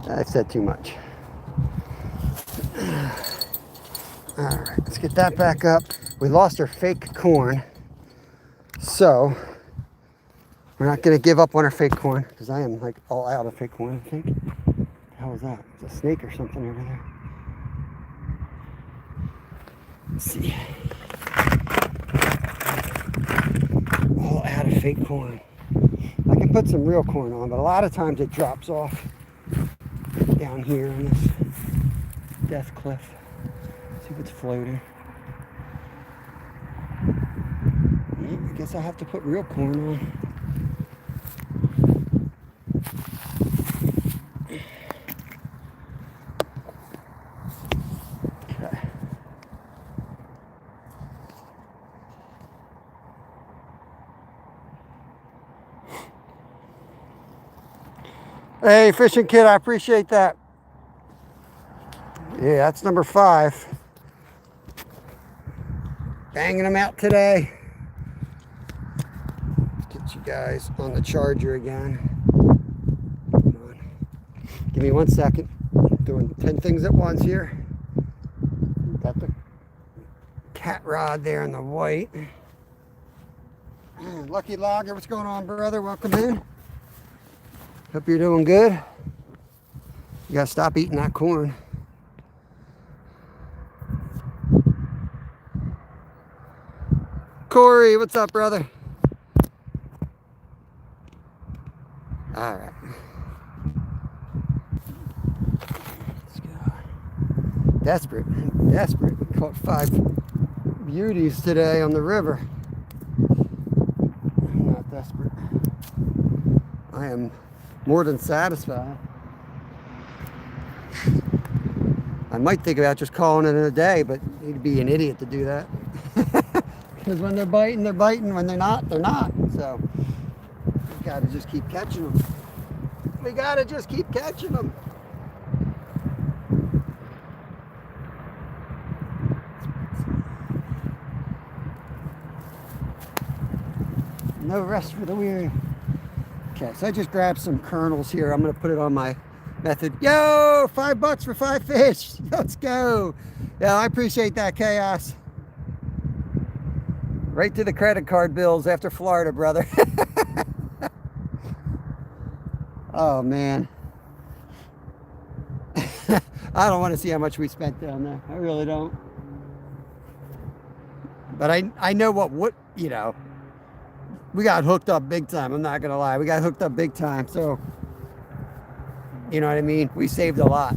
I've said too much. All right, let's get that back up. We lost our fake corn. So we're not gonna give up on our fake corn because I am like all out of fake corn, I think. What the hell is that? It's a snake or something over there. Let's see. All out of fake corn. I can put some real corn on, but a lot of times it drops off down here on this death cliff. See if it's floating. Yeah, I guess I'll have to put real corn on. Hey, Fishing Kid, I appreciate that. Yeah, that's number 5. Banging them out today. Let's get you guys on the charger again. Come on. Give me 1 second. Doing 10 things at once here. Got the cat rod there in the white. Lucky Logger, what's going on, brother? Welcome in. Hope you're doing good. You gotta stop eating that corn. Corey, what's up, brother? All right. Let's go. Desperate. We caught 5 beauties today on the river. I'm not desperate. I am more than satisfied. I might think about just calling it a day, but you'd be an idiot to do that. Because when they're biting, they're biting. When they're not, they're not. So we gotta just keep catching them. We gotta just keep catching them. No rest for the weary. Okay, so I just grabbed some kernels here. I'm gonna put it on my method. Yo, $5 for 5 fish. Let's go. Yeah, I appreciate that, Chaos. Right to the credit card bills after Florida, brother. Oh, man. I don't want to see how much we spent down there. I really don't. But I know what would, you know, we got hooked up big time. I'm not going to lie. We got hooked up big time. So, you know what I mean? We saved a lot.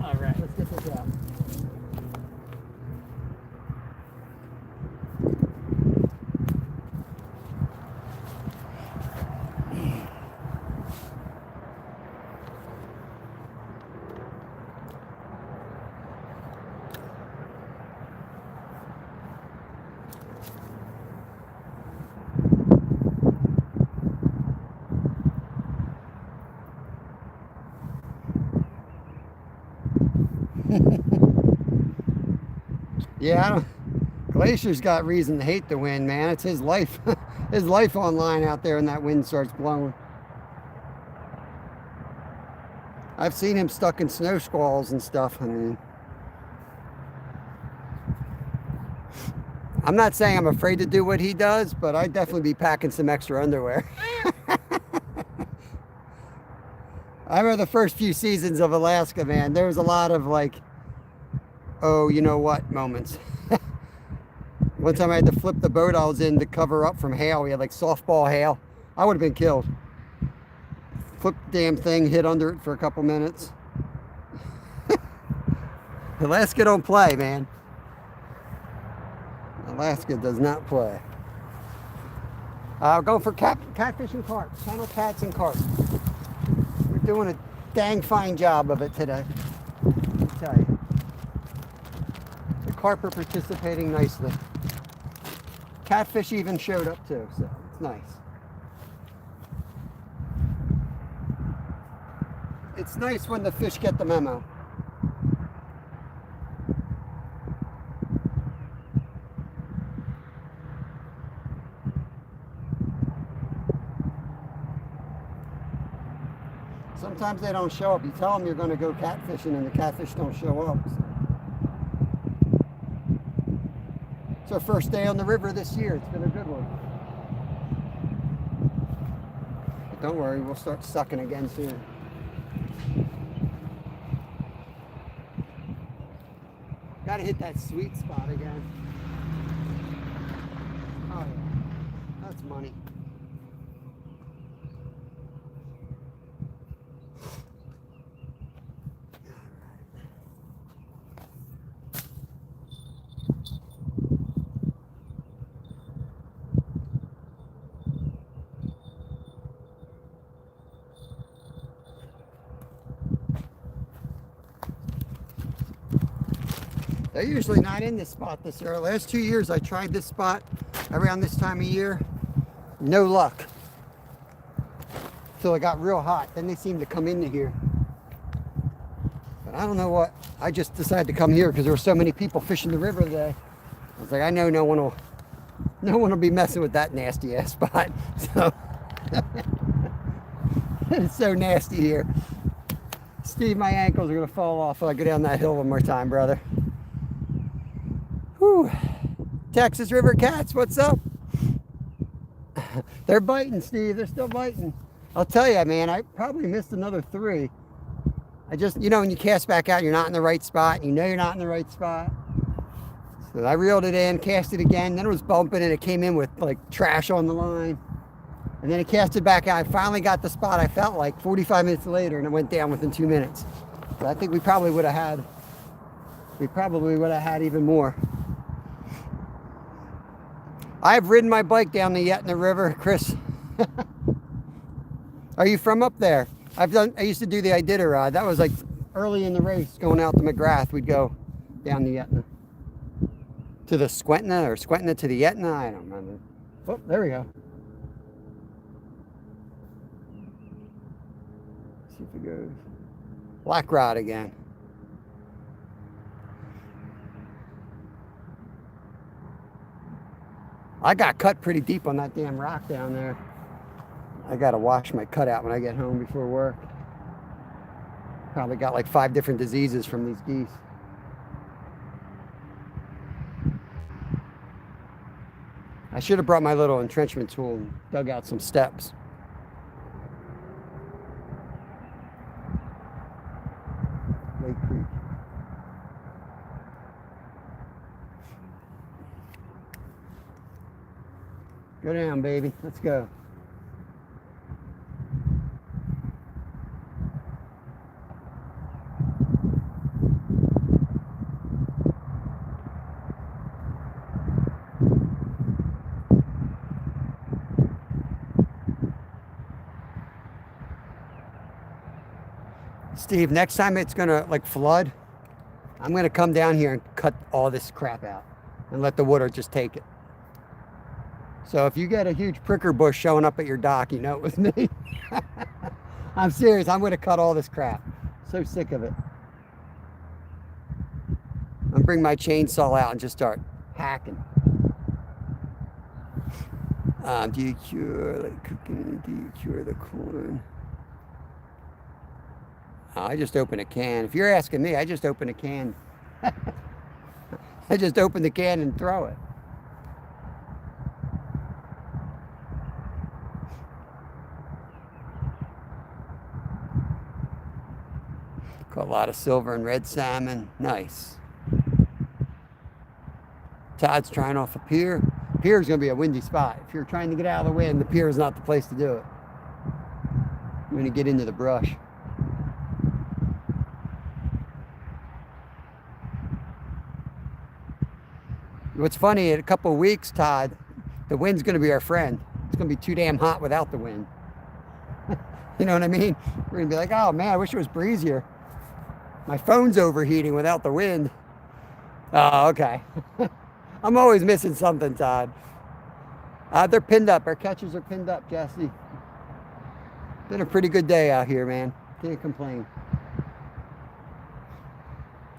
All right, let's get this out. Yeah, I don't, Glacier's got reason to hate the wind, man. It's his life. His life on line out there when that wind starts blowing. I've seen him stuck in snow squalls and stuff. I mean, I'm not saying I'm afraid to do what he does, but I'd definitely be packing some extra underwear. I remember the first few seasons of Alaska, man. There was a lot of like, oh, you know what moments. One time I had to flip the boat I was in to cover up from hail. We had like softball hail. I would have been killed. Flip the damn thing, hit under it for a couple minutes. Alaska don't play, man. Alaska does not play. Going for catfish and carp. Channel cats and carp. We're doing a dang fine job of it today. I'll tell you. The carp are participating nicely. Catfish even showed up too, so it's nice. It's nice when the fish get the memo. Sometimes they don't show up. You tell them you're going to go catfishing and the catfish don't show up. So. It's our first day on the river this year. It's been a good one. But don't worry, we'll start sucking again soon. Gotta hit that sweet spot again. Oh yeah, that's money. They're usually not in this spot this early. Last 2 years I tried this spot around this time of year. No luck. Till it got real hot. Then they seemed to come into here. But I don't know what. I just decided to come here because there were so many people fishing the river today. I was like, I know no one will be messing with that nasty ass spot. So it's so nasty here. Steve, my ankles are gonna fall off if I go down that hill one more time, brother. Whew. Texas River Cats, what's up? They're biting, Steve. They're still biting. I'll tell you, man, I probably missed another 3. I just, you know, when you cast back out, you're not in the right spot. You know you're not in the right spot. So I reeled it in, cast it again. Then it was bumping and it came in with like trash on the line. And then it casted back out. I finally got the spot I felt like 45 minutes later and it went down within 2 minutes. So I think we probably would have had even more. I've ridden my bike down the Yetna River, Chris. Are you from up there? I used to do the Iditarod. That was like early in the race, going out to McGrath. We'd go down the Yetna. To the Squentna or Squentna to the Yetna. I don't remember. Oh, there we go. Let's see if it goes. Black rod again. I got cut pretty deep on that damn rock down there. I gotta wash my cut out when I get home before work. Probably got like 5 different diseases from these geese. I should have brought my little entrenchment tool and dug out some steps. Lake Creek. Go down, baby. Let's go. Steve, next time it's gonna like flood, I'm gonna come down here and cut all this crap out and let the water just take it. So if you get a huge pricker bush showing up at your dock, you know it was me. I'm serious, I'm gonna cut all this crap. So sick of it. I'm bring my chainsaw out and just start hacking. Do you cure, like cooking, do you cure the corn? I just open a can. If you're asking me, I just open a can. I just open the can and throw it. Caught a lot of silver and red salmon. Nice. Todd's trying off a pier. Pier's going to be a windy spot. If you're trying to get out of the wind, the pier is not the place to do it. You're going to get into the brush. What's funny, in a couple of weeks, Todd, the wind's going to be our friend. It's going to be too damn hot without the wind. You know what I mean? We're going to be like, oh man, I wish it was breezier. My phone's overheating without the wind. Oh, okay. I'm always missing something, Todd. They're pinned up. Our catches are pinned up, Jesse. Been a pretty good day out here, man. Can't complain.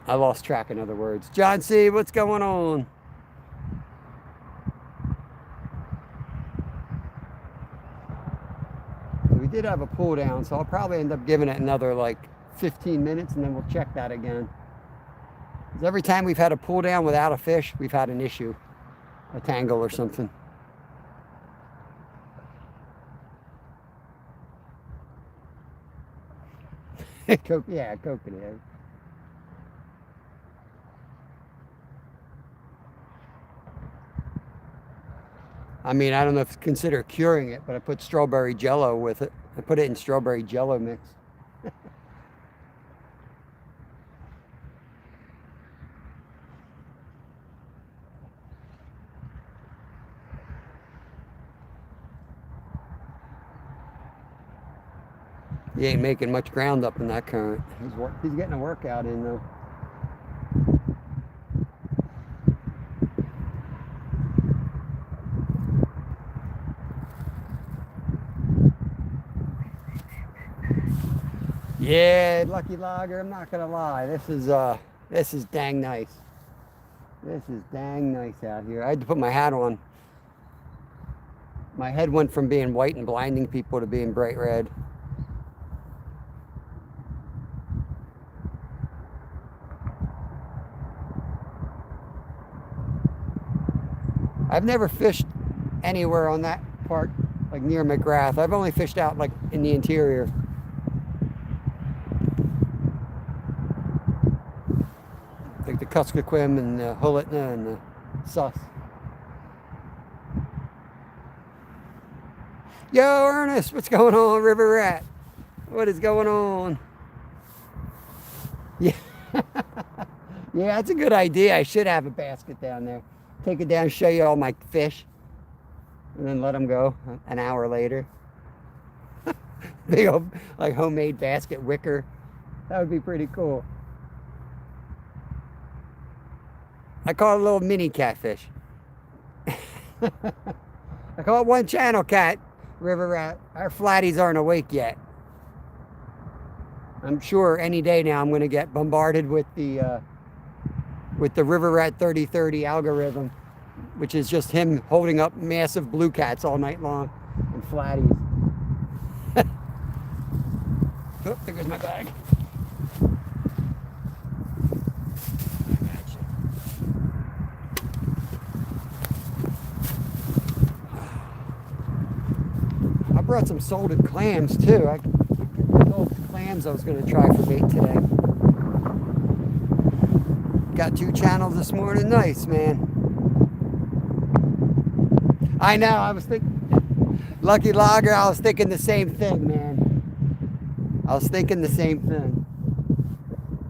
I lost track, in other words. John C., what's going on? We did have a pull down, so I'll probably end up giving it another like 15 minutes and then we'll check that again. Because every time we've had a pull down without a fish, we've had an issue, a tangle or something. Yeah, coconut. I mean, I don't know if it's consider curing it, but I put strawberry jello with it. I put it in strawberry jello mix. He ain't making much ground up in that current. He's getting a workout in though. Yeah, Lucky Logger, I'm not gonna lie. This is dang nice. This is dang nice out here. I had to put my hat on. My head went from being white and blinding people to being bright red. I've never fished anywhere on that part, like near McGrath. I've only fished out like in the interior. Like the Kuskokwim and the Hulitna and the Sus. Yo, Ernest, what's going on, River Rat? What is going on? Yeah. Yeah, that's a good idea. I should have a basket down there. Take it down, show you all my fish, and then let them go an hour later. Big old, like, homemade basket wicker. That would be pretty cool. I call it a little mini catfish. I call it one channel cat, River Rat. Our flatties aren't awake yet. I'm sure any day now I'm going to get bombarded with the River Rat 3030 algorithm, which is just him holding up massive blue cats all night long and flatties. Oh, there goes my bag. I brought some salted clams too. I salted clams I was going to try for bait today. Got 2 channels this morning. Nice, man. I know, I was thinking, Lucky Logger, I was thinking the same thing, man. I was thinking the same thing.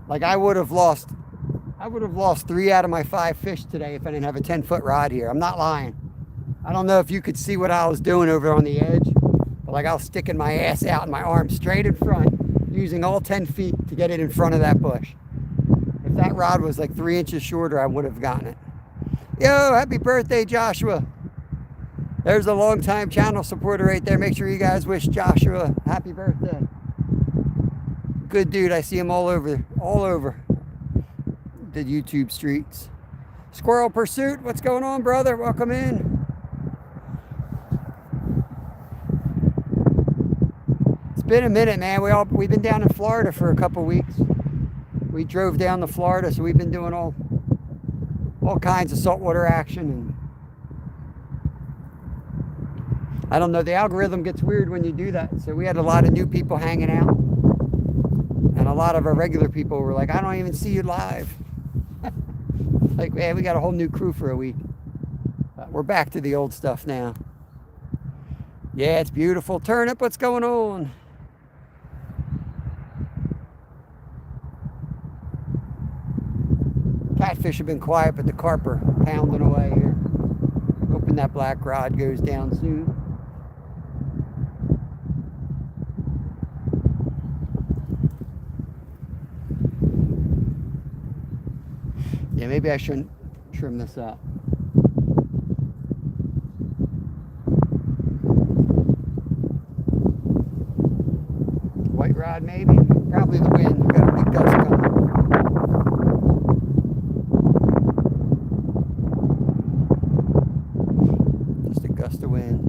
Like I would have lost 3 out of my 5 fish today if I didn't have a 10-foot rod here. I'm not lying. I don't know if you could see what I was doing over on the edge, but like I was sticking my ass out and my arm straight in front, using all 10 feet to get it in front of that bush. If that rod was like 3 inches shorter, I would have gotten it. Yo, happy birthday, Joshua. There's a long-time channel supporter right there. Make sure you guys wish Joshua happy birthday. Good dude. I see him all over. the YouTube streets. Squirrel Pursuit, what's going on, brother? Welcome in. It's been a minute, man. We've been down in Florida for a couple weeks. We drove down to Florida, so we've been doing all kinds of saltwater action. And I don't know, the algorithm gets weird when you do that. So we had a lot of new people hanging out, and a lot of our regular people were like, I don't even see you live. Like, man, we got a whole new crew for a week. We're back to the old stuff now. Yeah, it's beautiful. Turnip, what's going on? Catfish have been quiet, but the carp are pounding away here. Hoping that black rod goes down soon. Yeah, maybe I shouldn't trim this up. White rod, maybe? Probably the wind. We've got a big gust coming. Just a gust of wind.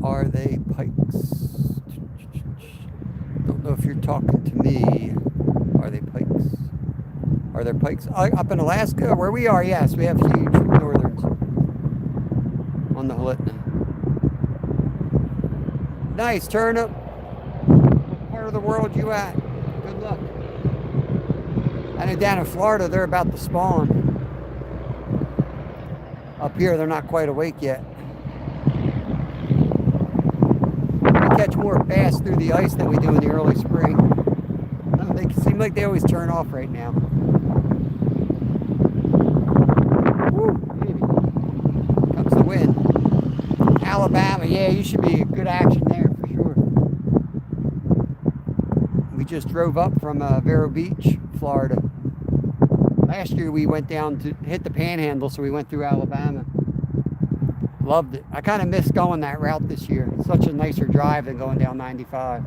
Are they pikes? Don't know if you're talking to me. Are they pikes? Are there pikes up in Alaska where we are? Yes, we have huge northerns on the Halitna. Nice, Turnip. What part of the world you at? Good luck. I know down in Florida they're about to spawn. Up here they're not quite awake yet. We catch more bass through the ice than we do in the early spring. They seem like they always turn off right now. Comes the wind. Alabama, yeah, you should be a good action there for sure. We just drove up from Vero Beach, Florida. Last year we went down to hit the Panhandle, so we went through Alabama. Loved it. I kind of missed going that route this year. It's such a nicer drive than going down 95.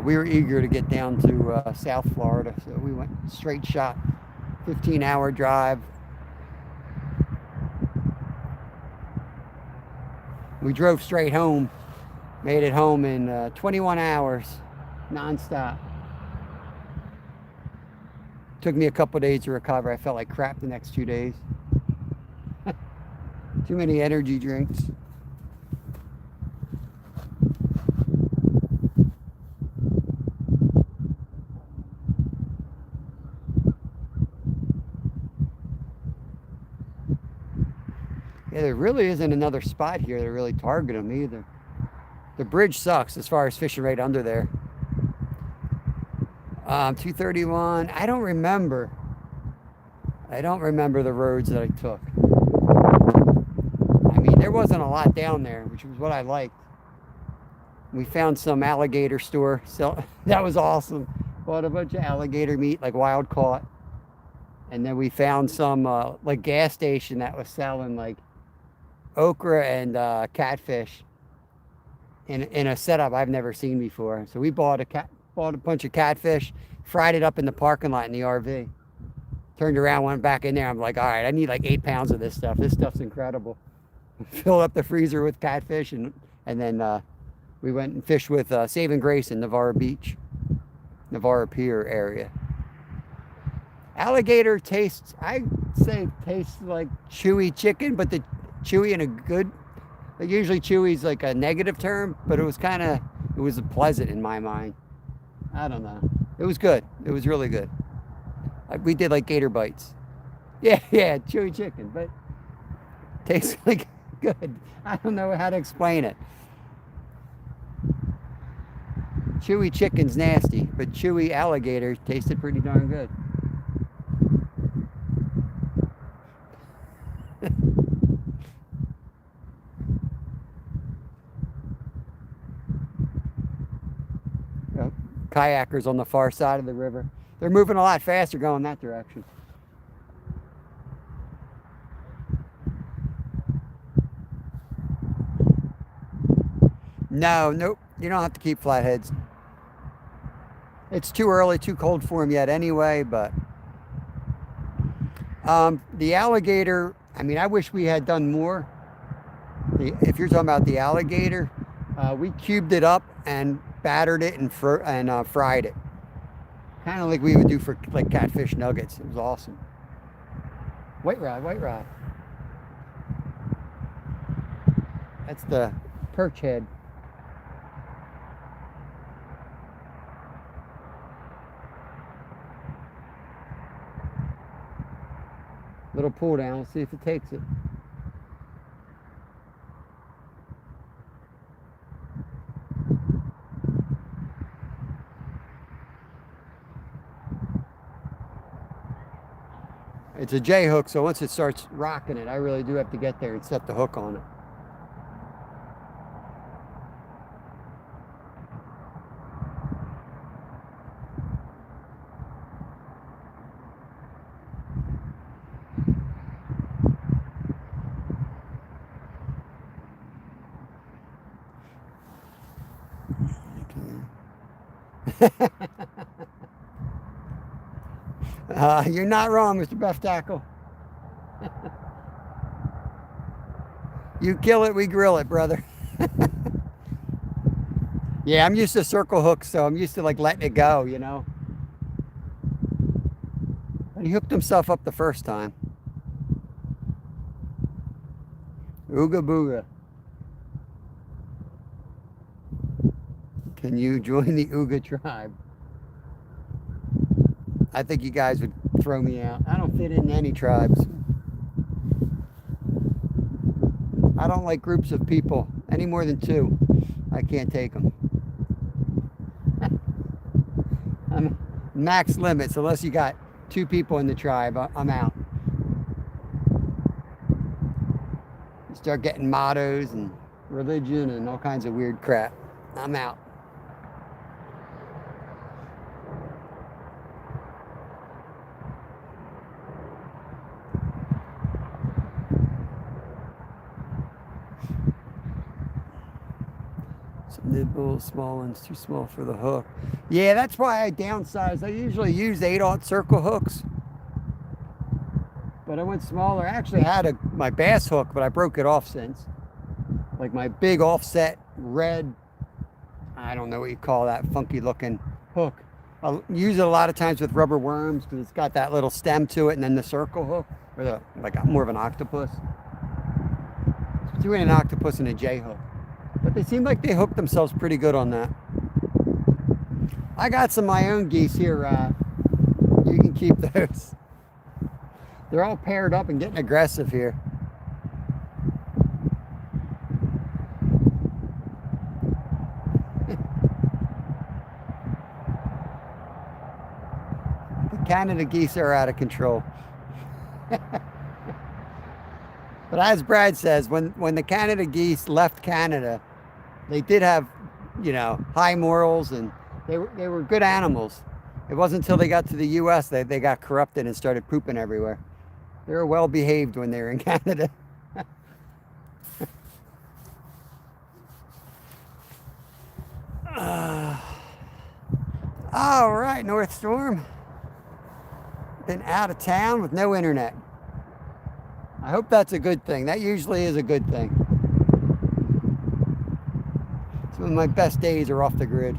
We were eager to get down to South Florida, so we went straight shot, 15-hour drive. We drove straight home, made it home in 21 hours, nonstop. Took me a couple days to recover. I felt like crap the next 2 days. Too many energy drinks. Yeah, there really isn't another spot here to really target them either. The bridge sucks as far as fishing right under there. 231. I don't remember the roads that I took. I mean, there wasn't a lot down there, which was what I liked. We found some alligator store, so that was awesome. Bought a bunch of alligator meat, like wild caught. And then we found some like gas station that was selling like okra and catfish in a setup I've never seen before. So we bought a bunch of catfish, fried it up in the parking lot in the RV. Turned around, went back in there. I'm like, all right, I need like 8 pounds of this stuff. This stuff's incredible. Filled up the freezer with catfish, and then we went and fished with Saving Grace in Navarro Beach, Navarro Pier area. Alligator tastes, I'd say tastes like chewy chicken, but the chewy in a good, like usually chewy is like a negative term, but it was pleasant in my mind. I don't know. It was good. It was really good. We did like gator bites. Yeah, chewy chicken, but tastes like good. I don't know how to explain it. Chewy chicken's nasty, but chewy alligator tasted pretty darn good. Kayakers on the far side of the river. They're moving a lot faster going that direction. No, nope. You don't have to keep flatheads. It's too early, too cold for them yet anyway, but the alligator, I mean, I wish we had done more. If you're talking about the alligator, we cubed it up and battered it and fried it. Kind of like we would do for like catfish nuggets. It was awesome. White rod, white rod. That's the perch head. Little pull down, let's see if it takes it. It's a J hook, so once it starts rocking it, I really do have to get there and set the hook on it. You're not wrong, Mr. Buff Tackle. You kill it, we grill it, brother. Yeah, I'm used to circle hooks, so I'm used to like letting it go, you know. But he hooked himself up the first time. Ooga booga. Can you join the Ooga tribe? I think you guys would throw me out. I don't fit in any tribes. I don't like groups of people any more than two. I can't take them. I'm max limits. Unless you got two people in the tribe, I'm out. You start getting mottos and religion and all kinds of weird crap. I'm out. Nibble, small ones, too small for the hook. Yeah, that's why I downsized. I usually use 8/0 circle hooks, but I went smaller. I actually had my bass hook, but I broke it off since. Like my big offset red, I don't know what you call that funky looking hook. I'll use it a lot of times with rubber worms because it's got that little stem to it, and then the circle hook, or like more of an octopus. It's between an octopus and a J hook. But they seem like they hooked themselves pretty good on that. I got some of my own geese here. You can keep those. They're all paired up and getting aggressive here. The Canada geese are out of control. But as Brad says, when the Canada geese left Canada, they did have, you know, high morals, and they were good animals. It wasn't until they got to the U.S. that they got corrupted and started pooping everywhere. They were well behaved when they were in Canada. All right, North Storm. Been out of town with no internet. I hope that's a good thing. That usually is a good thing. Some of my best days are off the grid.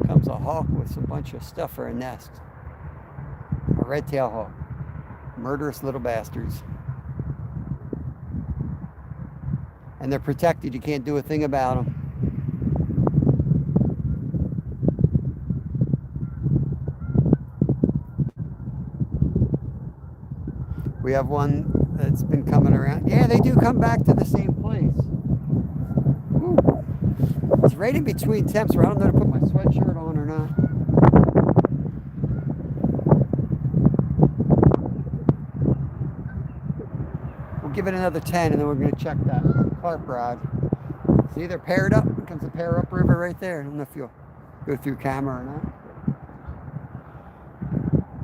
Comes a hawk with a bunch of stuff for a nest. A red-tailed hawk. Murderous little bastards. And they're protected. You can't do a thing about them. We have one that's been coming around. Yeah, they do come back to the same place. Woo. It's right in between temps where I don't know to put my sweatshirt on or not. We'll give it another 10 and then we're going to check that carp rod. See, they're paired up. It comes a pair up river right there. I don't know if you'll go through camera or not.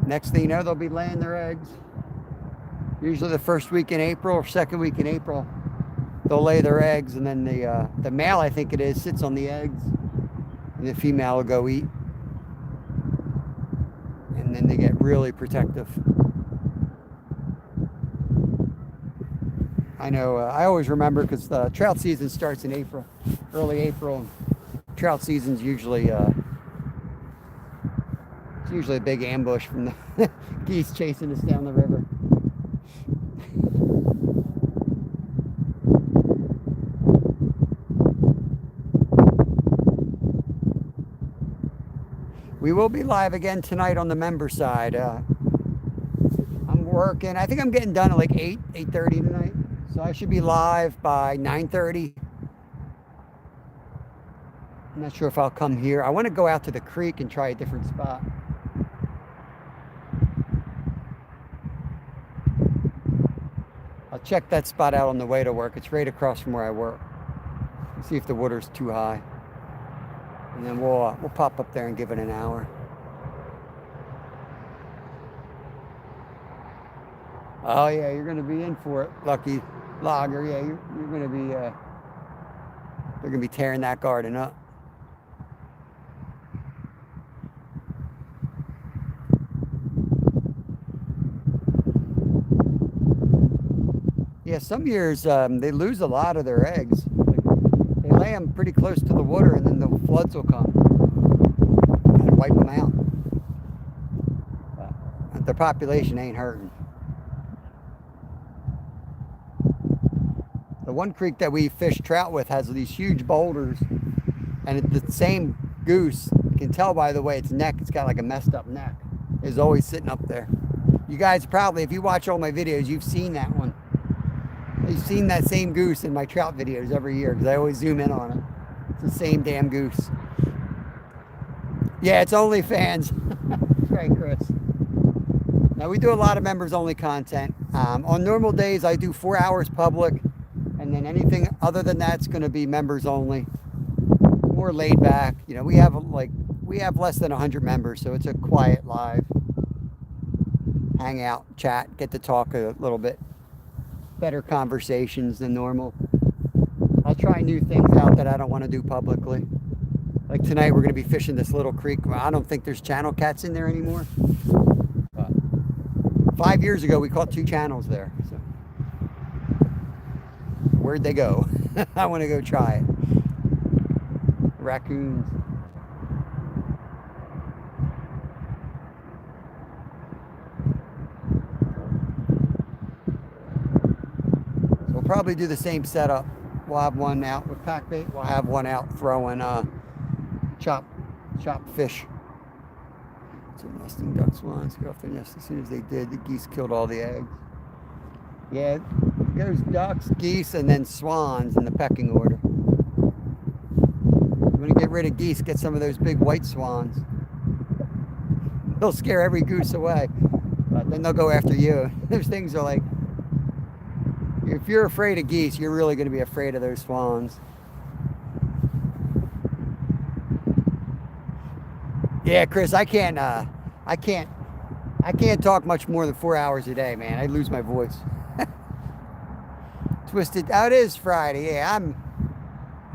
Next thing you know, they'll be laying their eggs. Usually the first week in April or second week in April, they'll lay their eggs, and then the male, I think it is, sits on the eggs, and the female will go eat. And then they get really protective. I know, I always remember because the trout season starts in April, early April. Trout season's usually it's usually a big ambush from the geese chasing us down the river. We will be live again tonight on the member side. I'm working. I think I'm getting done at like 8:30 tonight. So I should be live by 9:30. I'm not sure if I'll come here. I want to go out to the creek and try a different spot. I'll check that spot out on the way to work. It's right across from where I work. See if the water's too high. And then we'll pop up there and give it an hour. Oh yeah, you're gonna be in for it, lucky logger. Yeah, you're gonna be they're gonna be tearing that garden up. Yeah, some years they lose a lot of their eggs. They lay them pretty close to the water, and then the floods will come and wipe them out. But their population ain't hurting. The one creek that we fish trout with has these huge boulders, and the same goose, you can tell by the way its neck, it's got like a messed up neck, is always sitting up there. You guys probably, if you watch all my videos, you've seen that one. You've seen that same goose in my trout videos every year because I always zoom in on it. It's the same damn goose. Yeah, it's OnlyFans. That's right, Chris. Now, we do a lot of members-only content. On normal days, I do 4 hours public, and then anything other than that's going to be members only. More laid back. You know, we have less than 100 members, so it's a quiet live. Hang out, chat, get to talk a little bit. Better conversations than normal. I'll try new things out that I don't want to do publicly. Like tonight, we're going to be fishing this little creek. I don't think there's channel cats in there anymore. But 5 years ago, we caught 2 channels there. So where'd they go? I want to go try it. Raccoons. Probably do the same setup. We'll have one out with pack bait. We'll have one out throwing chopped fish. So nesting duck swans go off their nest as soon as they did. The geese killed all the eggs. Yeah, it goes ducks, geese, and then swans in the pecking order. You want to get rid of geese, get some of those big white swans. They'll scare every goose away, but then they'll go after you. Those things are like, if you're afraid of geese, you're really going to be afraid of those swans. Yeah, Chris, I can't talk much more than 4 hours a day, man. I lose my voice. Twisted. Oh, it is Friday. Yeah,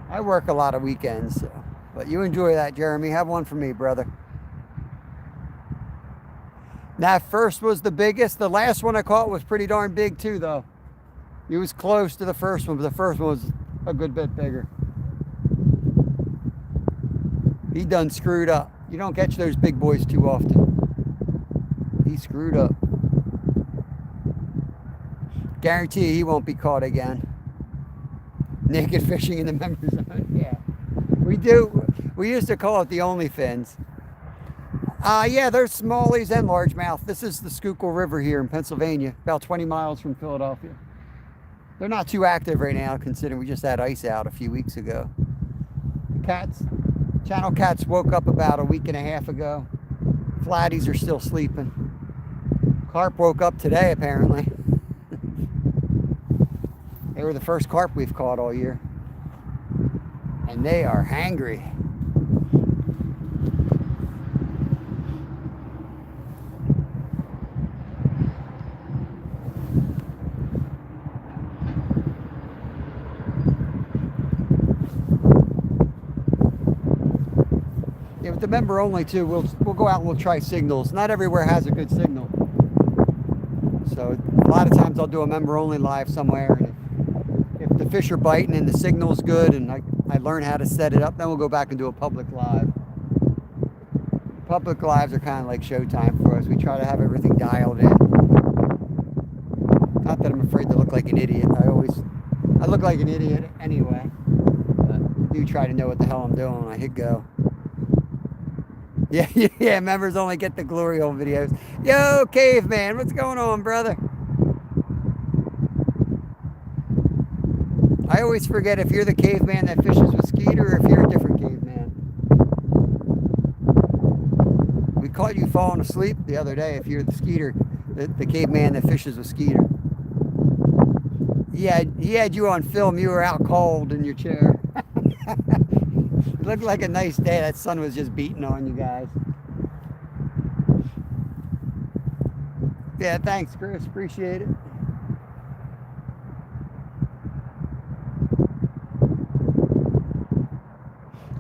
I work a lot of weekends, so. But you enjoy that, Jeremy. Have one for me, brother. That first was the biggest. The last one I caught was pretty darn big too, though. It was close to the first one, but the first one was a good bit bigger. He done screwed up. You don't catch those big boys too often. He screwed up. Guarantee you he won't be caught again. Naked fishing in the members zone. Yeah. We do. We used to call it the OnlyFins. Yeah, there's smallies and largemouth. This is the Schuylkill River here in Pennsylvania, about 20 miles from Philadelphia. They're not too active right now, considering we just had ice out a few weeks ago. Channel cats woke up about a week and a half ago. Flatties are still sleeping. Carp woke up today, apparently. They were the first carp we've caught all year. And they are hangry. with the member only too, we'll go out and we'll try signals. Not everywhere has a good signal. So a lot of times I'll do a member only live somewhere, and if the fish are biting and the signal's good and I learn how to set it up, then we'll go back and do a public live. Public lives are kind of like showtime for us. We try to have everything dialed in. Not that I'm afraid to look like an idiot. I look like an idiot anyway. But I do try to know what the hell I'm doing when I hit go. Yeah, members only get the glory hole videos. Yo, caveman, what's going on, brother? I always forget if you're the caveman that fishes with Skeeter or if you're a different caveman. We caught you falling asleep the other day if you're the Skeeter, the caveman that fishes with Skeeter. Yeah, he had you on film. You were out cold in your chair. It looked like a nice day. That sun was just beating on you guys. Yeah, thanks, Chris. Appreciate it.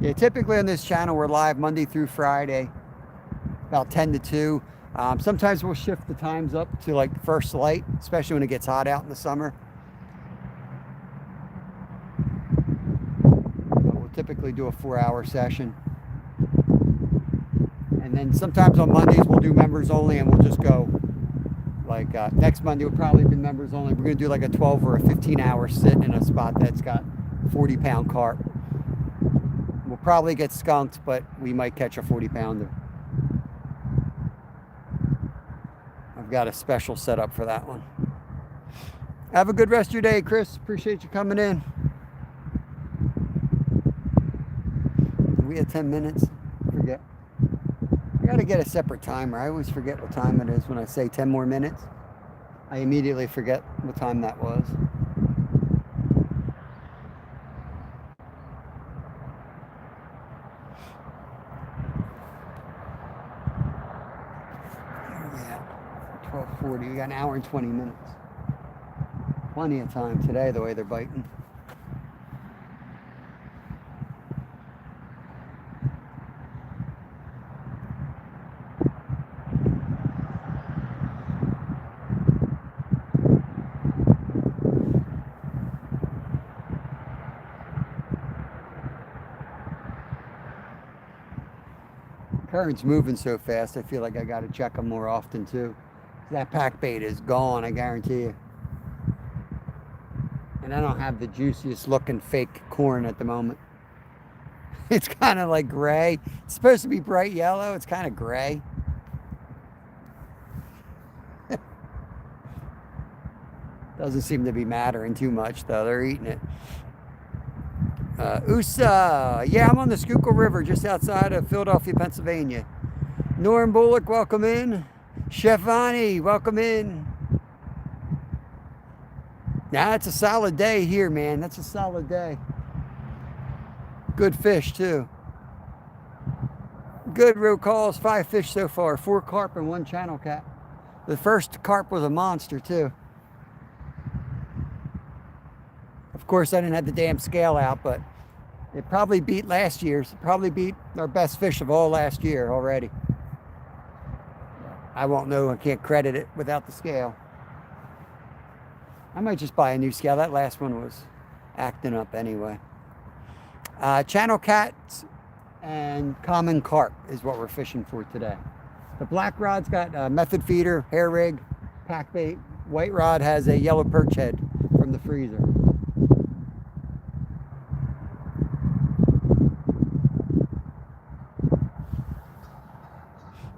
Yeah, typically on this channel, we're live Monday through Friday, about 10 to 2. Sometimes we'll shift the times up to like first light, especially when it gets hot out in the summer. Typically do a 4-hour session, and then sometimes on Mondays we'll do members only, and we'll just go like next Monday will probably be members only. We're gonna do like a 12 or a 15-hour sit in a spot that's got 40-pound carp. We'll probably get skunked, but we might catch a 40-pounder. I've got a special setup for that one. Have a good rest of your day, Chris. Appreciate you coming in. We had 10 minutes. Forget. I gotta get a separate timer. I always forget what time it is when I say 10 more minutes. I immediately forget what time that was. Where are we at? 12:40. We got an hour and 20 minutes. Plenty of time today, the way they're biting. Current's moving so fast, I feel like I got to check them more often too. That pack bait is gone, I guarantee you. And I don't have the juiciest looking fake corn at the moment. It's kind of like gray. It's supposed to be bright yellow. It's kind of gray. Doesn't seem to be mattering too much though. They're eating it. USA, yeah, I'm on the Schuylkill River just outside of Philadelphia, Pennsylvania. Norm Bullock, welcome in. Chef Vani, welcome in. Now, it's a solid day here, man. That's a solid day. Good fish, too. Good road calls, 5 fish so far, 4 carp and 1 channel cat. The first carp was a monster, too. Of course, I didn't have the damn scale out, but it probably beat last year's. It probably beat our best fish of all last year already. I won't know. I can't credit it without the scale. I might just buy a new scale. That last one was acting up anyway. Channel cats and common carp is what we're fishing for today. The black rod's got a method feeder, hair rig, pack bait. White rod has a yellow perch head from the freezer.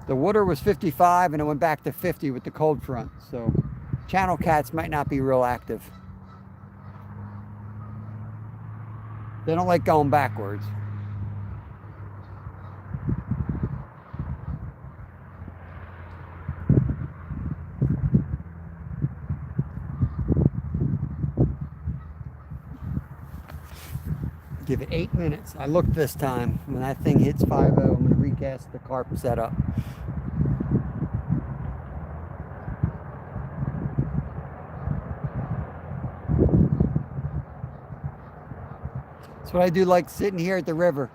The water was 55 and it went back to 50 with the cold front. So channel cats might not be real active. They don't like going backwards. Give it 8 minutes. I looked this time. When that thing hits 5-0, I'm going to recast the carp setup. That's what I do, like sitting here at the river.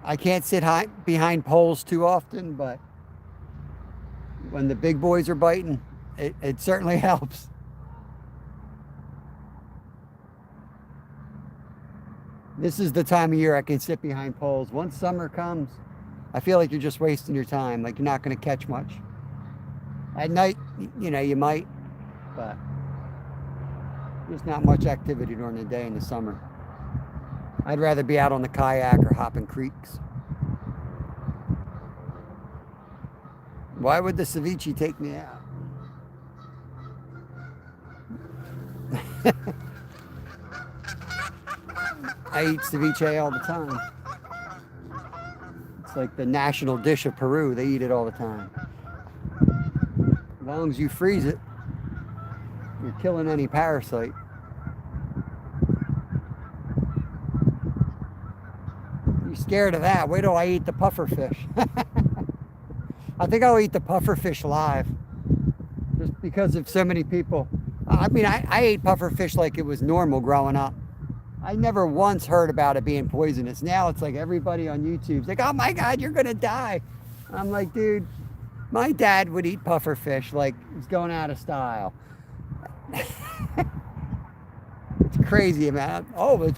I can't sit behind poles too often, but when the big boys are biting, it certainly helps. This is the time of year I can sit behind poles. Once summer comes, I feel like you're just wasting your time. Like you're not going to catch much. At night, you know, you might, but there's not much activity during the day in the summer. I'd rather be out on the kayak or hopping creeks. Why would the ceviche take me out? I eat ceviche all the time. It's like the national dish of Peru. They eat it all the time. As long as you freeze it, you're killing any parasite. You're scared of that. Wait till I eat the puffer fish. I think I'll eat the puffer fish live. Just because of so many people. I mean, I ate puffer fish like it was normal growing up. I never once heard about it being poisonous. Now it's like everybody on YouTube's like, oh my God, you're gonna die. I'm like, dude, my dad would eat puffer fish like he's going out of style. It's crazy, man. Oh, there's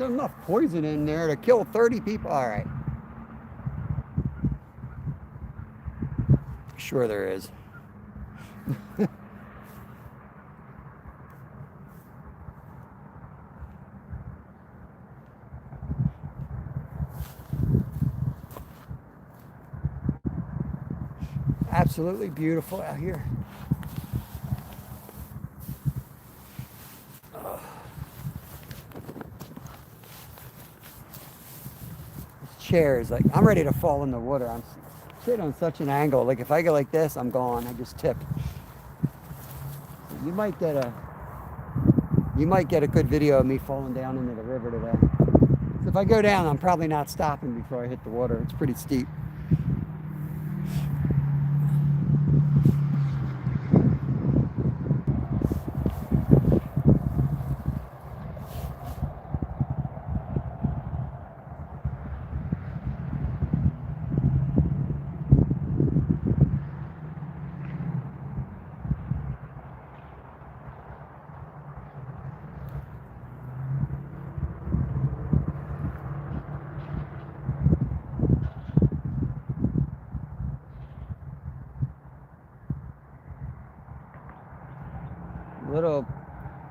enough poison in there to kill 30 people. All right. Sure there is. Absolutely beautiful out here. This chair is like, I'm ready to fall in the water. I'm sitting on such an angle. Like if I go like this, I'm gone. I just tip. You might get a good video of me falling down into the river today. So if I go down, I'm probably not stopping before I hit the water. It's pretty steep.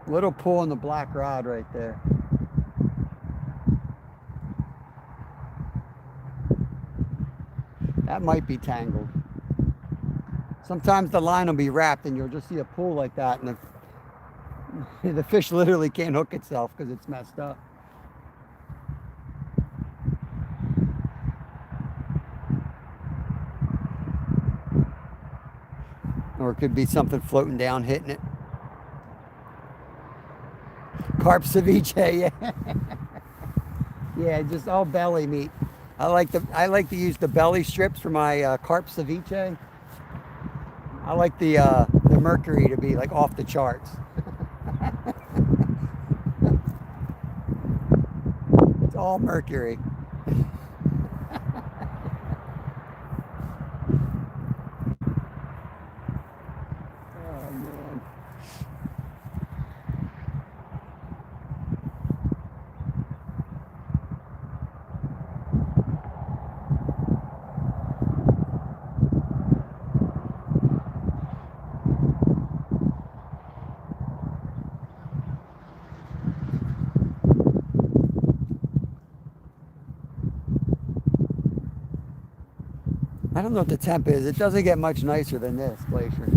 Little pull on the black rod right there. That might be tangled. Sometimes the line will be wrapped and you'll just see a pull like that and the fish literally can't hook itself because it's messed up. Or it could be something floating down hitting it. Carp ceviche, yeah. Yeah, just all belly meat. I like to use the belly strips for my carp ceviche. I like the mercury to be like off the charts. It's all mercury. I don't know what the temp is. It doesn't get much nicer than this glacier.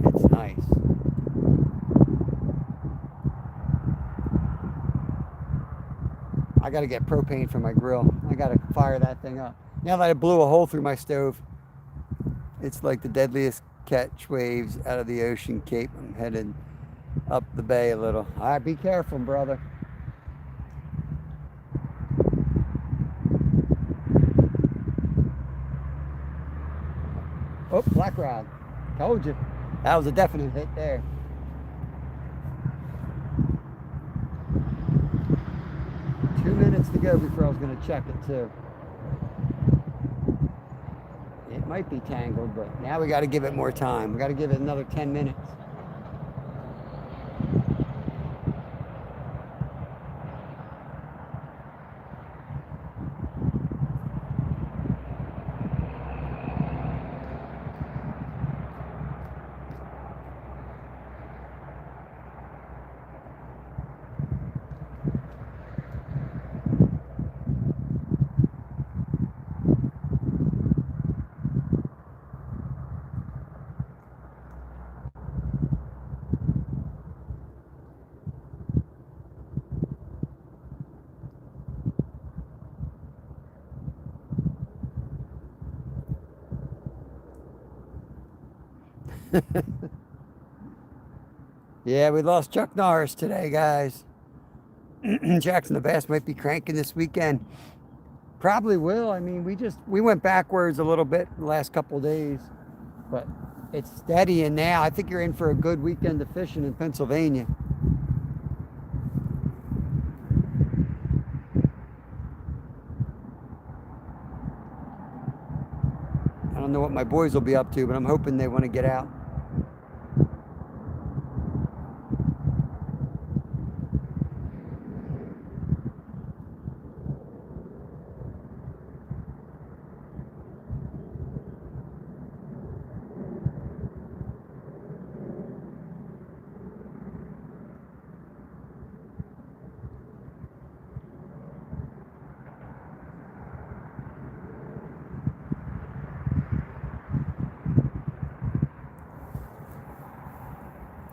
It's nice. I gotta get propane for my grill. I gotta fire that thing up. Now that I blew a hole through my stove, it's like the deadliest catch waves out of the ocean cape. I'm headed up the bay a little. All right, be careful, brother. Oh, black rod. Told you. That was a definite hit there. 2 minutes to go before I was going to check it too. It might be tangled, but now we got to give it more time. We got to give it another 10 minutes. Yeah, we lost Chuck Norris today, guys. Jackson the Bass might be cranking this weekend. Probably will. I mean, we went backwards a little bit the last couple of days, but it's steadying now. I think you're in for a good weekend of fishing in Pennsylvania. I don't know what my boys will be up to, but I'm hoping they want to get out.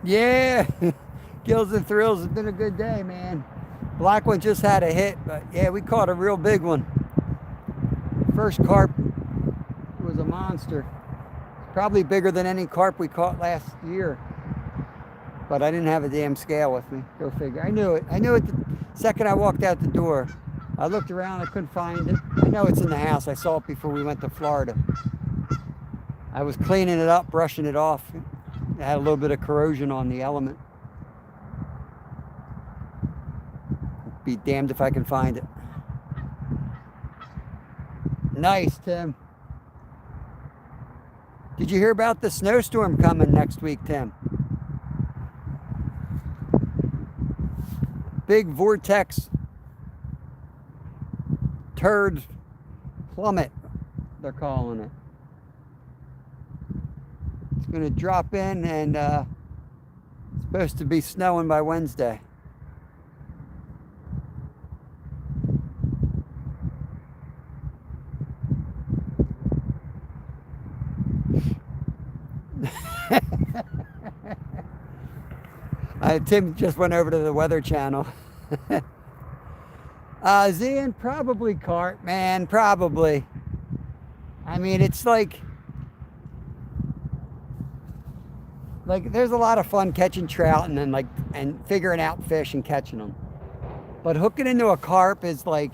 Yeah, Gills and Thrills has been a good day, man. Black one just had a hit, but yeah, we caught a real big one. First carp was a monster. Probably bigger than any carp we caught last year. But I didn't have a damn scale with me. Go figure. I knew it. I knew it the second I walked out the door. I looked around, I couldn't find it. I know it's in the house. I saw it before we went to Florida. I was cleaning it up, brushing it off. It had a little bit of corrosion on the element. Be damned if I can find it. Nice, Tim. Did you hear about the snowstorm coming next week, Tim? Big vortex turd plummet, they're calling it. It's going to drop in, and it's supposed to be snowing by Wednesday. Tim just went over to the Weather Channel. Zian, probably carp, man, probably. I mean, it's like there's a lot of fun catching trout and then and figuring out fish and catching them. But hooking into a carp is like,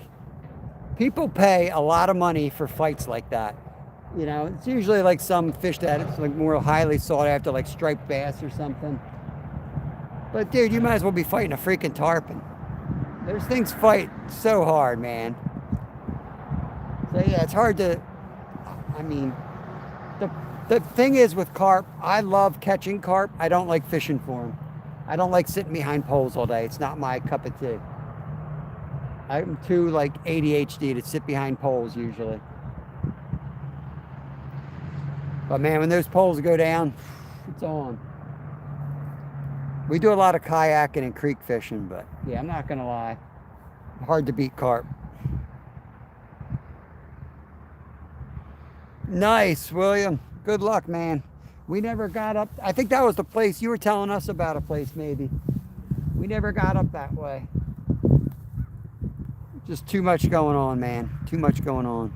people pay a lot of money for fights like that. You know, it's usually like some fish that it's like more highly sought after, like striped bass or something. But dude, you might as well be fighting a freaking tarpon. Those things fight so hard, man. So yeah, it's hard to, I mean, the thing is with carp, I love catching carp. I don't like fishing for them. I don't like sitting behind poles all day. It's not my cup of tea. I'm too like ADHD to sit behind poles usually. But man, when those poles go down, it's on. We do a lot of kayaking and creek fishing, but yeah, I'm not gonna lie. Hard to beat carp. Nice, William. Good luck, man. We never got up. I think that was the place you were telling us about, a place maybe. We never got up that way. Just too much going on, man. Too much going on.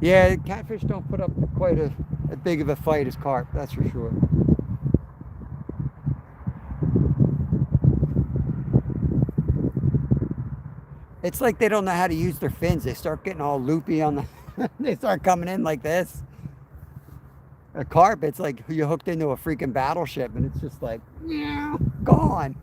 Yeah, catfish don't put up quite a big of a fight as carp, that's for sure. It's like they don't know how to use their fins. They start getting all loopy on the... they start coming in like this. A carp, it's like you hooked into a freaking battleship and it's just like, gone.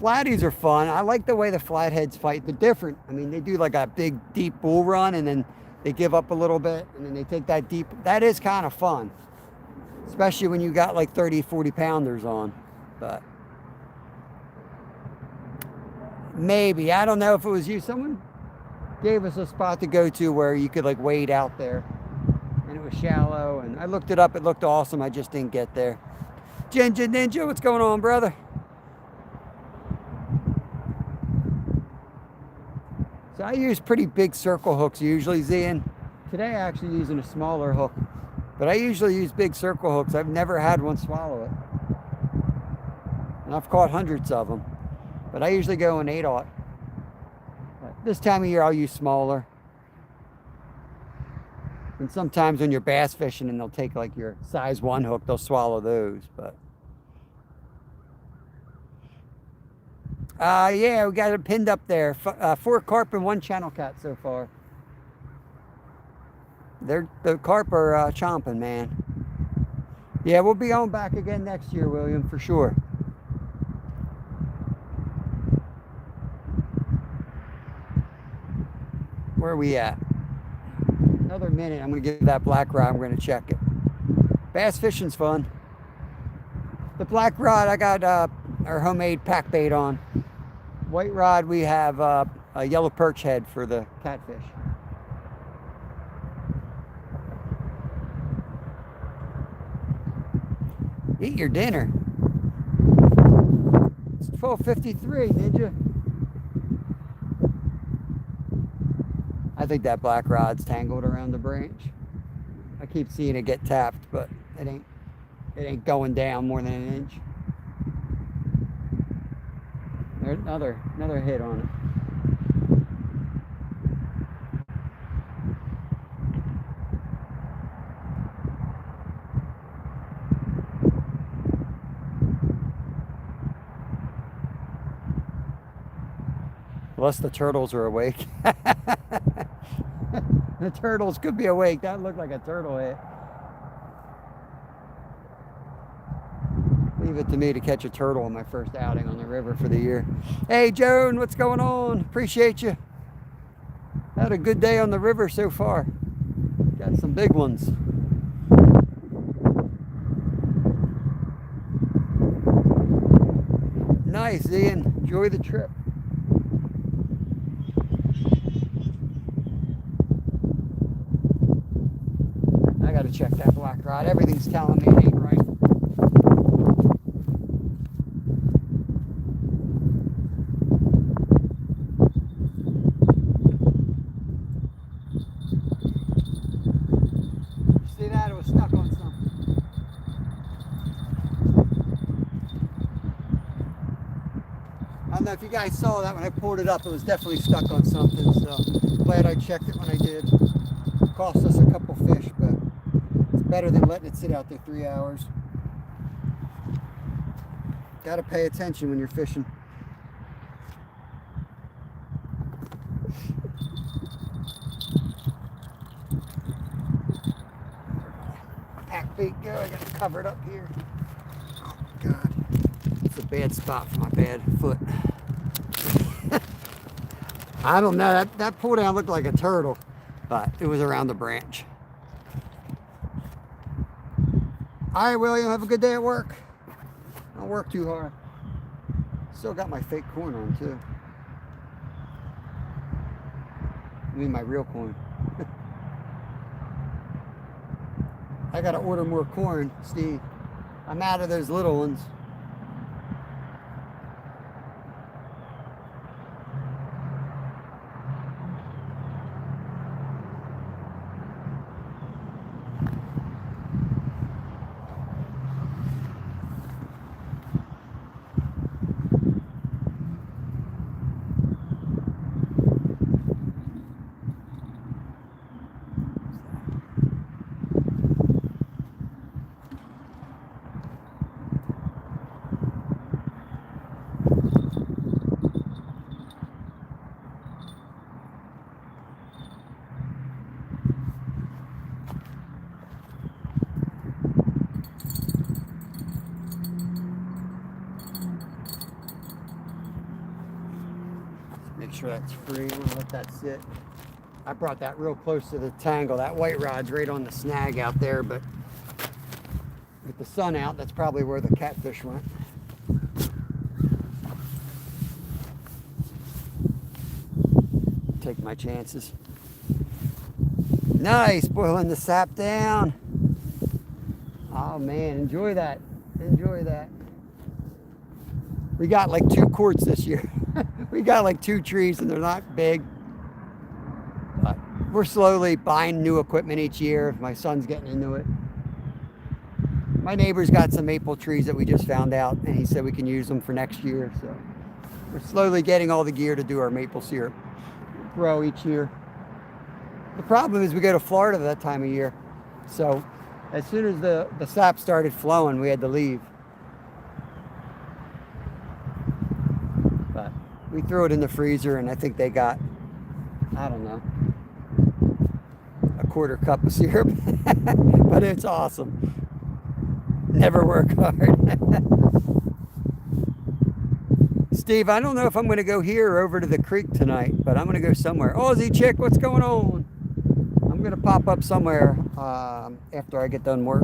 flatties are fun. I like the way the flatheads fight. They're different. I mean, they do like a big, deep bull run, and then they give up a little bit, and then they take that deep. That is kind of fun, especially when you got like 30, 40 pounders on. But maybe, I don't know if it was you. Someone gave us a spot to go to where you could like wade out there, and it was shallow, and I looked it up. It looked awesome. I just didn't get there. Ginger Ninja, what's going on, brother? So I use pretty big circle hooks usually, Zian. Today I actually using a smaller hook, but I usually use big circle hooks. I've never had one swallow it, and I've caught hundreds of them, but I usually go in 8/0. But this time of year I'll use smaller, and sometimes when you're bass fishing and they'll take like your size 1 hook, they'll swallow those. But yeah, we got it pinned up there. 4 carp and 1 channel cat so far. The carp are chomping, man. Yeah, we'll be on back again next year, William, for sure. Where are we at? Another minute. I'm going to get that black rod. I'm going to check it. Bass fishing's fun. The black rod, I got our homemade pack bait on. White rod, we have a yellow perch head for the catfish. Eat your dinner. It's 12:53, Ninja. I think that black rod's tangled around the branch. I keep seeing it get tapped, but it ain't going down more than 1 inch. There's another hit on it. Unless the turtles are awake. The turtles could be awake. That looked like a turtle hit. Leave it to me to catch a turtle on my first outing on the river for the year. Hey, Joan, what's going on? Appreciate you. Had a good day on the river so far. Got some big ones. Nice, Ian. Enjoy the trip. I gotta check that black rod. Everything's telling me it ain't right. See that? It was stuck on something. I don't know if you guys saw that when I pulled it up. It was definitely stuck on something, so glad I checked it when I did. It cost us a couple fish, but it's better than letting it sit out there 3 hours. Got to pay attention when you're fishing. Pack bait go. I got to cover it up here. Oh God, it's a bad spot for my bad foot. I don't know. That pull down looked like a turtle, but it was around the branch. All right, William, have a good day at work. Don't work too hard. Still got my fake corn on, too. I mean, my real corn. I got to order more corn, Steve. I'm out of those little ones. Make sure that's free. We'll let that sit. I brought that real close to the tangle. That white rod's right on the snag out there, but with the sun out, that's probably where the catfish went. Take my chances. Nice, boiling the sap down. Oh man, enjoy that. Enjoy that. We got like 2 quarts this year. We got like 2 trees and they're not big. But we're slowly buying new equipment each year. My son's getting into it. My neighbor's got some maple trees that we just found out and he said we can use them for next year. So we're slowly getting all the gear to do our maple syrup grow each year. The problem is we go to Florida that time of year. So as soon as the sap started flowing, we had to leave. But we threw it in the freezer and I think they got, I don't know, a 1/4 cup of syrup. But it's awesome. Never work hard. Steve, I don't know if I'm going to go here or over to the creek tonight, but I'm going to go somewhere. Aussie chick, what's going on? I'm going to pop up somewhere after I get done work.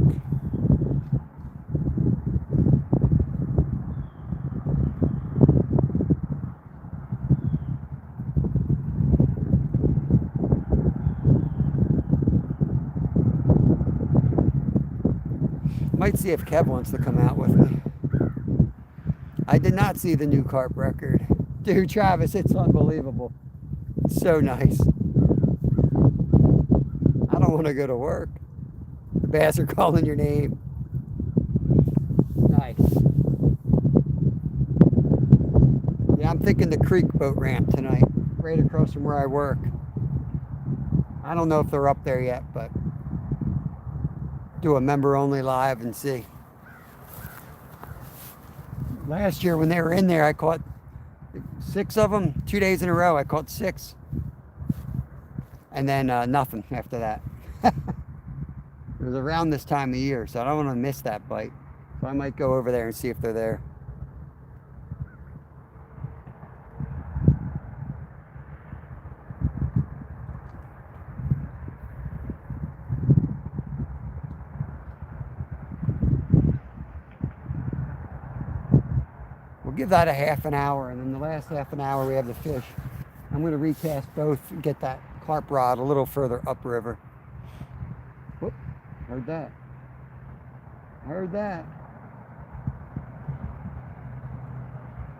Might see if Kev wants to come out with me. I did not see the new Carp record. Dude, Travis, it's unbelievable. It's so nice. I don't want to go to work. The bass are calling your name. Nice. Yeah, I'm thinking the creek boat ramp tonight, right across from where I work. I don't know if they're up there yet, but do a member only live and see. Last year when they were in there, I caught 6 of them, 2 days in a row. I caught 6. And then nothing after that. It was around this time of year, so I don't want to miss that bite. So I might go over there and see if they're there. We'll give that a half an hour, and then the last half an hour we have the fish. I'm going to recast both and get that carp rod a little further upriver. Whoop, heard that. Heard that.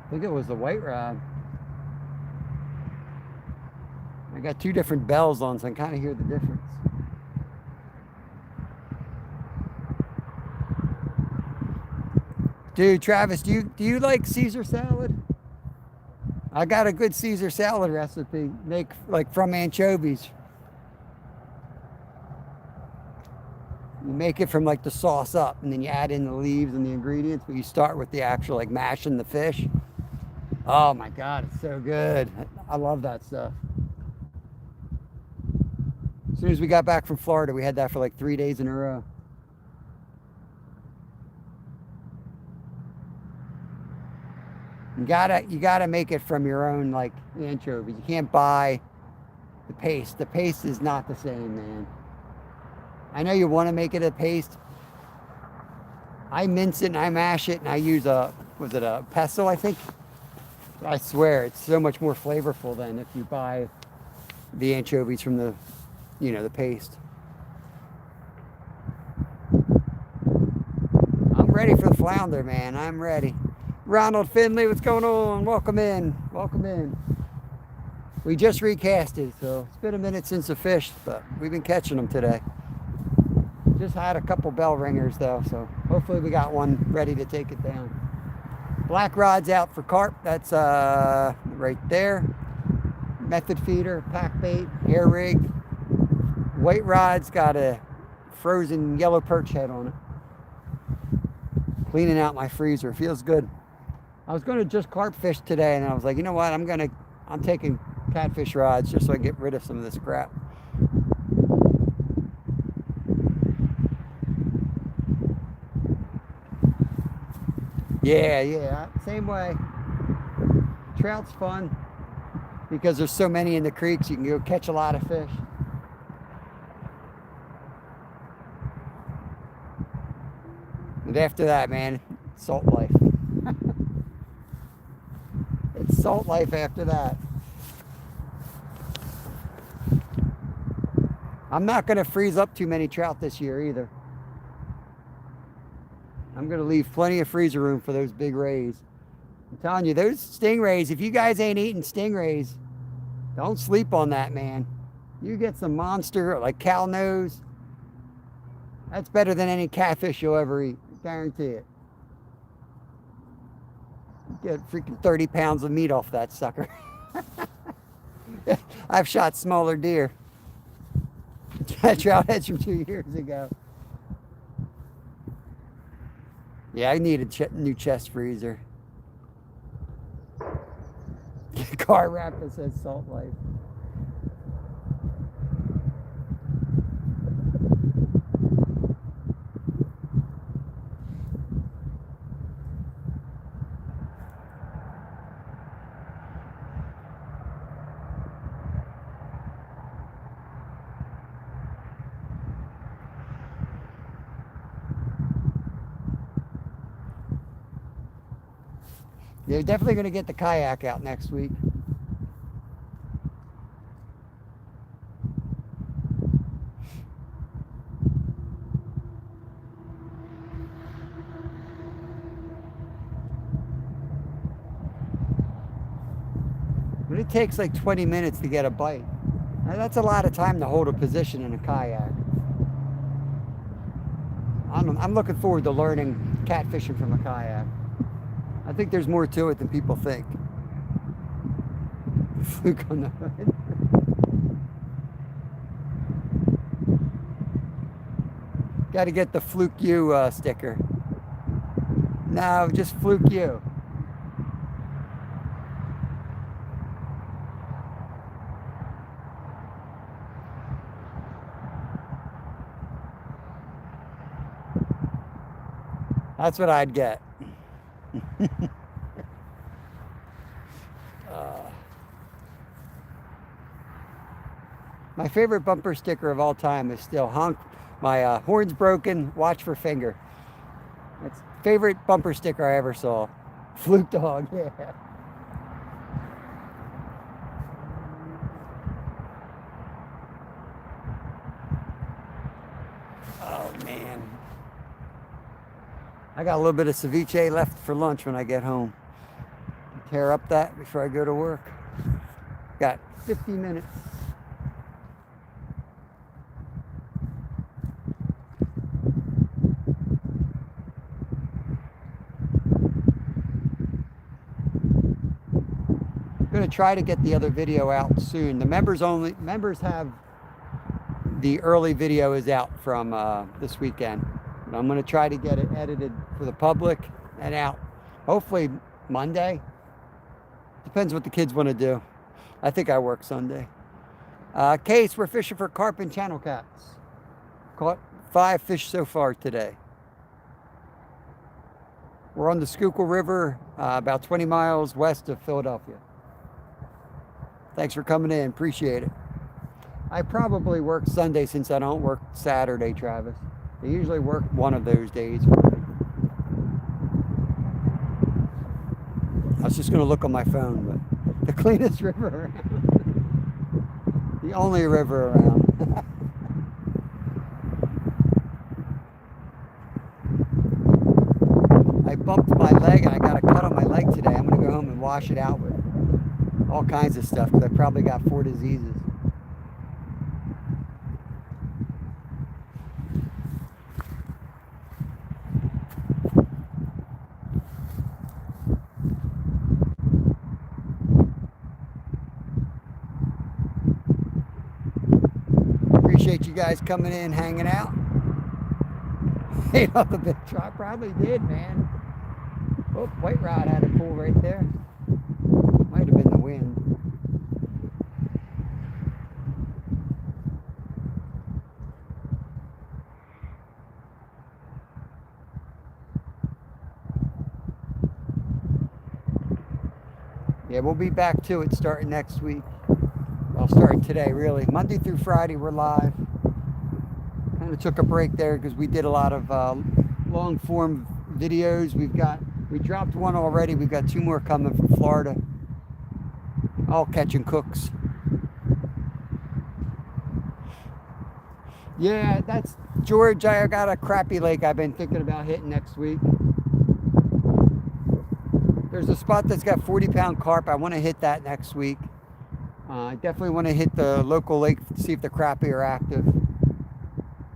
I think it was the white rod. I got 2 different bells on, so I can kind of hear the difference. Dude, Travis, do you like Caesar salad? I got a good Caesar salad recipe. Make like from anchovies. You make it from like the sauce up, and then you add in the leaves and the ingredients, but you start with the actual like mashing the fish. Oh my God, it's so good. I love that stuff. As soon as we got back from Florida, we had that for like 3 days in a row. You gotta make it from your own like anchovies. You can't buy the paste. The paste is not the same, man. I know you want to make it a paste. I mince it and I mash it and I use a pestle, I think. I swear it's so much more flavorful than if you buy the anchovies from the, the paste. I'm ready for the flounder, man. I'm ready. Ronald Finley, what's going on? Welcome in. Welcome in. We just recasted, so it's been a minute since I fished, but we've been catching them today. Just had a couple bell ringers though, so hopefully we got one ready to take it down. Black rod's out for carp. That's right there. Method feeder, pack bait, air rig. White rod's got a frozen yellow perch head on it. Cleaning out my freezer. Feels good. I was going to just carp fish today, and I was like, you know what? I'm taking catfish rods just so I can get rid of some of this crap. Yeah, same way. Trout's fun. because there's so many in the creeks, you can go catch a lot of fish. And after that, man, salt life. It's salt life after that. I'm not going to freeze up too many trout this year either. I'm going to leave plenty of freezer room for those big rays. I'm telling you, those stingrays, if you guys ain't eating stingrays, don't sleep on that, man. You get some monster, like cow nose, that's better than any catfish you'll ever eat. Guarantee it. You get freaking 30 pounds of meat off that sucker. I've shot smaller deer. Trout heads from 2 years ago. Yeah, I need a new chest freezer. Car wrap that says Salt Life. They're definitely going to get the kayak out next week. But it takes like 20 minutes to get a bite. Now, that's a lot of time to hold a position in a kayak. I'm looking forward to learning catfishing from a kayak. I think there's more to it than people think. Fluke on the hood. Got to get the Fluke U sticker. No, just Fluke U. That's what I'd get. My favorite bumper sticker of all time is still honk. My horn's broken, watch for finger. That's favorite bumper sticker I ever saw. Fluke dog, yeah. Oh man. I got a little bit of ceviche left for lunch when I get home. Tear up that before I go to work. Got 50 minutes. I'm going to try to get the other video out soon. The members have the early video is out from this weekend. But I'm going to try to get it edited for the public and out hopefully Monday. Depends what the kids want to do. I think I work Sunday. Case, we're fishing for carp and channel cats. Caught 5 fish so far today. We're on the Schuylkill River, about 20 miles west of Philadelphia. Thanks for coming in, appreciate it. I probably work Sunday since I don't work Saturday, Travis. I usually work one of those days. I was just going to look on my phone, but the cleanest river around. The only river around. I bumped my leg and I got a cut on my leg today. I'm going to go home and wash it out with all kinds of stuff because I probably got 4 diseases. Appreciate you guys coming in, hanging out. Ate up a big truck, probably did, man. Oh, White Rod had a pull right there. Might have been the wind. Yeah, we'll be back to it starting next week. Well, starting today, really. Monday through Friday, we're live. Kind of took a break there because we did a lot of long form videos. We dropped one already. We've got 2 more coming from Florida. All catching cooks. Yeah, that's George. I got a crappie lake I've been thinking about hitting next week. There's a spot that's got 40-pound carp. I want to hit that next week. I definitely want to hit the local lake to see if the crappie are active.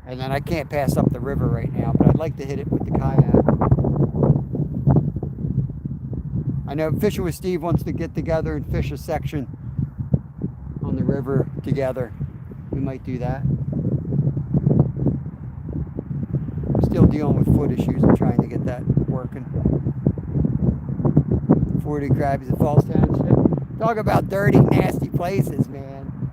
And then I can't pass up the river right now, but I'd like to hit it with the kayak. I know Fishing with Steve wants to get together and fish a section on the river together. We might do that. I'm still dealing with foot issues. I'm trying to get that working. 40 crabbies at Falls Township. Talk about dirty, nasty places, man.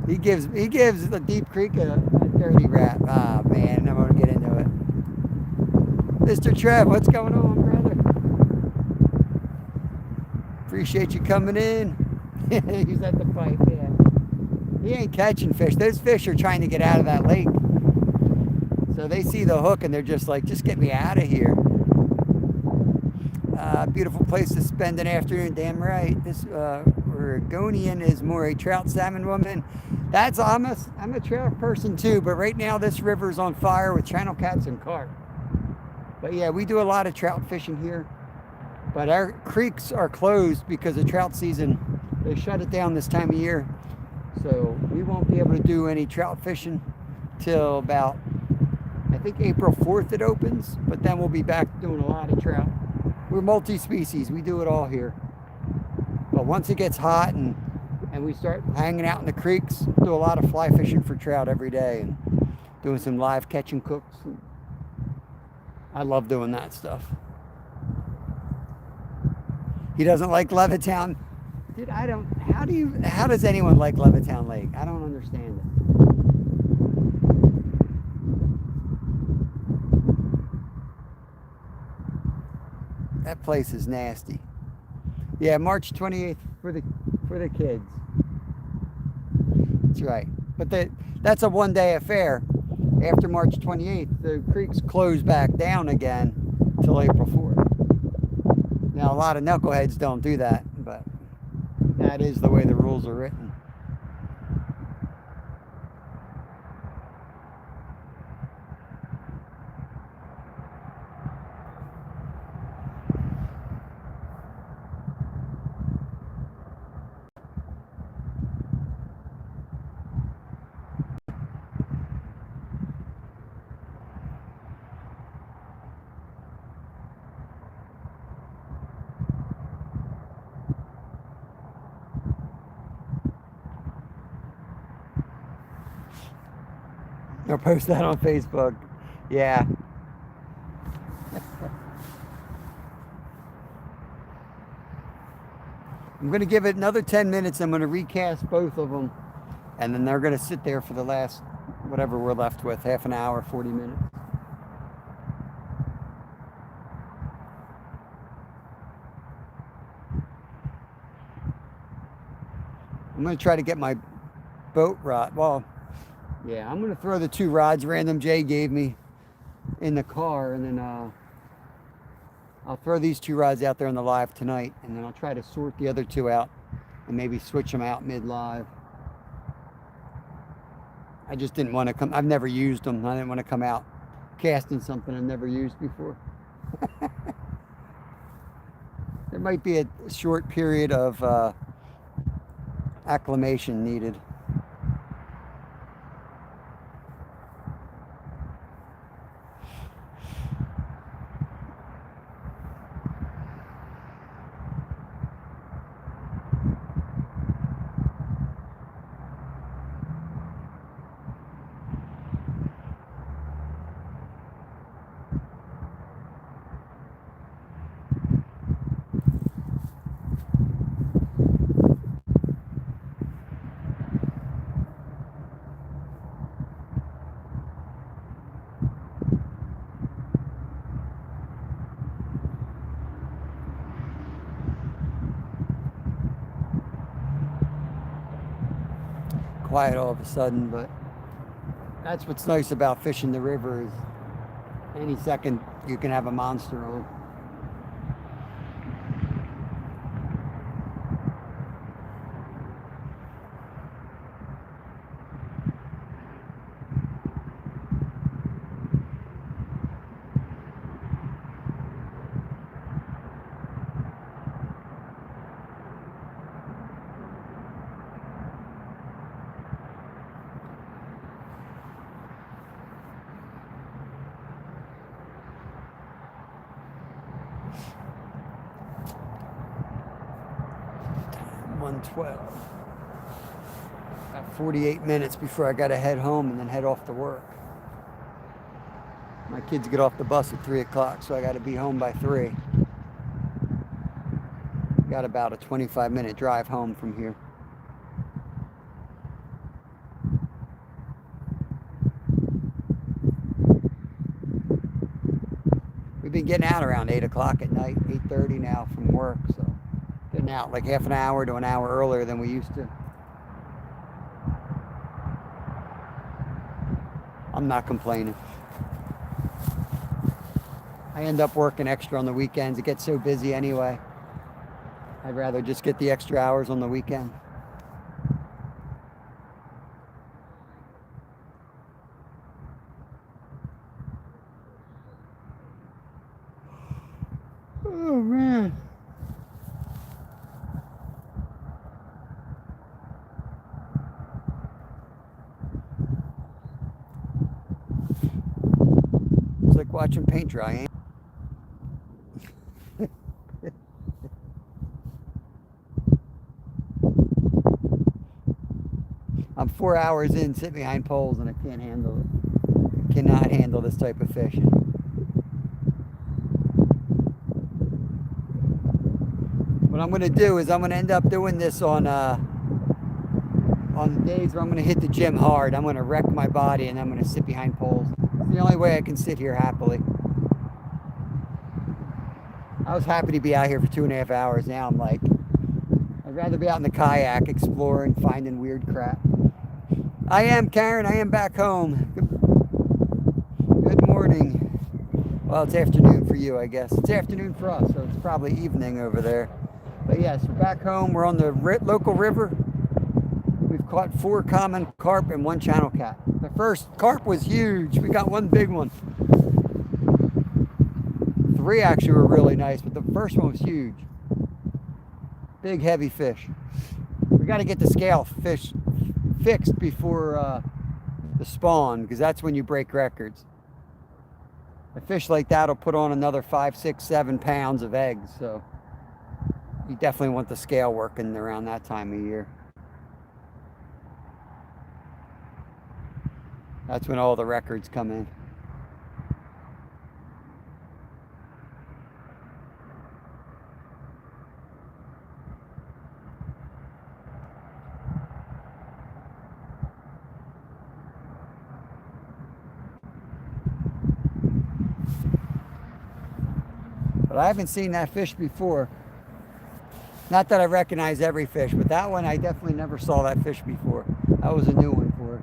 He gives the Deep Creek a dirty rap. Ah, man, I'm gonna get into it. Mr. Trev, what's going on, brother? Appreciate you coming in. He's at the pipe, yeah. He ain't catching fish. Those fish are trying to get out of that lake. So they see the hook and they're just like, just get me out of here. Beautiful place to spend an afternoon. Damn right. This Oregonian is more a trout salmon woman. I'm a trout person too, but right now this river is on fire with channel cats and carp. But yeah, we do a lot of trout fishing here. But our creeks are closed because of trout season. They shut it down this time of year. So we won't be able to do any trout fishing till about, I think April 4th it opens, but then we'll be back doing a lot of trout. We're multi-species, we do it all here. But once it gets hot and we start hanging out in the creeks, do a lot of fly fishing for trout every day and doing some live catching cooks. I love doing that stuff. He doesn't like Levittown. Dude, how does anyone like Levittown Lake? I don't understand it. That place is nasty. Yeah, March 28th for the kids. That's right. But that's a one-day affair. After March 28th, the creeks close back down again till April 4th. Now, a lot of knuckleheads don't do that, but that is the way the rules are written. Or post that on Facebook. Yeah. I'm going to give it another 10 minutes. I'm going to recast both of them. And then they're going to sit there for the last, whatever we're left with, half an hour, 40 minutes. I'm going to try to get my boat rod. Well, yeah, I'm going to throw the 2 rods Random Jay gave me in the car, and then I'll throw these 2 rods out there in the live tonight, and then I'll try to sort the other 2 out and maybe switch them out mid-live. I just didn't want to come. I've never used them. I didn't want to come out casting something I've never used before. There might be a short period of acclimation needed. quiet all of a sudden, but that's what's nice about fishing the river is any second you can have a monster on. Got 48 minutes before I got to head home and then head off to work. My kids get off the bus at 3 o'clock, so I got to be home by 3. Got about a 25-minute drive home from here. We've been getting out around 8 o'clock at night, 8:30 now from work, so getting out like half an hour to an hour earlier than we used to. I'm not complaining. I end up working extra on the weekends. It gets so busy anyway. I'd rather just get the extra hours on the weekend. Oh man. It's like watching paint dry, ain't it? I'm 4 hours in, sitting behind poles, and I can't handle it. Cannot handle this type of fishing. What I'm going to do is I'm going to end up doing this on the days where I'm going to hit the gym hard. I'm going to wreck my body, and I'm going to sit behind poles. It's the only way I can sit here happily. I was happy to be out here for 2.5 hours. Now I'm like, I'd rather be out in the kayak, exploring, finding weird crap. I am Karen. I am back home. Good morning. Well, it's afternoon for you, I guess. It's afternoon for us, so it's probably evening over there. But yes, we're back home. We're on the local river. We've caught 4 common carp and 1 channel cat. The first carp was huge. We got 1 big one. 3 actually were really nice, but the first one was huge. Big, heavy fish. We got to get the scale fish fixed before the spawn, because that's when you break records. A fish like that will put on another 5, 6, 7 pounds of eggs, so you definitely want the scale working around that time of year. That's when all the records come in. But I haven't seen that fish before. Not that I recognize every fish, but that one I definitely never saw that fish before. That was a new one for us.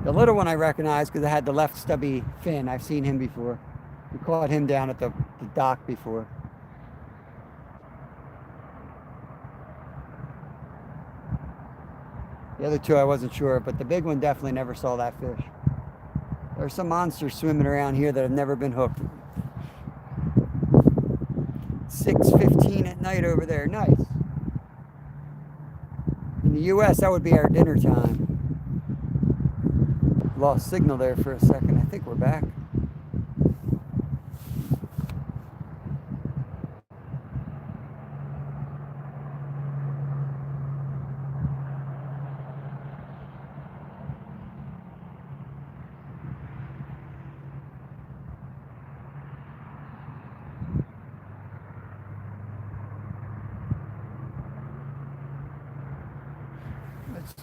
The little one I recognize because I had the left stubby fin. I've seen him before. We caught him down at the dock before. The other 2 I wasn't sure, but the big one definitely never saw that fish. There's some monsters swimming around here that have never been hooked. 6:15 at night over there. Nice. In the US, that would be our dinner time. Lost signal there for a second. I think we're back.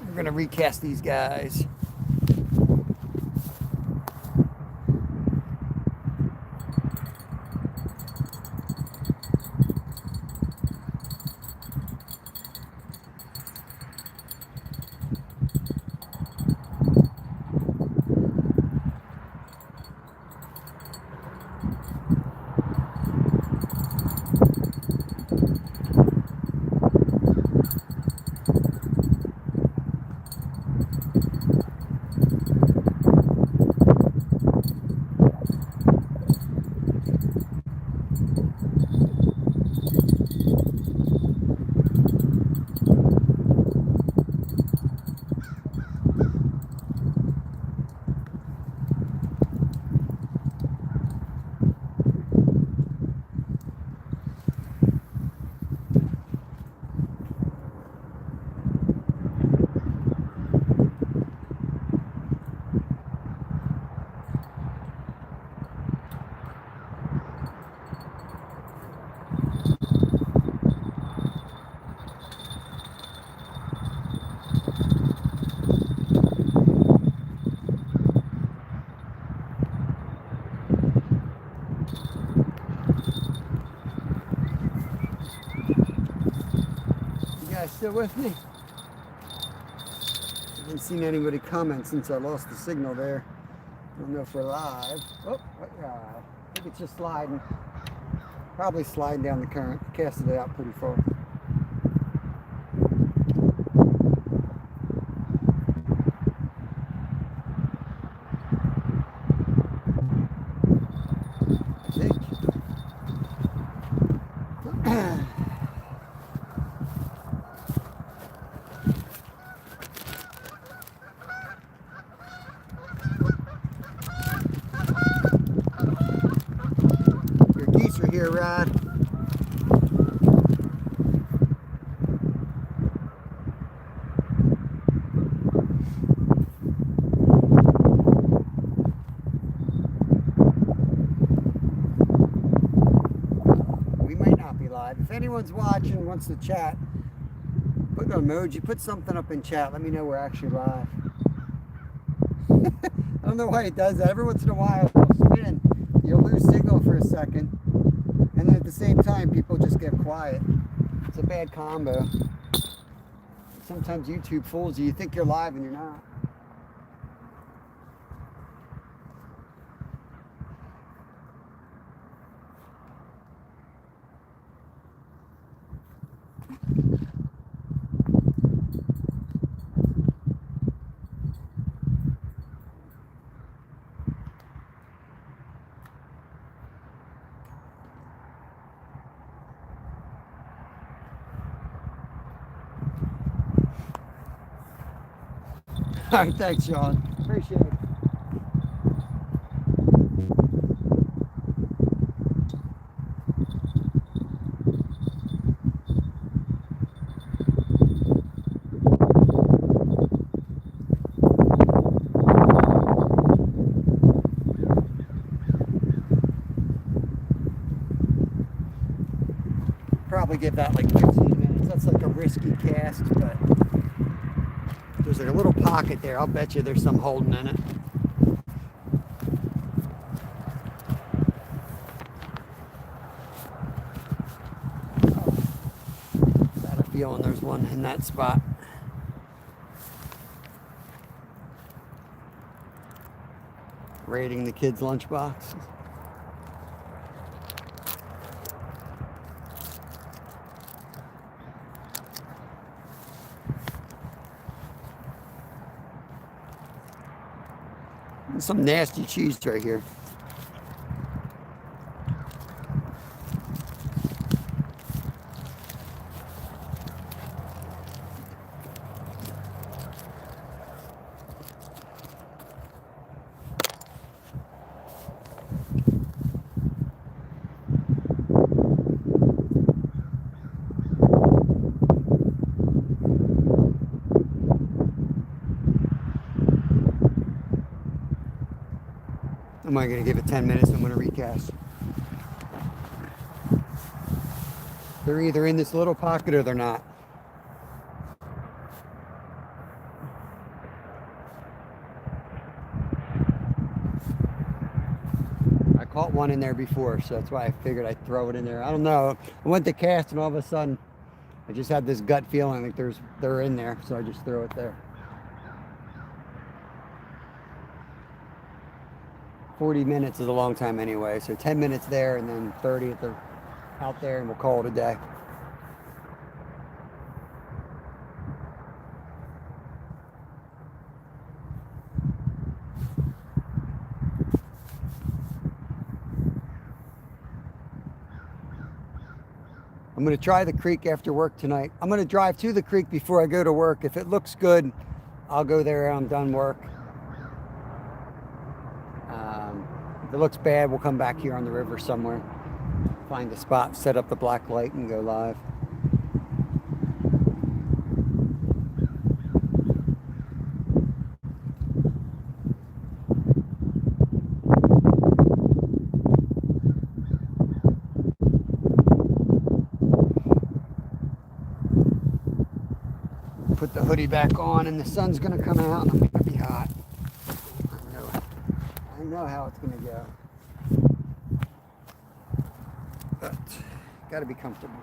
We're going to recast these guys. Still with me? Haven't seen anybody comment since I lost the signal there. I don't know if we're live. Oh, I think it's just sliding. Probably sliding down the current. Casted it out pretty far. I think. Geese are here, Rod. We might not be live. If anyone's watching, wants to chat, put an emoji, put something up in chat. Let me know we're actually live. I don't know why it does that. Every once in a while, it'll spin. You'll lose signal for a second. And then at the same time, people just get quiet. It's a bad combo. Sometimes YouTube fools you. You think you're live and you're not. All right, thanks, Sean. Appreciate it. Probably give that like 15 minutes. That's like a risky cast, but there's like a little pocket there. I'll bet you there's some holding in it. Got a feeling there's one in that spot. Raiding the kids' lunchbox. Some nasty cheese right here. I'm only going to give it 10 minutes. I'm going to recast. They're either in this little pocket or they're not. I caught one in there before, so that's why I figured I'd throw it in there. I don't know. I went to cast and all of a sudden I just had this gut feeling like they're in there, so I just throw it there. 40 minutes is a long time anyway, so 10 minutes there and then 30 at the out there, and we'll call it a day. I'm going to try the creek after work tonight. I'm going to drive to the creek before I go to work. If it looks good, I'll go there when I'm done work. If it looks bad, we'll come back here on the river somewhere, find a spot, set up the black light, and go live. Put the hoodie back on, and the sun's gonna come out, and I'm gonna be hot. I know how it's gonna go, but gotta be comfortable.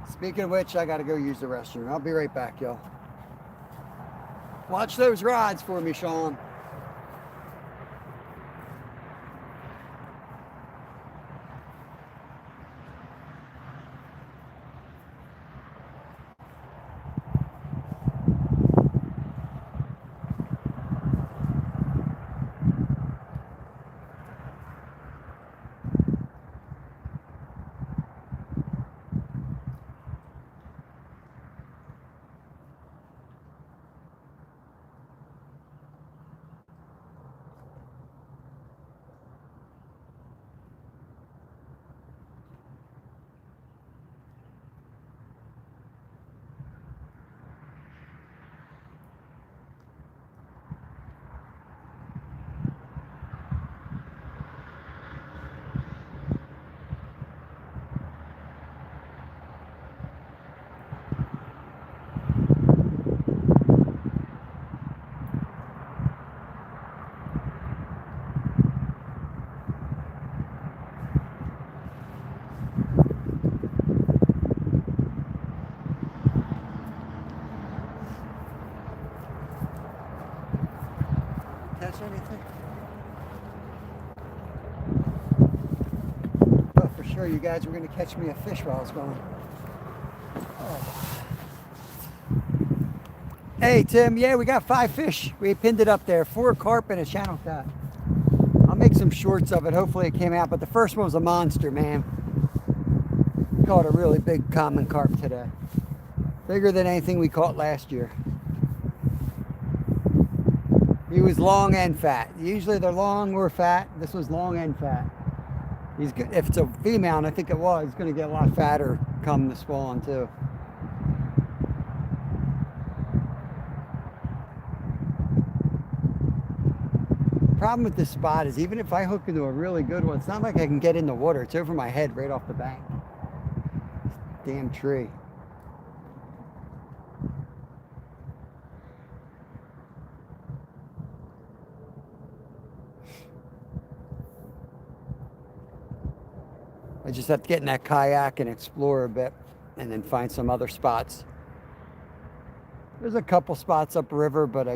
Speaking of which, I gotta go use the restroom. I'll be right back, y'all. Watch those rods for me, Sean. Catch anything? Oh, for sure you guys were going to catch me a fish while I was gone. Oh. Hey Tim, yeah, we got 5 fish. We pinned it up there, 4 carp and a channel cat. I'll make some shorts of it. Hopefully it came out, but the first one was a monster, man. Caught a really big common carp today. Bigger than anything we caught last year. He was long and fat. Usually they're long or fat. This was long and fat. He's good. If it's a female, and I think it was, he's going to get a lot fatter come the spawn too. Problem with this spot is even if I hook into a really good one, it's not like I can get in the water. It's over my head right off the bank. Damn tree. I just have to get in that kayak and explore a bit and then find some other spots. There's a couple spots upriver, but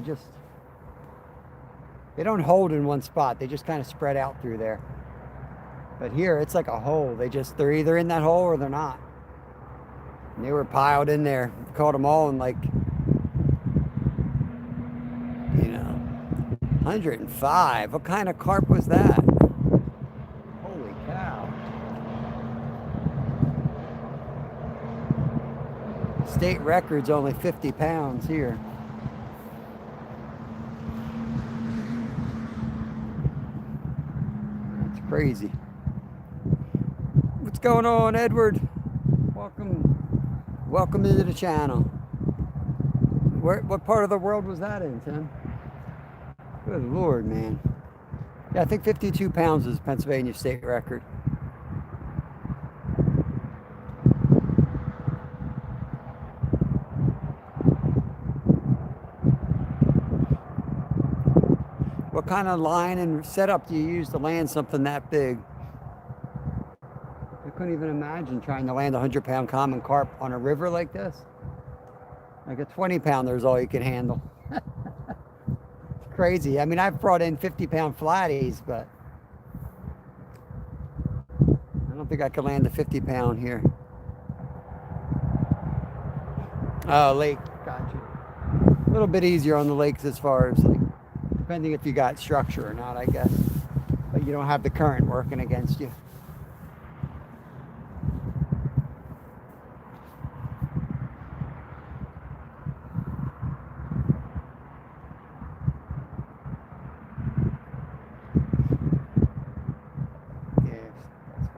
they don't hold in one spot. They just kind of spread out through there. But here, it's like a hole. They're either in that hole or they're not. And they were piled in there. Caught them all in like, 105. What kind of carp was that? Holy cow. State record's only 50 pounds here. That's crazy. What's going on, Edward? Welcome into the channel. What part of the world was that in, Tim? Good Lord, man. Yeah, I think 52 pounds is Pennsylvania state record. What kind of line and setup do you use to land something that big? I couldn't even imagine trying to land a 100-pound common carp on a river like this. Like a 20-pounder is all you can handle. It's crazy. I mean, I've brought in 50-pound flatties, but I don't think I could land a 50-pound here. Oh, lake. Gotcha. A little bit easier on the lakes as far as, like, depending if you got structure or not, I guess. But you don't have the current working against you.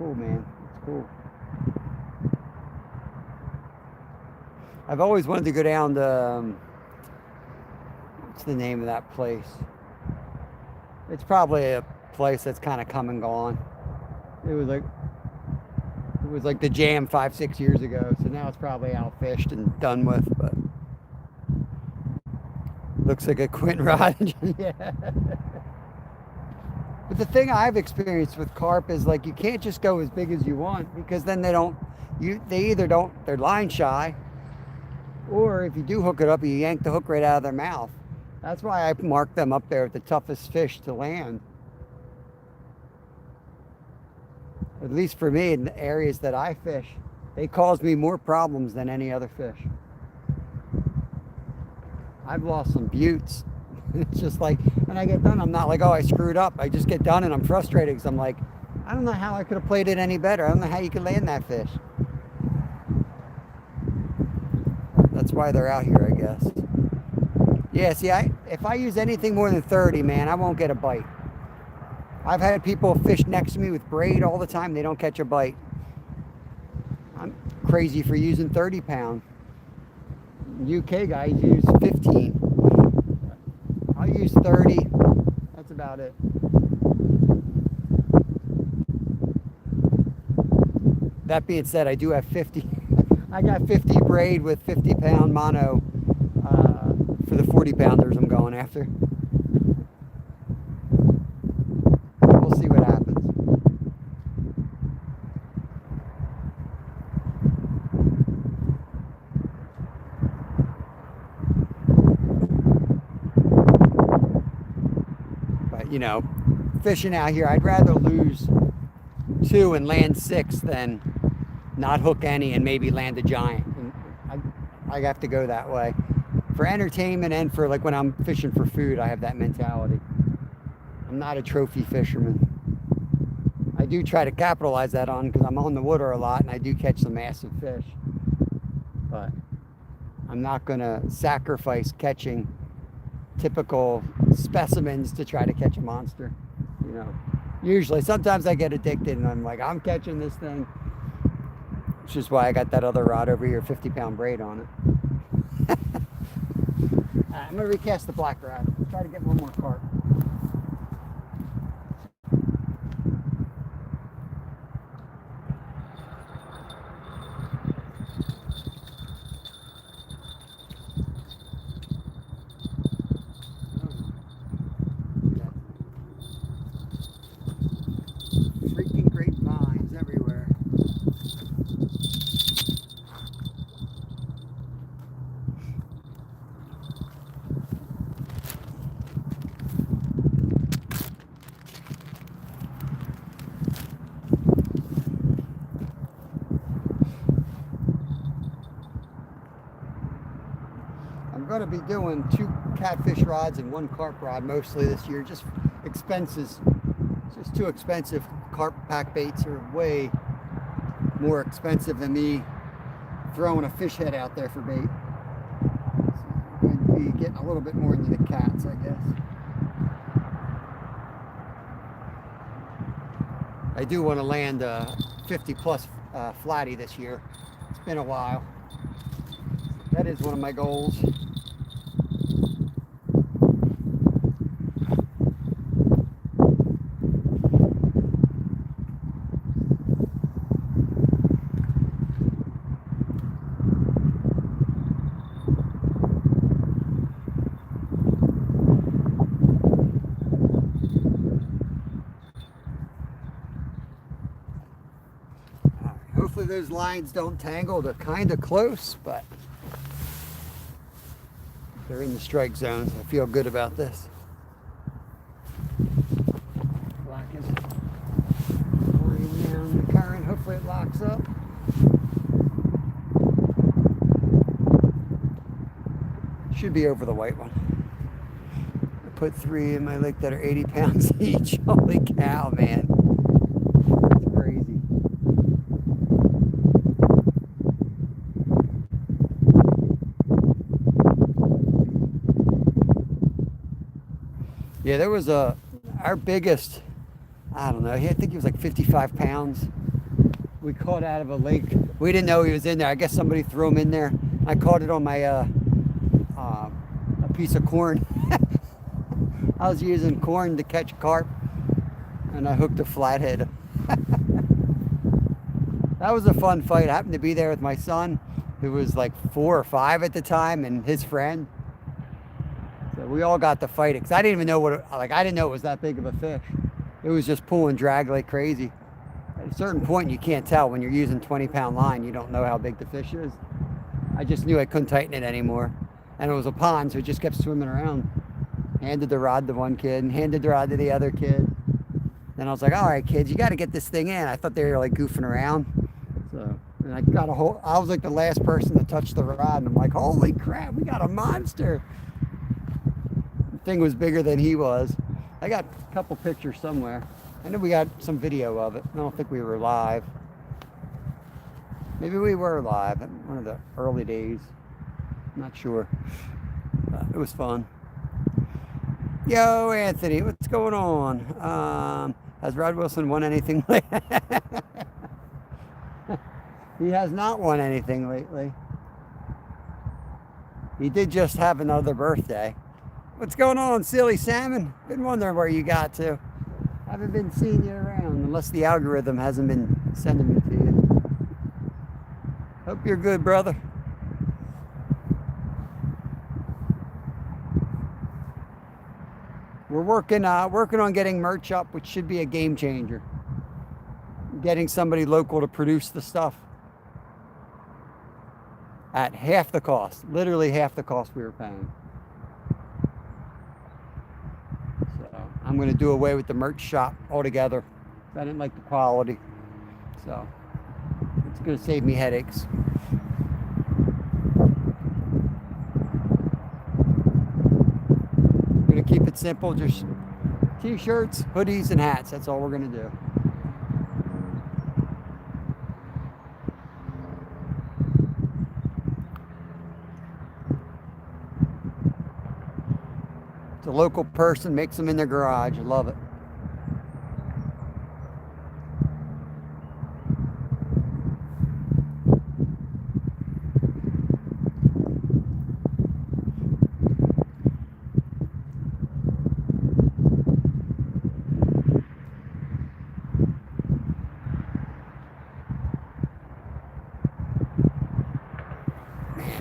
cool, man. It's cool. I've always wanted to go down to, what's the name of that place? It's probably a place that's kind of come and gone. It was like the jam 5-6 years ago. So now it's probably outfished and done with, but looks like a quint rod. Yeah. But the thing I've experienced with carp is like you can't just go as big as you want, because then they either don't, they're line shy, or if you do hook it up, you yank the hook right out of their mouth. That's why I mark them up there with the toughest fish to land. At least for me, in the areas that I fish, they cause me more problems than any other fish. I've lost some buttes. It's just like, when I get done, I'm not like, oh, I screwed up. I just get done and I'm frustrated because I'm like, I don't know how I could have played it any better. I don't know how you could land that fish. That's why they're out here, I guess. Yeah, see, if I use anything more than 30, man, I won't get a bite. I've had people fish next to me with braid all the time. They don't catch a bite. I'm crazy for using 30 pound. UK guys use 15. I'll use 30. That's about it. That being said, I do have 50. I got 50 braid with 50 pound mono for the 40 pounders I'm going after. We'll see what happens. But you know, fishing out here, I'd rather lose 2 and land 6 than not hook any and maybe land a giant. And I have to go that way. For entertainment and for like when I'm fishing for food, I have that mentality. I'm not a trophy fisherman. I do try to capitalize that on because I'm on the water a lot and I do catch some massive fish. But I'm not going to sacrifice catching typical specimens to try to catch a monster. You know, usually, sometimes I get addicted and I'm like, I'm catching this thing. Which is why I got that other rod over here, 50 pound braid on it. I'm going to recast the black rod. Try to get one more carp. Freaking grapevines everywhere. I'm going to be doing 2 catfish rods and 1 carp rod mostly this year. Just expenses. It's just too expensive. Carp pack baits are way more expensive than me throwing a fish head out there for bait. So I'm going to be getting a little bit more into the cats, I guess. I do want to land a 50 plus flatty this year. It's been a while. That is one of my goals. Hopefully those lines don't tangle. They're kind of close, but they're in the strike zone, so I feel good about this. Black is pouring down the current. Hopefully it locks up. Should be over the white one. I put 3 in my lake that are 80 pounds each. Holy cow, man. That's crazy. Yeah, there was our biggest, I don't know, I think he was like 55 pounds. we caught out of a lake. We didn't know he was in there. I guess somebody threw him in there. I caught it on my a piece of corn. I was using corn to catch carp, and I hooked a flathead. That was a fun fight. I happened to be there with my son, who was like 4 or 5 at the time, and his friend. So we all got to fight it, because I didn't even know what, I didn't know it was that big of a fish. It was just pulling drag like crazy. At a certain point, you can't tell when you're using 20-pound line. You don't know how big the fish is. I just knew I couldn't tighten it anymore. And it was a pond, so it just kept swimming around. Handed the rod to one kid and handed the rod to the other kid. Then I was like, all right, kids, you got to get this thing in. I thought they were like goofing around. So, and I got I was like the last person to touch the rod. And I'm like, holy crap, we got a monster. The thing was bigger than he was. I got a couple pictures somewhere. I know we got some video of it. I don't think we were live. Maybe we were live in one of the early days. I'm not sure. But it was fun. Yo, Anthony, what's going on? Has Rod Wilson won anything lately? He has not won anything lately. He did just have another birthday. What's going on, Silly Salmon? Been wondering where you got to. Haven't been seeing you around, unless the algorithm hasn't been sending me to you. Hope you're good, brother. We're working on getting merch up, which should be a game changer. Getting somebody local to produce the stuff at half the cost, literally half the cost we were paying. So I'm going to do away with the merch shop altogether. I didn't like the quality, so it's going to save me headaches. Keep it simple, just t-shirts, hoodies, and hats. That's all we're gonna do. It's a local person, makes them in their garage. I love it.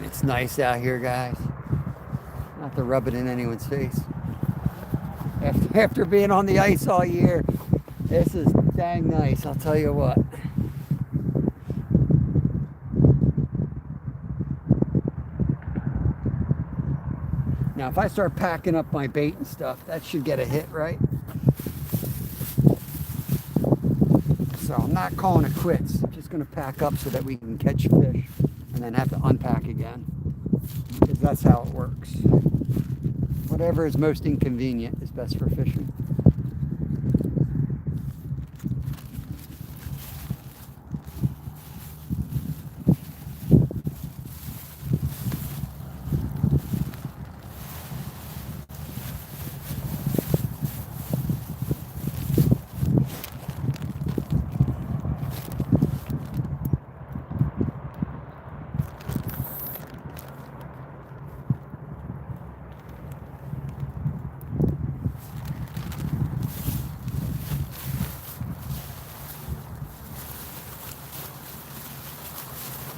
It's nice out here, guys. Not to rub it in anyone's face. After being on the ice all year, this is dang nice, I'll tell you what. Now, if I start packing up my bait and stuff, that should get a hit, right? So I'm not calling it quits. I'm just going to pack up so that we can catch fish and then have to unpack again, because that's how it works. Whatever is most inconvenient is best for fishing.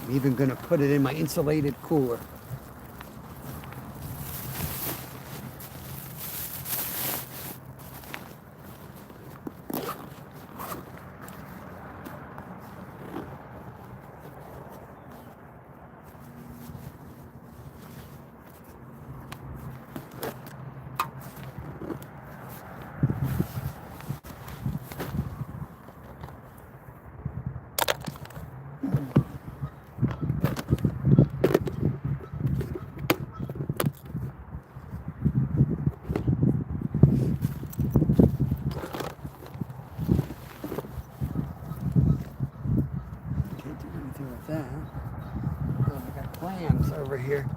I'm even going to put it in my insulated cooler. Clams over here.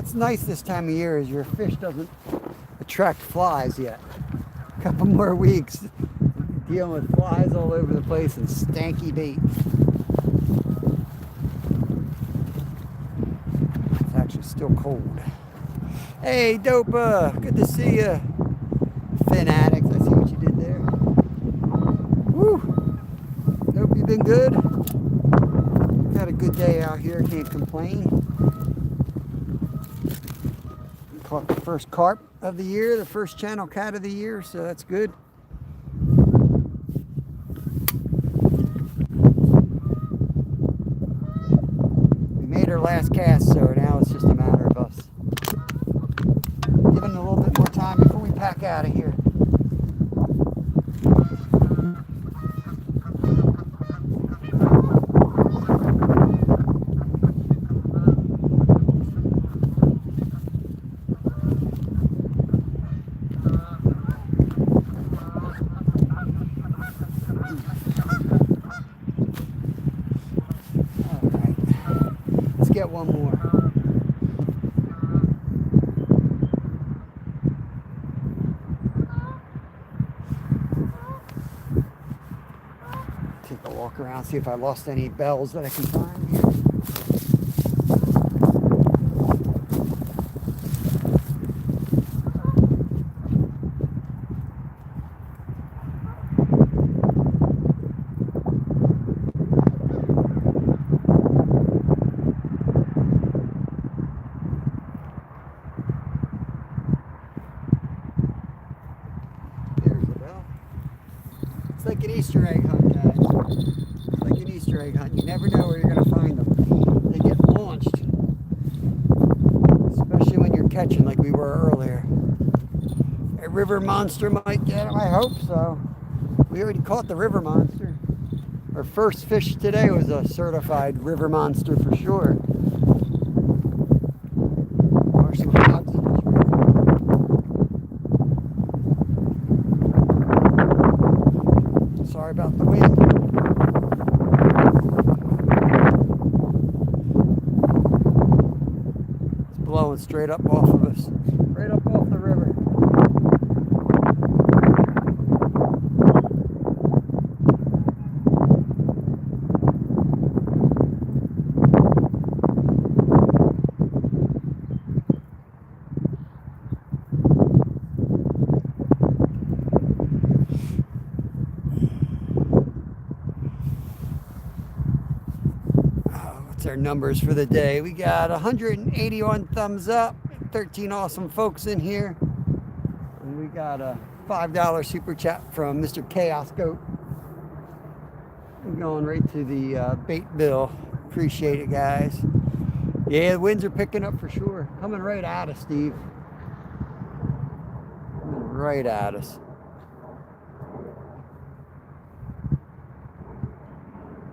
That's nice this time of year, is your fish doesn't attract flies yet. A couple more weeks dealing with flies all over the place and stanky bait. It's actually still cold. Hey, Dopa, good to see you. Fin addicts, I see what you did there. Woo! Hope you've been good. Had a good day out here, can't complain. Caught the first carp of the year, the first channel cat of the year, so that's good. We made our last cast, so now it's just a matter of us giving it a little bit more time before we pack out of here. Get one more. Take a walk around, see if I lost any bells that I can find here. It's like an Easter egg hunt, guys. It's like an Easter egg hunt. You never know where you're going to find them. They get launched. Especially when you're catching like we were earlier. A river monster might get them. I hope so. We already caught the river monster. Our first fish today was a certified river monster for sure. Or some hogs. Sorry about the wind. It's blowing straight up off of us. Right up off the river. Our numbers for the day. We got 181 thumbs up, 13 awesome folks in here, and we got a $5 super chat from Mr. Chaos Goat. I'm going right to the bait bill. Appreciate it, guys. Yeah, the winds are picking up for sure. Coming right at us, Steve. Coming right at us.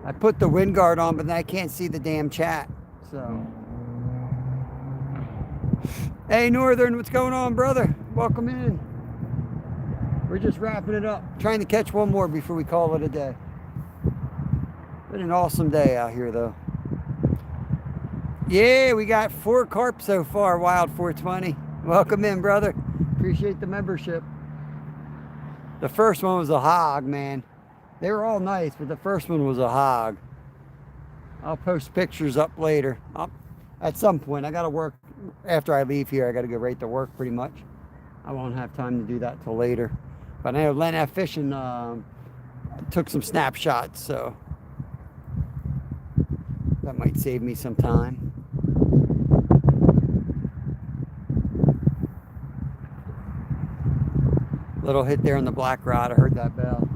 I put the wind guard on, but I can't see the damn chat. So, hey Northern, what's going on, brother? Welcome in. We're just wrapping it up, trying to catch one more before we call it a day. Been an awesome day out here, though. Yeah, we got 4 carp so far. Wild 420. Welcome in, brother. Appreciate the membership. The first one was a hog, man. They were all nice, but the first one was a hog. I'll post pictures up later. At some point, I got to work. After I leave here, I got to go right to work pretty much. I won't have time to do that till later. But I know Len F. Fishing took some snapshots, so that might save me some time. Little hit there on the black rod. I heard that bell.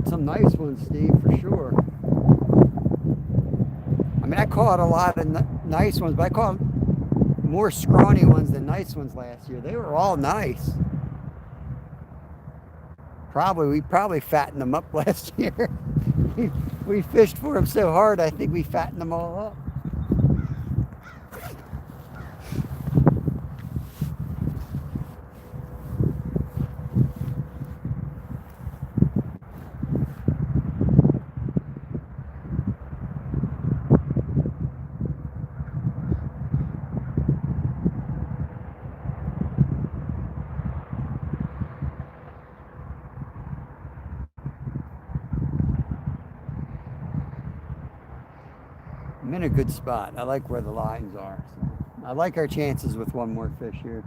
Some nice ones, Steve, for sure. I mean, I caught a lot of nice ones, but I caught more scrawny ones than nice ones last year. They were all nice. We probably fattened them up last year. We fished for them so hard, I think we fattened them all up. I'm in a good spot. I like where the lines are. So I like our chances with one more fish here.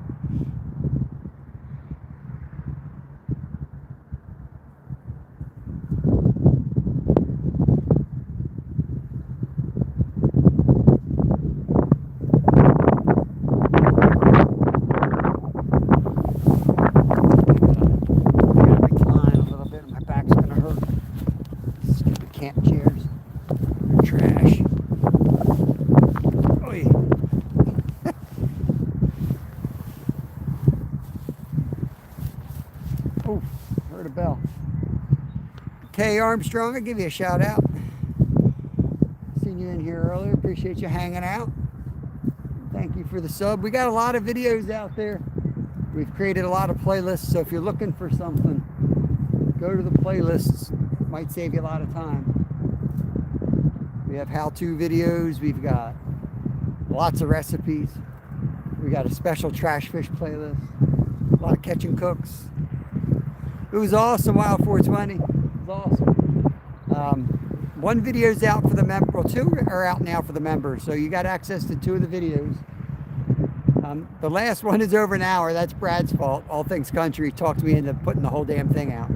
Oh, heard a bell. Kay Armstrong, I'll give you a shout out. Seen you in here earlier. Appreciate you hanging out. Thank you for the sub. We got a lot of videos out there. We've created a lot of playlists, so if you're looking for something, go to the playlists. It might save you a lot of time. We have how-to videos. We've got lots of recipes. We got a special trash fish playlist. A lot of catch and cooks. It was awesome. Wild 420. It was awesome. One video's out for the member. Well, two are out now for the members, so you got access to two of the videos. The last one is over an hour. That's Brad's fault. All Things Country talked me into putting the whole damn thing out.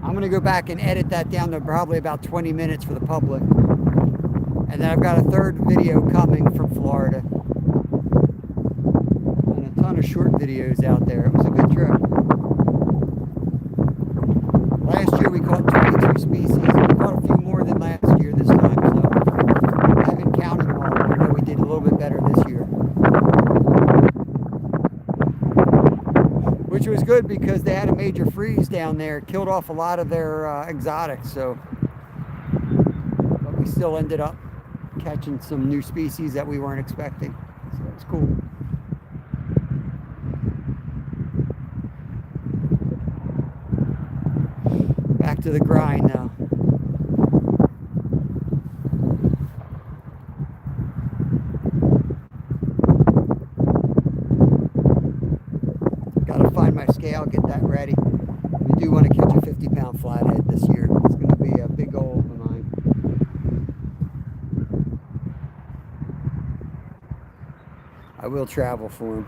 I'm going to go back and edit that down to probably about 20 minutes for the public. And then I've got a third video coming from Florida. And a ton of short videos out there. It was a good trip. Last year we caught 22 species. We caught a few more than last year this time. So I haven't counted them all. I know we did a little bit better this year. Which was good because they had a major freeze down there. It killed off a lot of their exotics. So, but we still ended up catching some new species that we weren't expecting. So it's cool. Back to the grind now. Gotta find my scale, get that ready. We do want to catch a 50-pound flathead this year. It's going to be a big goal of mine. I will travel for him.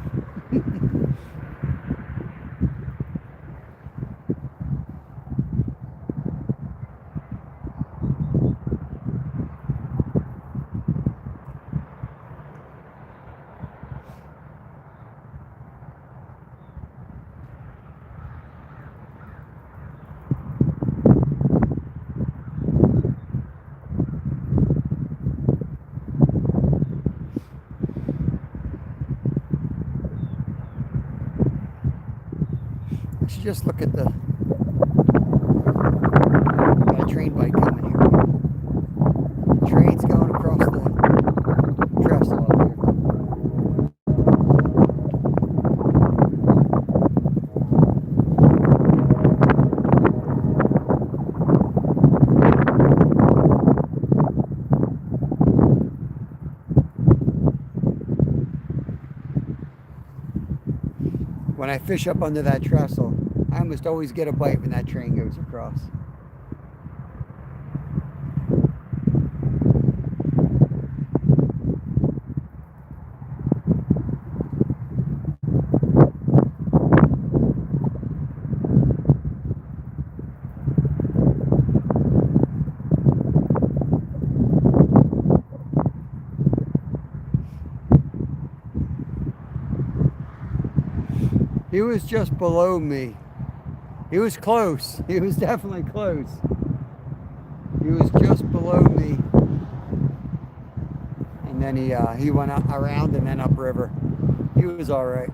Just look at the train bike coming here. The train's going across the trestle up here. When I fish up under that trestle, I almost always get a bite when that train goes across. He was just below me. He was close. He was definitely close. He was just below me. And then he went around and then upriver. He was all right.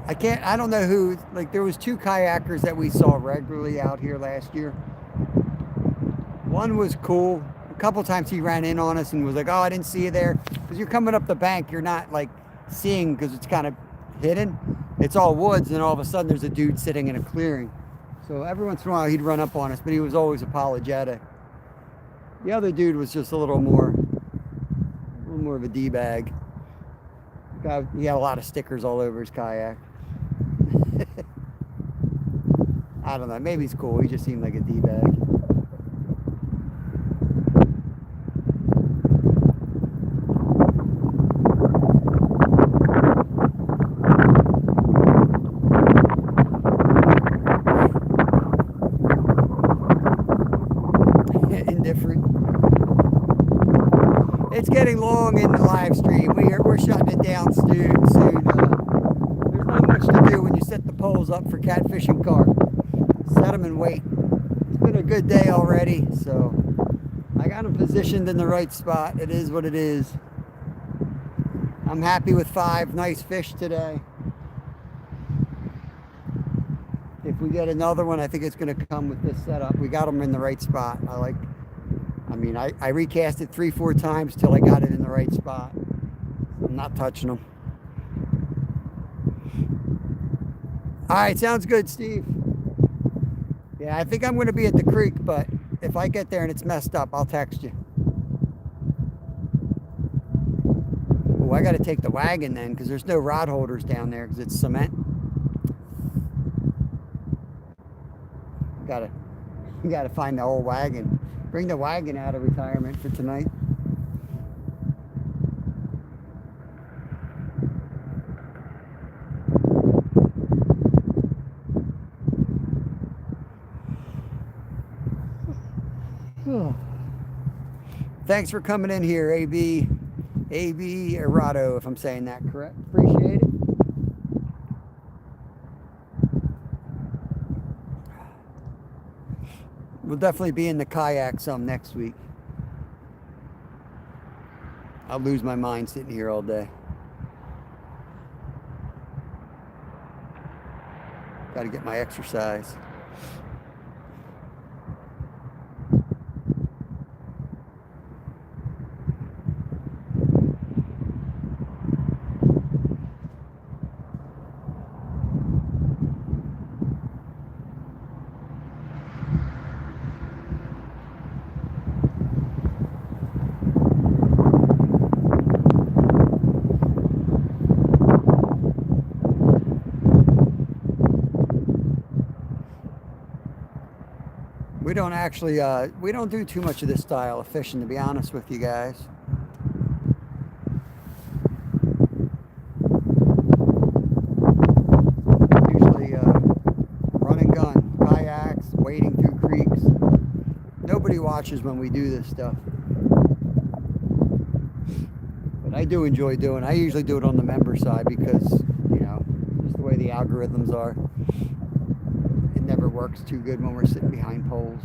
I don't know who, like there was two kayakers that we saw regularly out here last year. One was cool. A couple times he ran in on us and was like, oh, I didn't see you there. Because you're coming up the bank, you're not like seeing because it's kind of hidden. It's all woods and all of a sudden there's a dude sitting in a clearing. So every once in a while he'd run up on us, but he was always apologetic. The other dude was just a little more of a D-bag. He had a lot of stickers all over his kayak. I don't know, maybe he's cool. He just seemed like a D-bag. something different. It's getting long in the live stream. We're shutting it down soon. There's not much to do when you set the poles up for catfish and carp. Set them and wait. It's been a good day already, so I got them positioned in the right spot. It is what it is. I'm happy with 5 nice fish today. If we get another one, I think it's going to come with this setup. We got them in the right spot. I recast it 3-4 times till I got it in the right spot. I'm not touching them. All right, sounds good, Steve. Yeah, I think I'm going to be at the creek, but if I get there and it's messed up, I'll text you. Oh, I got to take the wagon then because there's no rod holders down there because it's cement. You gotta find the old wagon. Bring the wagon out of retirement for tonight. Thanks for coming in here, AB Errato, if I'm saying that correct. Appreciate it. We'll definitely be in the kayak some next week. I'll lose my mind sitting here all day. Got to get my exercise. We don't actually, we don't do too much of this style of fishing, to be honest with you guys. Usually run and gun, kayaks, wading through creeks. Nobody watches when we do this stuff. But I do enjoy doing it. I usually do it on the member side because, just the way the algorithms are. Never works too good when we're sitting behind poles.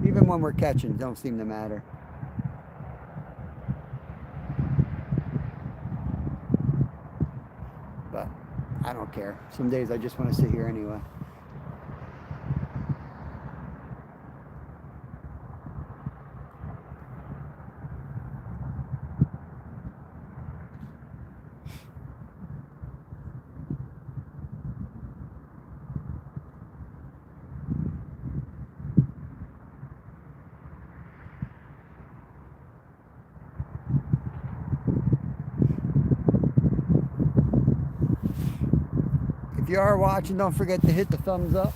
Even when we're catching, it don't seem to matter. But I don't care. Some days I just want to sit here anyway. If you are watching, don't forget to hit the thumbs up.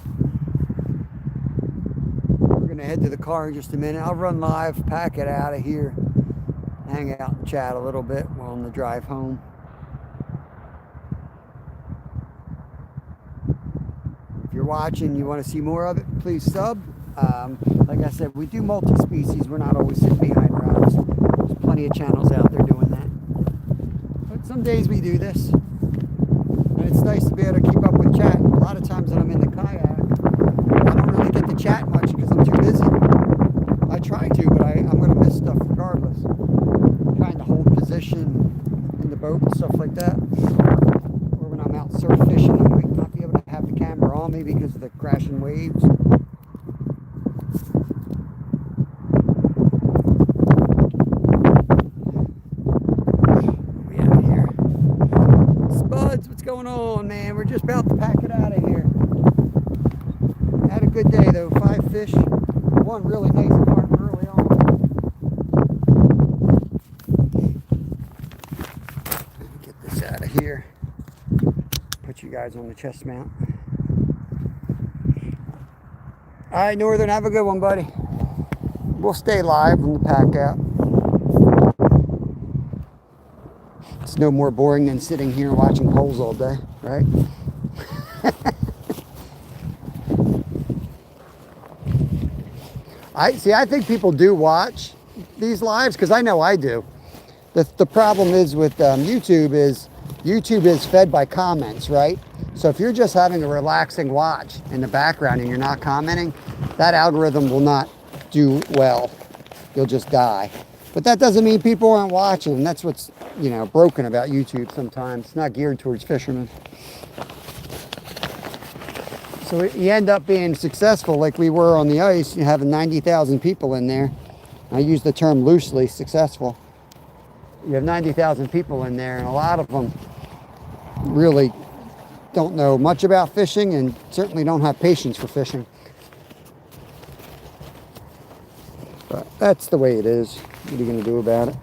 We're going to head to the car in just a minute. I'll run live, pack it out of here, hang out and chat a little bit while on the drive home. If you're watching, you want to see more of it, please sub. Like I said, we do multi-species. We're not always sitting behind rods. There's plenty of channels out there doing that. But some days we do this. And it's nice to be able to keep up with chat. A lot of times when I'm in the kayak, I don't really get to chat much because I'm too busy. I try to, but I'm going to miss stuff regardless. Trying to hold position in the boat and stuff like that. Or when I'm out surf fishing, I might not be able to have the camera on me because of the crashing waves. What's going on, man? We're just about to pack it out of here. Had a good day though. 5 fish, one really nice carp early on. Get this out of here. Put you guys on the chest mount. All right, Northern, have a good one, buddy. We'll stay live when the pack out. It's no more boring than sitting here watching poles all day, right? I think people do watch these lives because I know I do. The problem is with YouTube is fed by comments, right? So if you're just having a relaxing watch in the background and you're not commenting, that algorithm will not do well. You'll just die. But that doesn't mean people aren't watching. And that's what's, you know, broken about YouTube sometimes. It's not geared towards fishermen. So you end up being successful like we were on the ice. You have 90,000 people in there. I use the term loosely, successful. You have 90,000 people in there, and a lot of them really don't know much about fishing and certainly don't have patience for fishing. But that's the way it is. What are you going to do about it?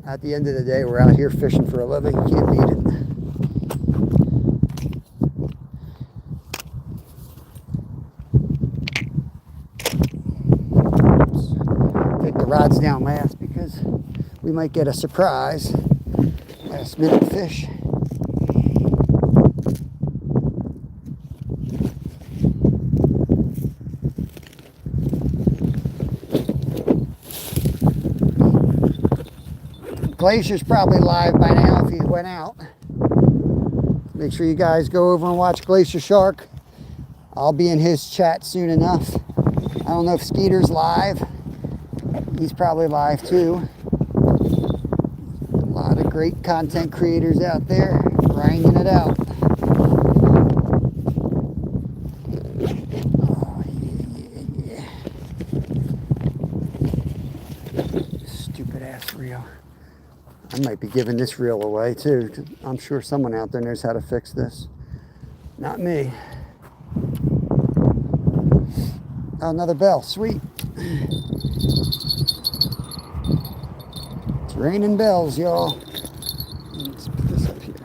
At the end of the day, we're out here fishing for a living. You can't beat it. Take the rods down last because we might get a surprise. Last minute fish. Glacier's probably live by now if he went out. Make sure you guys go over and watch Glacier Shark. I'll be in his chat soon enough. I don't know if Skeeter's live. He's probably live too. A lot of great content creators out there grinding it out. Oh, yeah. Stupid ass reel. I might be giving this reel away too. I'm sure someone out there knows how to fix this. Not me. Oh, another bell. Sweet. It's raining bells, y'all. Let's put this up here.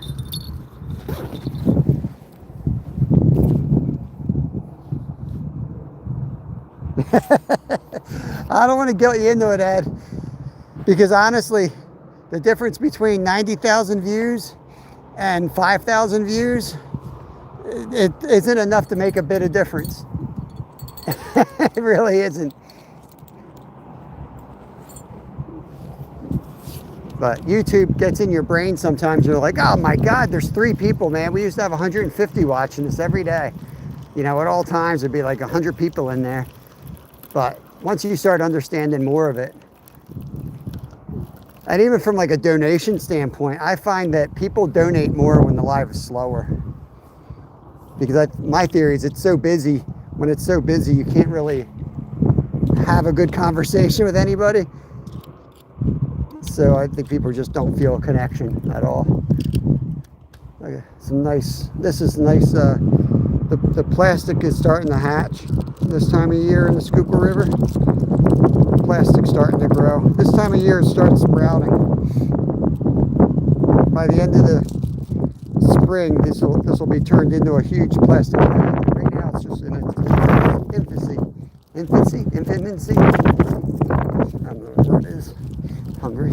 I don't want to guilt you into it, Ed, because honestly, the difference between 90,000 views and 5,000 views, it isn't enough to make a bit of difference. It really isn't. But YouTube gets in your brain sometimes. You're like, oh my God, there's 3 people, man. We used to have 150 watching this every day. You know, at all times, there'd be like 100 people in there. But once you start understanding more of it, and even from like a donation standpoint, I find that people donate more when the live is slower. Because my theory is it's so busy. When it's so busy, you can't really have a good conversation with anybody. So I think people just don't feel a connection at all. Okay, some nice, this is nice, the plastic is starting to hatch this time of year in the Schuylkill River. Plastic starting to grow. This time of year it starts sprouting. By the end of the spring, this will be turned into a huge plastic plant. Right now it's just in its infancy. Infancy? I don't know what the word is. Hungry.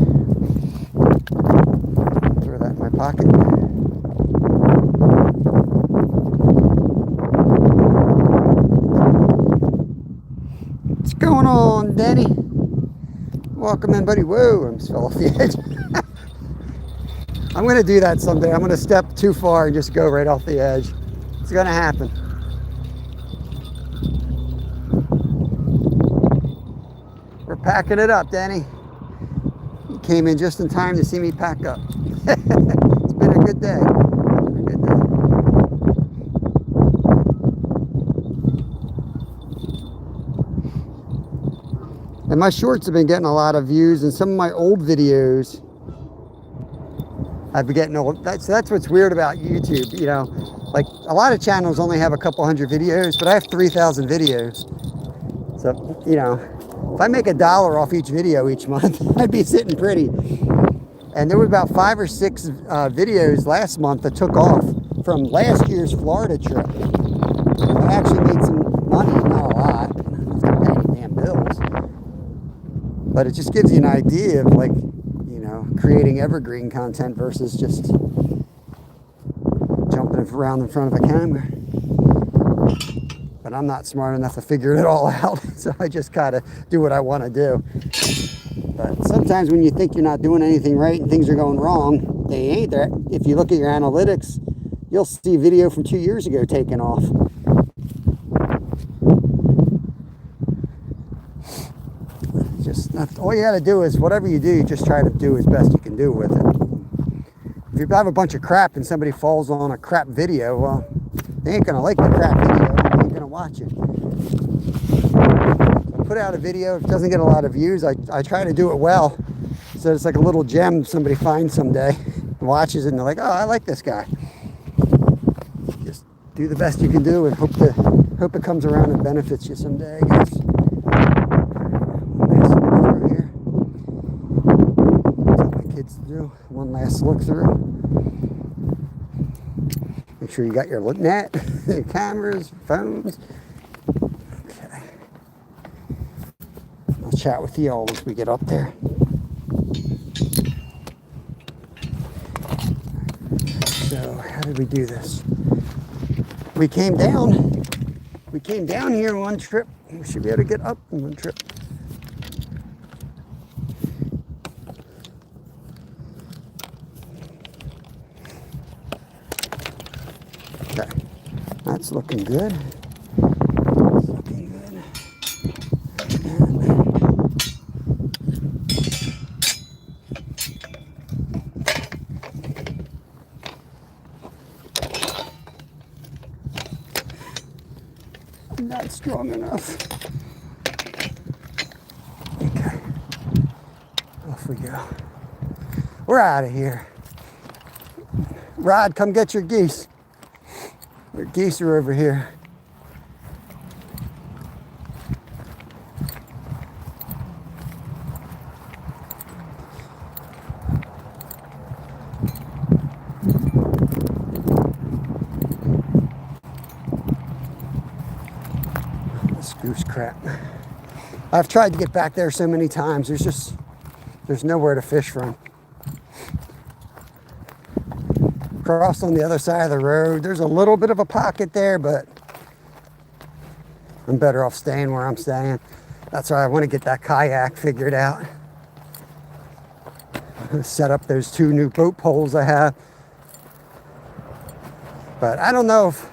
Throw that in my pocket. What's going on, Danny? Welcome in, buddy. Whoa, I almost fell off the edge. I'm going to do that someday. I'm going to step too far and just go right off the edge. It's going to happen. We're packing it up, Danny. You came in just in time to see me pack up. It's been a good day. And my shorts have been getting a lot of views, and some of my old videos I've been getting old. That's what's weird about YouTube, you know. Like a lot of channels only have a couple hundred videos, but I have 3,000 videos. So, you know, if I make $1 off each video each month, I'd be sitting pretty. And there were about 5 or 6 videos last month that took off from last year's Florida trip. I actually made some money, not a lot. I don't have to pay any damn bills. But it just gives you an idea of, like, you know, creating evergreen content versus just jumping in around in front of a camera. But I'm not smart enough to figure it all out, so I just gotta do what I want to do. But sometimes when you think you're not doing anything right and things are going wrong, they ain't there. If you look at your analytics, you'll see a video from 2 years ago taken off. Just all you gotta do is whatever you do, you just try to do as best you can do with it. If you have a bunch of crap and somebody falls on a crap video, well, they ain't gonna like the crap video. They ain't gonna watch it. So I put out a video. If it doesn't get a lot of views, I try to do it well. So it's like a little gem somebody finds someday, watches it, and they're like, oh, I like this guy. Just do the best you can do and hope it comes around and benefits you someday, I guess. To do one last look through. Make sure you got your net, your cameras, phones. Okay. I'll chat with you all once we get up there. So, how did we do this? We came down. We came down here in one trip. We should be able to get up in one trip. Okay, that's looking good. That's looking good. And not strong enough. Okay, off we go. We're out of here. Rod, come get your geese. Your geese are over here. This goose crap. I've tried to get back there so many times. There's nowhere to fish from. Crossed on the other side of the road. There's a little bit of a pocket there, but I'm better off staying where I'm staying. That's why I want to get that kayak figured out. Set up those 2 new boat poles I have. But I don't know if,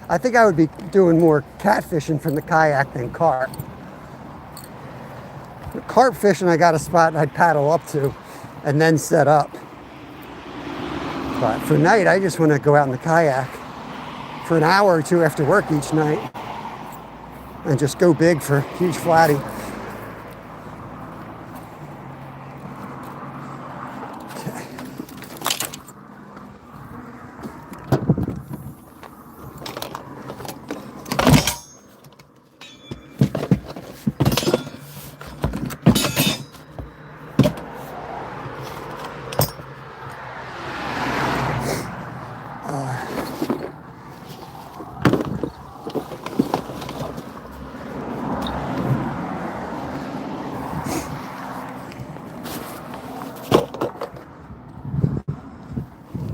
I think I would be doing more catfishing from the kayak than carp. Carp fishing, I got a spot I'd paddle up to and then set up. But for night, I just want to go out in the kayak for an hour or 2 after work each night and just go big for huge flatty. Okay.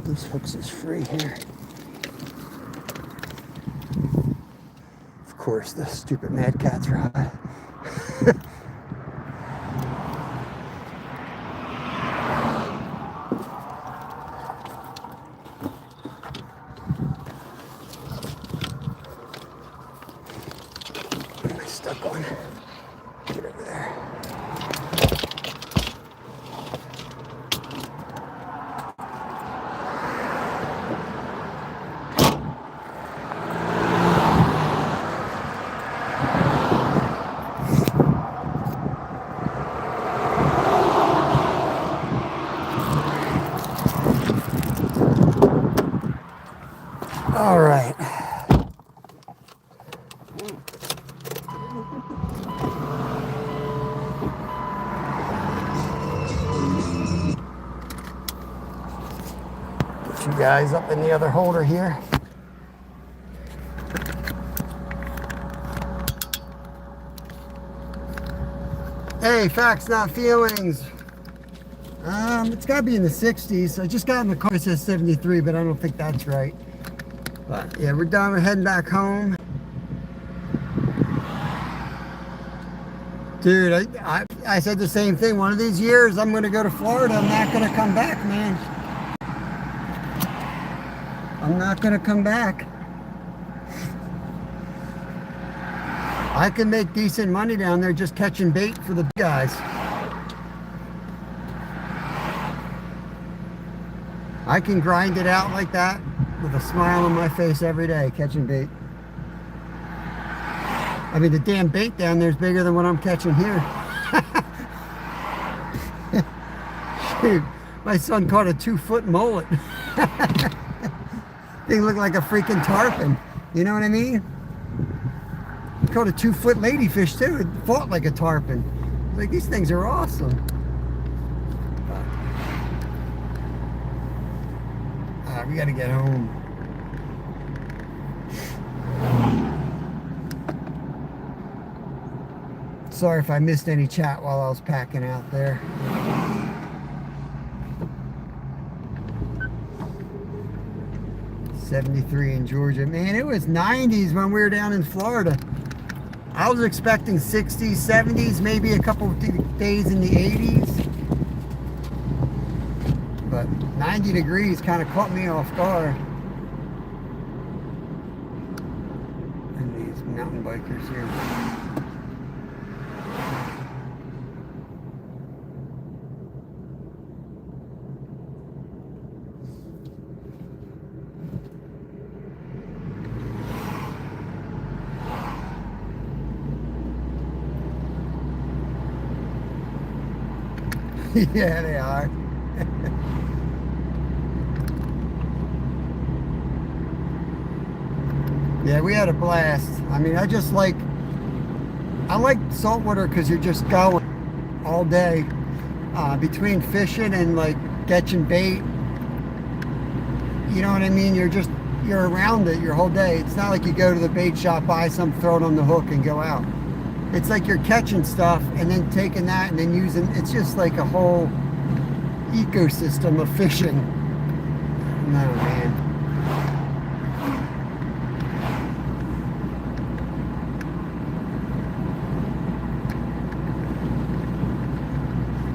These hooks is free here. Of course, the stupid Mad Cat's rod. What am I stuck on? Get over there. All right. Put you guys up in the other holder here. Hey, facts, not feelings. It's got to be in the 60s. I just got in the car. It says 73, but I don't think that's right. But yeah, we're done. We're heading back home. Dude, I said the same thing. One of these years, I'm going to go to Florida. I'm not going to come back, man. I'm not going to come back. I can make decent money down there just catching bait for the guys. I can grind it out like that with a smile on my face every day catching bait. I mean, the damn bait down there is bigger than what I'm catching here. Shoot, my son caught a 2-foot mullet. Thing looked like a freaking tarpon. You know what I mean? He caught a 2-foot ladyfish too. It fought like a tarpon. Like, these things are awesome. We gotta get home. Sorry if I missed any chat while I was packing out there. '73 in Georgia. Man, it was 90s when we were down in Florida. I was expecting 60s, 70s, maybe a couple of days in the 80s. But 90 degrees kind of caught me off guard. And these mountain bikers here. Yeah, they are. Yeah, we had a blast. I mean, I like saltwater because you're just going all day between fishing and like catching bait. You know what I mean? You're around it your whole day. It's not like you go to the bait shop, buy some, throw it on the hook and go out. It's like you're catching stuff and then taking that and then using, it's just like a whole ecosystem of fishing. No, man.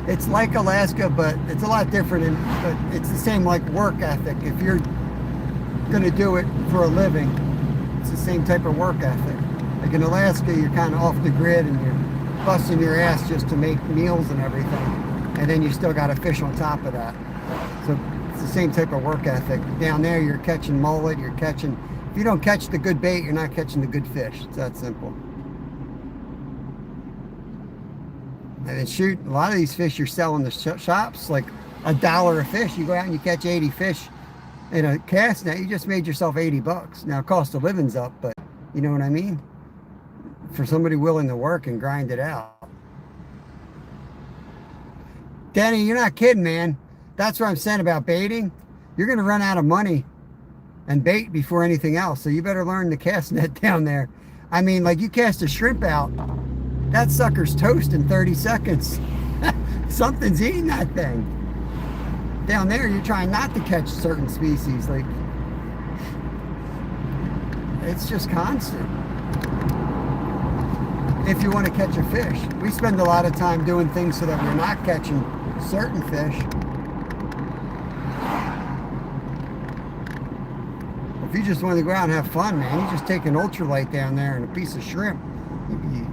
It's like Alaska, but it's a lot different, but it's the same like work ethic. If you're gonna do it for a living, it's the same type of work ethic. Like in Alaska, you're kind of off the grid and you're busting your ass just to make meals and everything. And then you still got to fish on top of that. So it's the same type of work ethic. Down there, you're catching mullet, if you don't catch the good bait, you're not catching the good fish. It's that simple. And then shoot, a lot of these fish you're selling the shops, like $1 a fish. You go out and you catch 80 fish in a cast net, you just made yourself 80 bucks. Now cost of living's up, but you know what I mean? For somebody willing to work and grind it out. Danny, you're not kidding, man. That's what I'm saying about baiting. You're going to run out of money and bait before anything else. So you better learn to cast net down there. I mean, like you cast a shrimp out, that sucker's toast in 30 seconds. Something's eating that thing. Down there, you're trying not to catch certain species. Like, it's just constant. If you want to catch a fish. We spend a lot of time doing things so that we're not catching certain fish. If you just want to go out and have fun, man, you just take an ultralight down there and a piece of shrimp. You'd be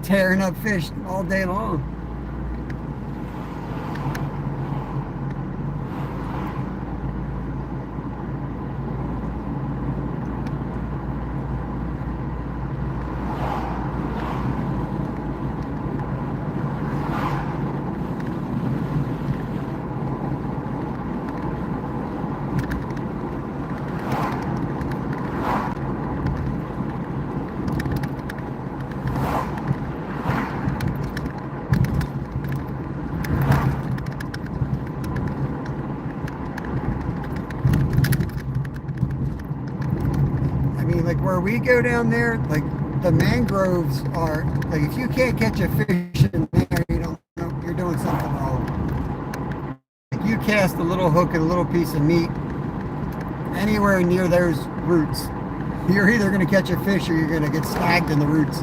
tearing up fish all day long. Like where we go down there, like the mangroves are, like if you can't catch a fish in there, you don't know, you're doing something wrong. Like you cast a little hook and a little piece of meat anywhere near those roots, you're either going to catch a fish or you're going to get snagged in the roots,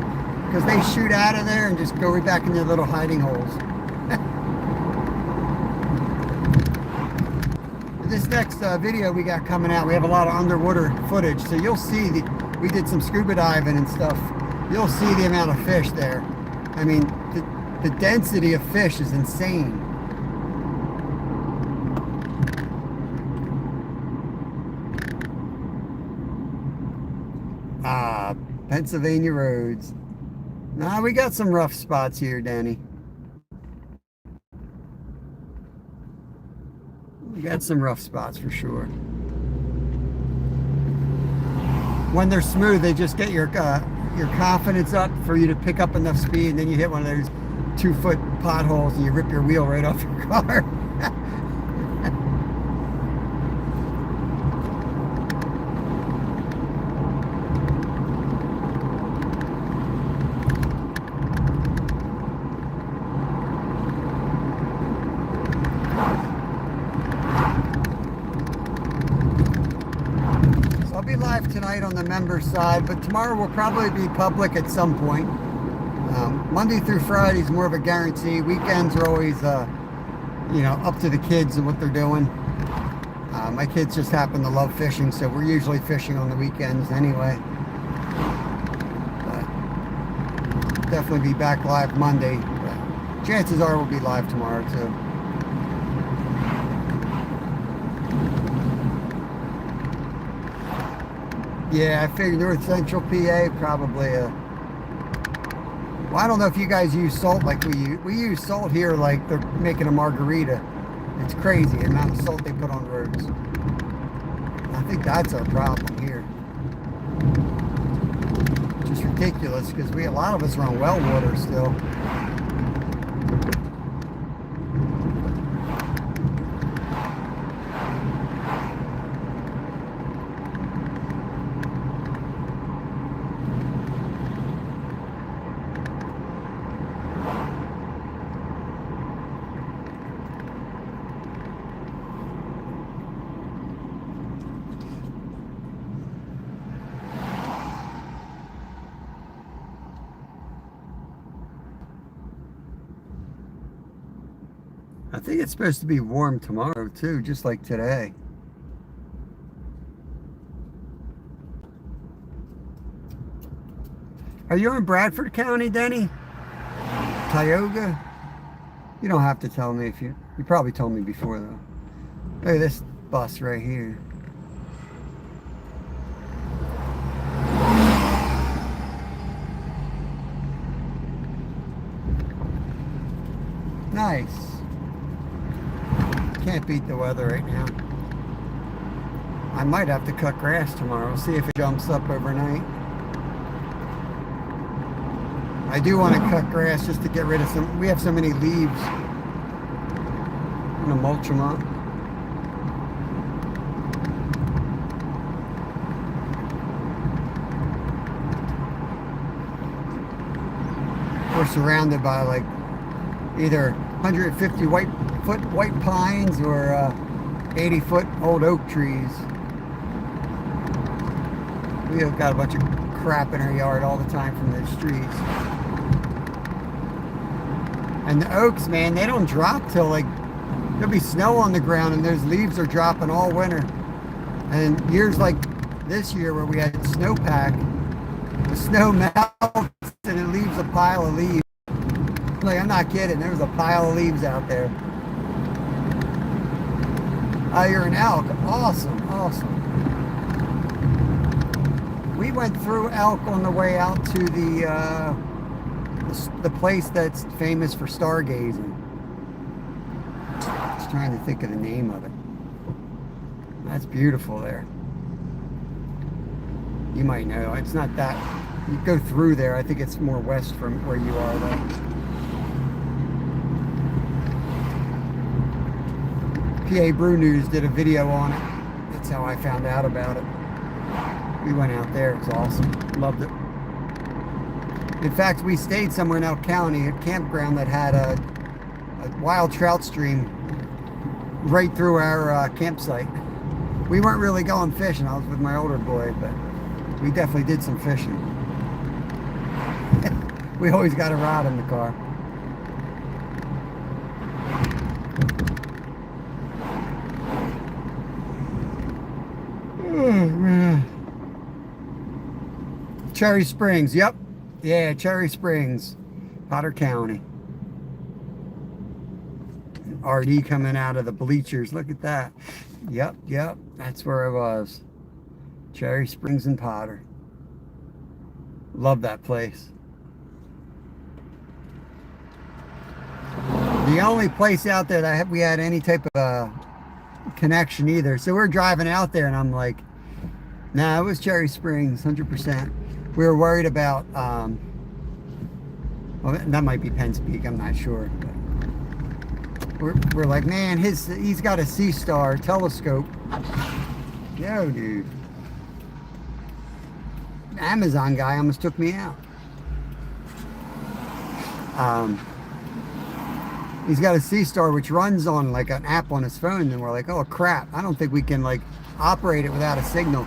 because they shoot out of there and just go right back in their little hiding holes. This next video we got coming out, we have a lot of underwater footage, so you'll see we did some scuba diving and stuff. You'll see the amount of fish there. I mean, the density of fish is insane. Pennsylvania roads. Nah, we got some rough spots here, Danny. We got some rough spots for sure. When they're smooth, they just get your confidence up for you to pick up enough speed, and then you hit one of those 2-foot potholes and you rip your wheel right off your car. I'll be live tonight on the member side, but tomorrow will probably be public at some point. Monday through Friday is more of a guarantee. Weekends are always, you know, up to the kids and what they're doing. My kids just happen to love fishing, so we're usually fishing on the weekends anyway. But definitely be back live Monday. But chances are we'll be live tomorrow too. Yeah, I figured North Central PA probably. Well, I don't know if you guys use salt like we use. We use salt here like they're making a margarita. It's crazy the amount of salt they put on roads. I think that's our problem here. Just ridiculous, because a lot of us are on well water still. I think it's supposed to be warm tomorrow too, just like today. Are you in Bradford County, Denny? Tioga? You don't have to tell me if you probably told me before though. Look at this bus right here. Nice. Can't beat the weather right now. I might have to cut grass tomorrow. See if it jumps up overnight. I do want to cut grass just to get rid of some. We have so many leaves. I'm gonna mulch them up. We're surrounded by like either 150 foot white pines or 80-foot old oak trees. We have got a bunch of crap in our yard all the time from those trees. And the oaks, man, they don't drop till like, there'll be snow on the ground and those leaves are dropping all winter. And years like this year where we had snowpack, the snow melts and it leaves a pile of leaves. Like, I'm not kidding, there was a pile of leaves out there. Oh, you're an elk. Awesome, awesome. We went through elk on the way out to the place that's famous for stargazing. Just trying to think of the name of it. That's beautiful there. You might know. It's not that. You go through there. I think it's more west from where you are though. PA Brew News did a video on it. That's how I found out about it. We went out there. It was awesome. Loved it. In fact, we stayed somewhere in Elk County, a campground that had a wild trout stream right through our campsite. We weren't really going fishing. I was with my older boy, but we definitely did some fishing. We always got a rod in the car. Oh, man. Cherry Springs, yep. Yeah, Cherry Springs, Potter County. RD coming out of the bleachers. Look at that. Yep, that's where I was. Cherry Springs and Potter. Love that place. The only place out there that we had any type of connection either. So we're driving out there and I'm like, nah, it was Cherry Springs, 100%. We were worried about, well, that might be Penn's Peak, I'm not sure. We're like, man, he's got a C-Star telescope. Yo, dude. The Amazon guy almost took me out. He's got a C-Star which runs on like an app on his phone, and we're like, oh crap, I don't think we can like operate it without a signal.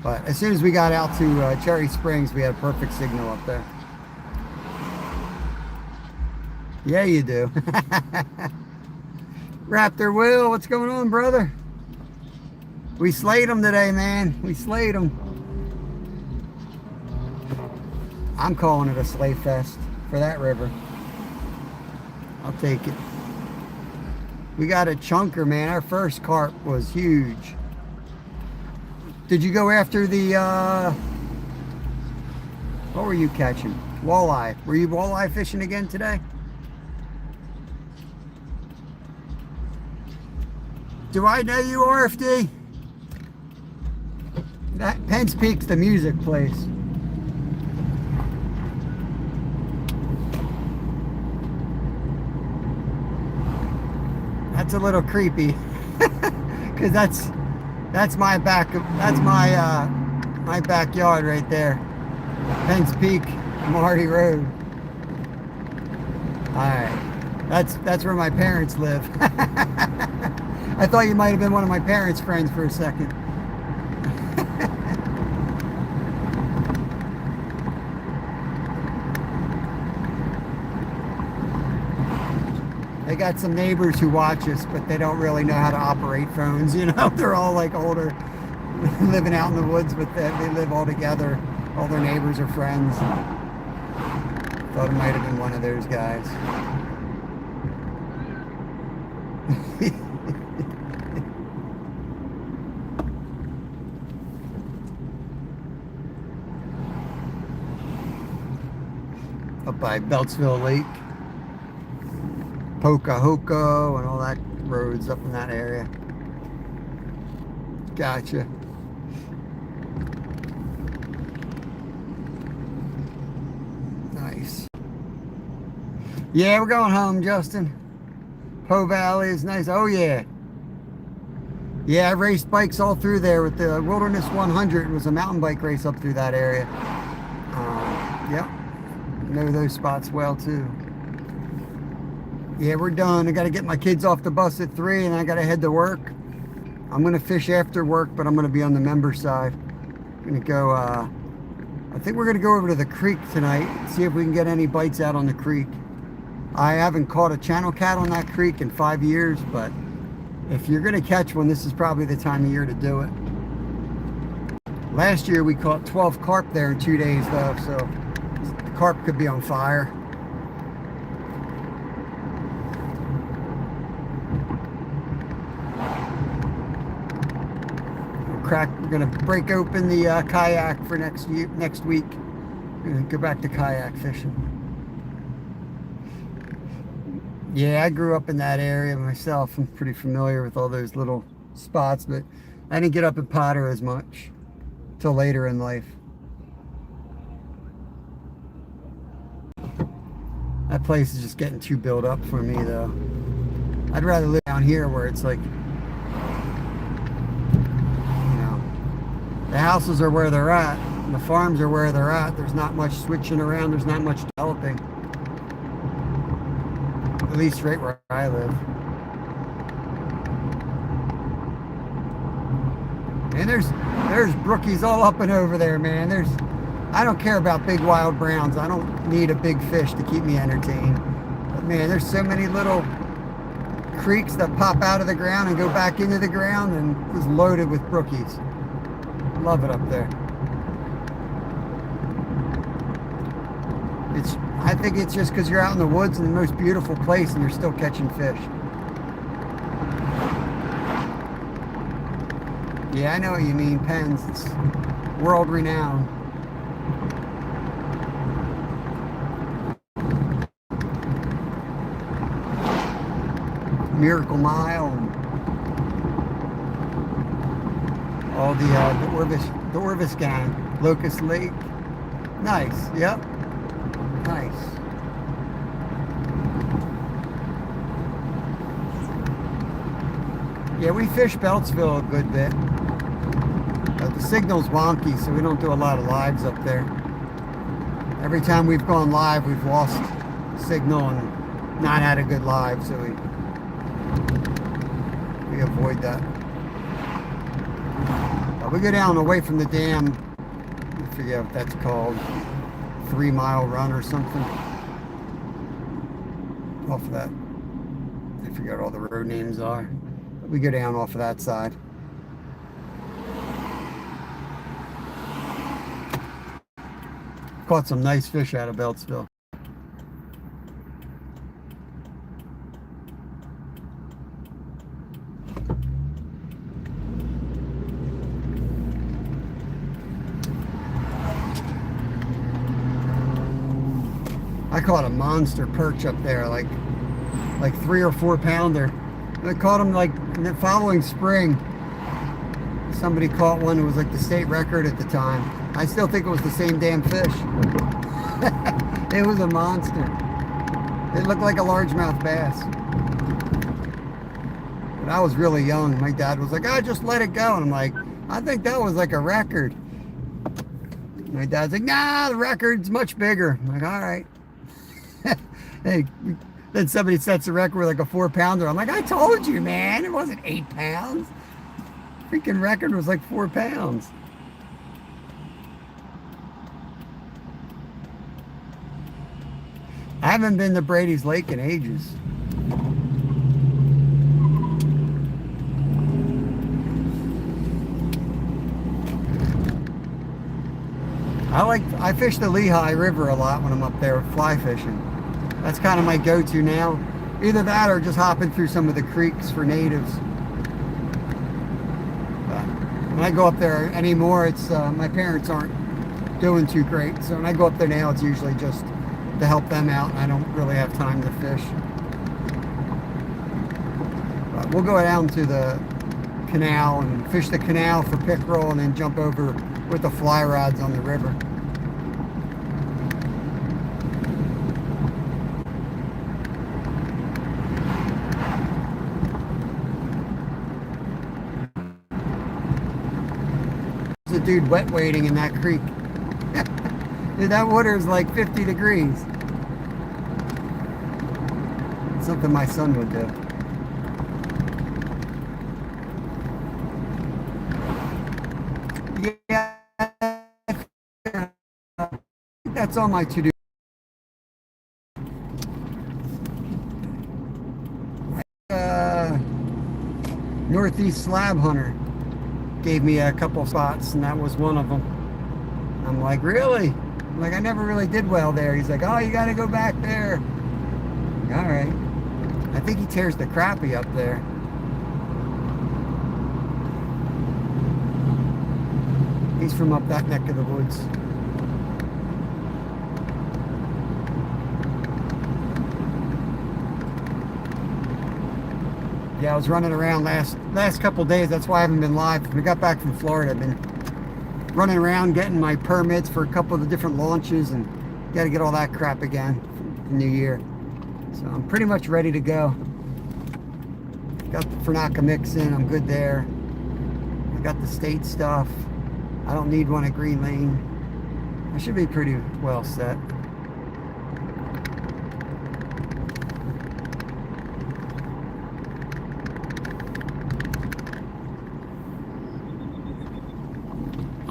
But as soon as we got out to Cherry Springs, we had a perfect signal up there. Yeah, you do. Raptor Will, what's going on, brother? We slayed him today, man. We slayed him. I'm calling it a slay fest for that river. I'll take it. We got a chunker, man. Our first carp was huge. Did you go after the, what were you catching? Walleye. Were you walleye fishing again today? Do I know you, RFD? That Penn's Peak's the music place. That's a little creepy, because that's my my backyard right there. Penn's Peak, Marty Road. All right, that's where my parents live. I thought you might have been one of my parents' friends for a second. They got some neighbors who watch us, but they don't really know how to operate phones, you know? They're all like older, living out in the woods, but they live all together. All their neighbors are friends. Thought it might have been one of those guys. Up by Beltsville Lake, Pocahontas, and all that roads up in that area. Gotcha. Nice. Yeah, we're going home, Justin. Po Valley is nice. Oh yeah. Yeah, I raced bikes all through there with the Wilderness 100. It was a mountain bike race up through that area. Yep. Know those spots well too. Yeah, we're done. I got to get my kids off the bus at 3 and I got to head to work. I'm going to fish after work, but I'm going to be on the member side. I'm going to go, I think we're going to go over to the creek tonight, see if we can get any bites out on the creek. I haven't caught a channel cat on that creek in 5 years, but if you're going to catch one, this is probably the time of year to do it. Last year we caught 12 carp there in 2 days though, so the carp could be on fire. We're gonna break open the kayak for next week. We're gonna go back to kayak fishing. Yeah, I grew up in that area myself. I'm pretty familiar with all those little spots, but I didn't get up at Potter as much till later in life. That place is just getting too built up for me though. I'd rather live down here where it's like, the houses are where they're at, and the farms are where they're at. There's not much switching around, there's not much developing. At least right where I live. man. There's brookies all up and over there, man. I don't care about big wild browns. I don't need a big fish to keep me entertained. But man, there's so many little creeks that pop out of the ground and go back into the ground, and just loaded with brookies. Love it up there. I think it's just because you're out in the woods in the most beautiful place and you're still catching fish. Yeah, I know what you mean, Pens. It's world renowned. Miracle Mile and all the Orvis gang. Locust Lake. Nice, yep. Nice. Yeah, we fish Beltsville a good bit. But the signal's wonky, so we don't do a lot of lives up there. Every time we've gone live, we've lost signal and not had a good live, so we avoid that. We go down away from the dam. I forget what that's called. 3 Mile Run or something. Off of that. I forget what all the road names are. But we go down off of that side. Caught some nice fish out of Beltsville. I caught a monster perch up there, like 3 or 4 pounder. And I caught him like in the following spring. Somebody caught one who was like the state record at the time. I still think it was the same damn fish. It was a monster. It looked like a largemouth bass. But I was really young. My dad was like, "Oh, just let it go." And I'm like, "I think that was like a record." My dad's like, "Nah, the record's much bigger." I'm like, "All right." Hey, then somebody sets a record with like a 4 pounder. I'm like, "I told you, man, it wasn't 8 pounds. Freaking record was like 4 pounds. I haven't been to Brady's Lake in ages. I fish the Lehigh River a lot when I'm up there fly fishing. That's kind of my go-to now. Either that or just hopping through some of the creeks for natives. But when I go up there anymore, it's my parents aren't doing too great. So when I go up there now, it's usually just to help them out, and I don't really have time to fish. But we'll go down to the canal and fish the canal for pickerel, and then jump over with the fly rods on the river. There's a dude wet wading in that creek. Dude, that water is like 50 degrees. It's something my son would do. Yeah, that's on my to-do. Northeast Slab Hunter gave me a couple spots, and that was one of them. I'm like, really? Like, I never really did well there. He's like, "Oh, you got to go back there." All right. I think he tears the crappie up there. He's from up that neck of the woods. Yeah, I was running around last couple days. That's why I haven't been live. When I got back from Florida, I've been running around getting my permits for a couple of the different launches, and got to get all that crap again for the new year. So I'm pretty much ready to go. Got the Fernaka mix in. I'm good there. I got the state stuff. I don't need one at Green Lane. I should be pretty well set.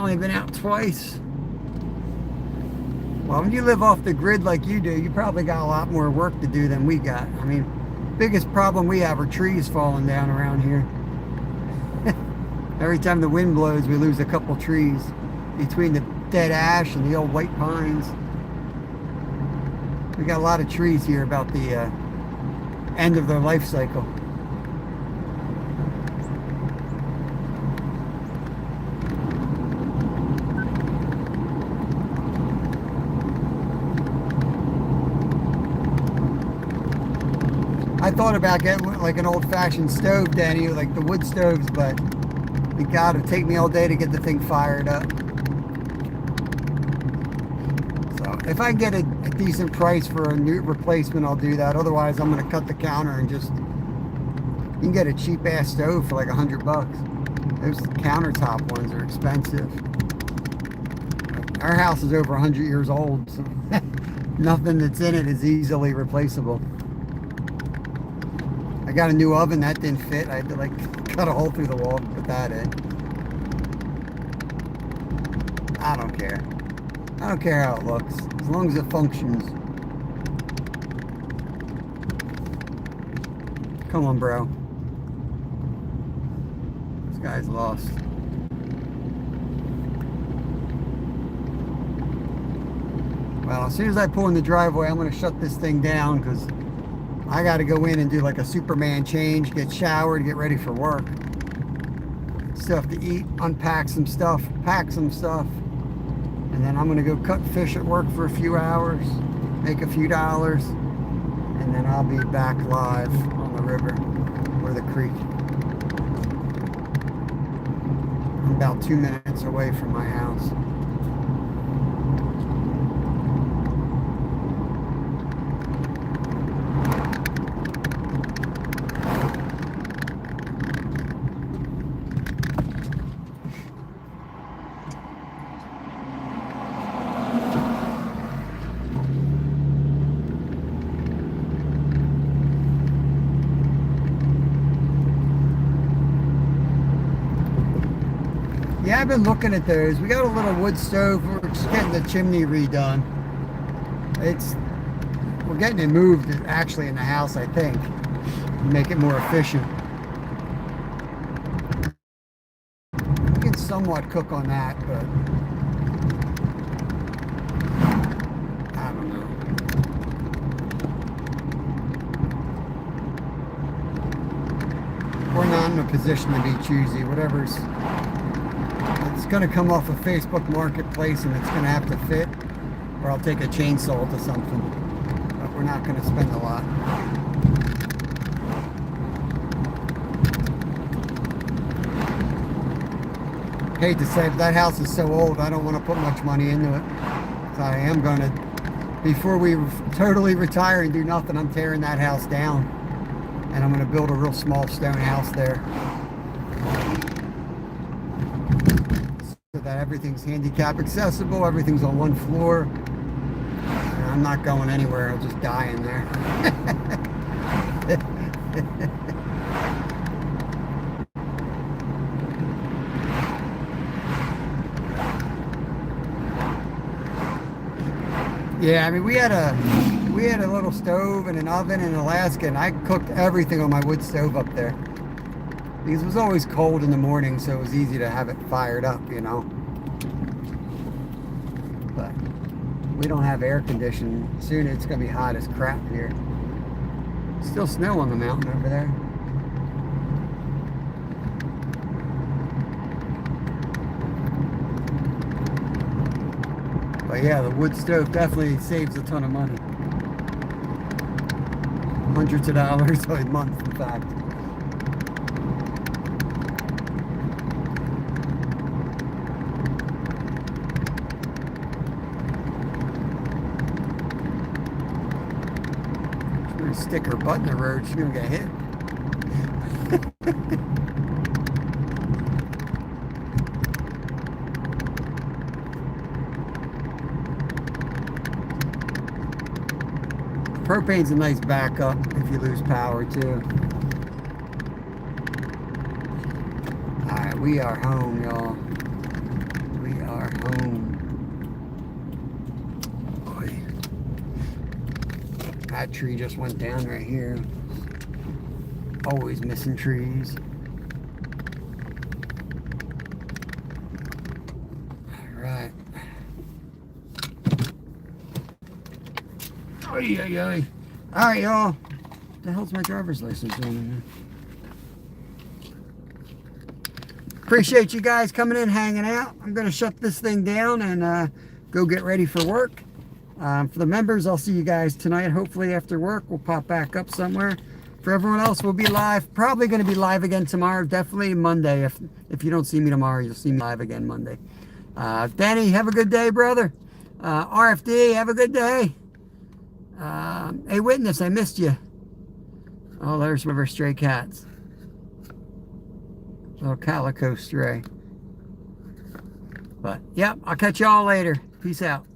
Only been out twice. Well, when you live off the grid like you do, you probably got a lot more work to do than we got. I mean, biggest problem we have are trees falling down around here. Every time the wind blows, we lose a couple trees between the dead ash and the old white pines. We got a lot of trees here about the end of their life cycle. I thought about getting like an old-fashioned stove, Danny, like the wood stoves, but God, it'd take me all day to get the thing fired up. So if I get a decent price for a new replacement, I'll do that. Otherwise, I'm going to cut the counter and just, you can get a cheap-ass stove for like $100. Those countertop ones are expensive. Our house is over 100 years old, so nothing that's in it is easily replaceable. I got a new oven that didn't fit. I had to like cut a hole through the wall to put that in. I don't care. I don't care how it looks, as long as it functions. Come on, bro. This guy's lost. Well, as soon as I pull in the driveway, I'm going to shut this thing down because I got to go in and do like a Superman change, get showered, get ready for work. Stuff to eat, unpack some stuff, pack some stuff. And then I'm going to go cut fish at work for a few hours, make a few dollars, and then I'll be back live on the river or the creek. I'm about 2 minutes away from my house. Yeah, I've been looking at those. We got a little wood stove. We're just getting the chimney redone. We're getting it moved actually in the house, I think, to make it more efficient. We can somewhat cook on that, but I don't know. We're not in a position to be choosy. Whatever's, it's going to come off a Facebook Marketplace and it's going to have to fit, or I'll take a chainsaw to something. But we're not going to spend a lot. Hate to say, but that house is so old, I don't want to put much money into it. So I am going to, before we totally retire and do nothing, I'm tearing that house down. And I'm going to build a real small stone house there. That everything's handicap accessible, everything's on one floor. And I'm not going anywhere, I'll just die in there. Yeah, I mean we had a little stove and an oven in Alaska, and I cooked everything on my wood stove up there. Because it was always cold in the morning, so it was easy to have it fired up, you know. But we don't have air conditioning. Soon it's going to be hot as crap here. Still snow on the mountain over there. But yeah, the wood stove definitely saves a ton of money. Hundreds of dollars a month, in fact. Stick her butt in the road, she's gonna get hit. Propane's a nice backup if you lose power too. Alright, we are home, y'all. We home. Boy. That tree just went down right here. Always missing trees. Alright. Oy, oy, oy. Alright, y'all. What the hell's my driver's license doing in there? Appreciate you guys coming in, hanging out. I'm going to shut this thing down and go get ready for work. For the members, I'll see you guys tonight. Hopefully after work, we'll pop back up somewhere. For everyone else, we'll be live. Probably going to be live again tomorrow. Definitely Monday. If you don't see me tomorrow, you'll see me live again Monday. Danny, have a good day, brother. RFD, have a good day. Hey, Witness, I missed you. Oh, there's some of our stray cats. Little calico stray. But, yep, I'll catch y'all later. Peace out.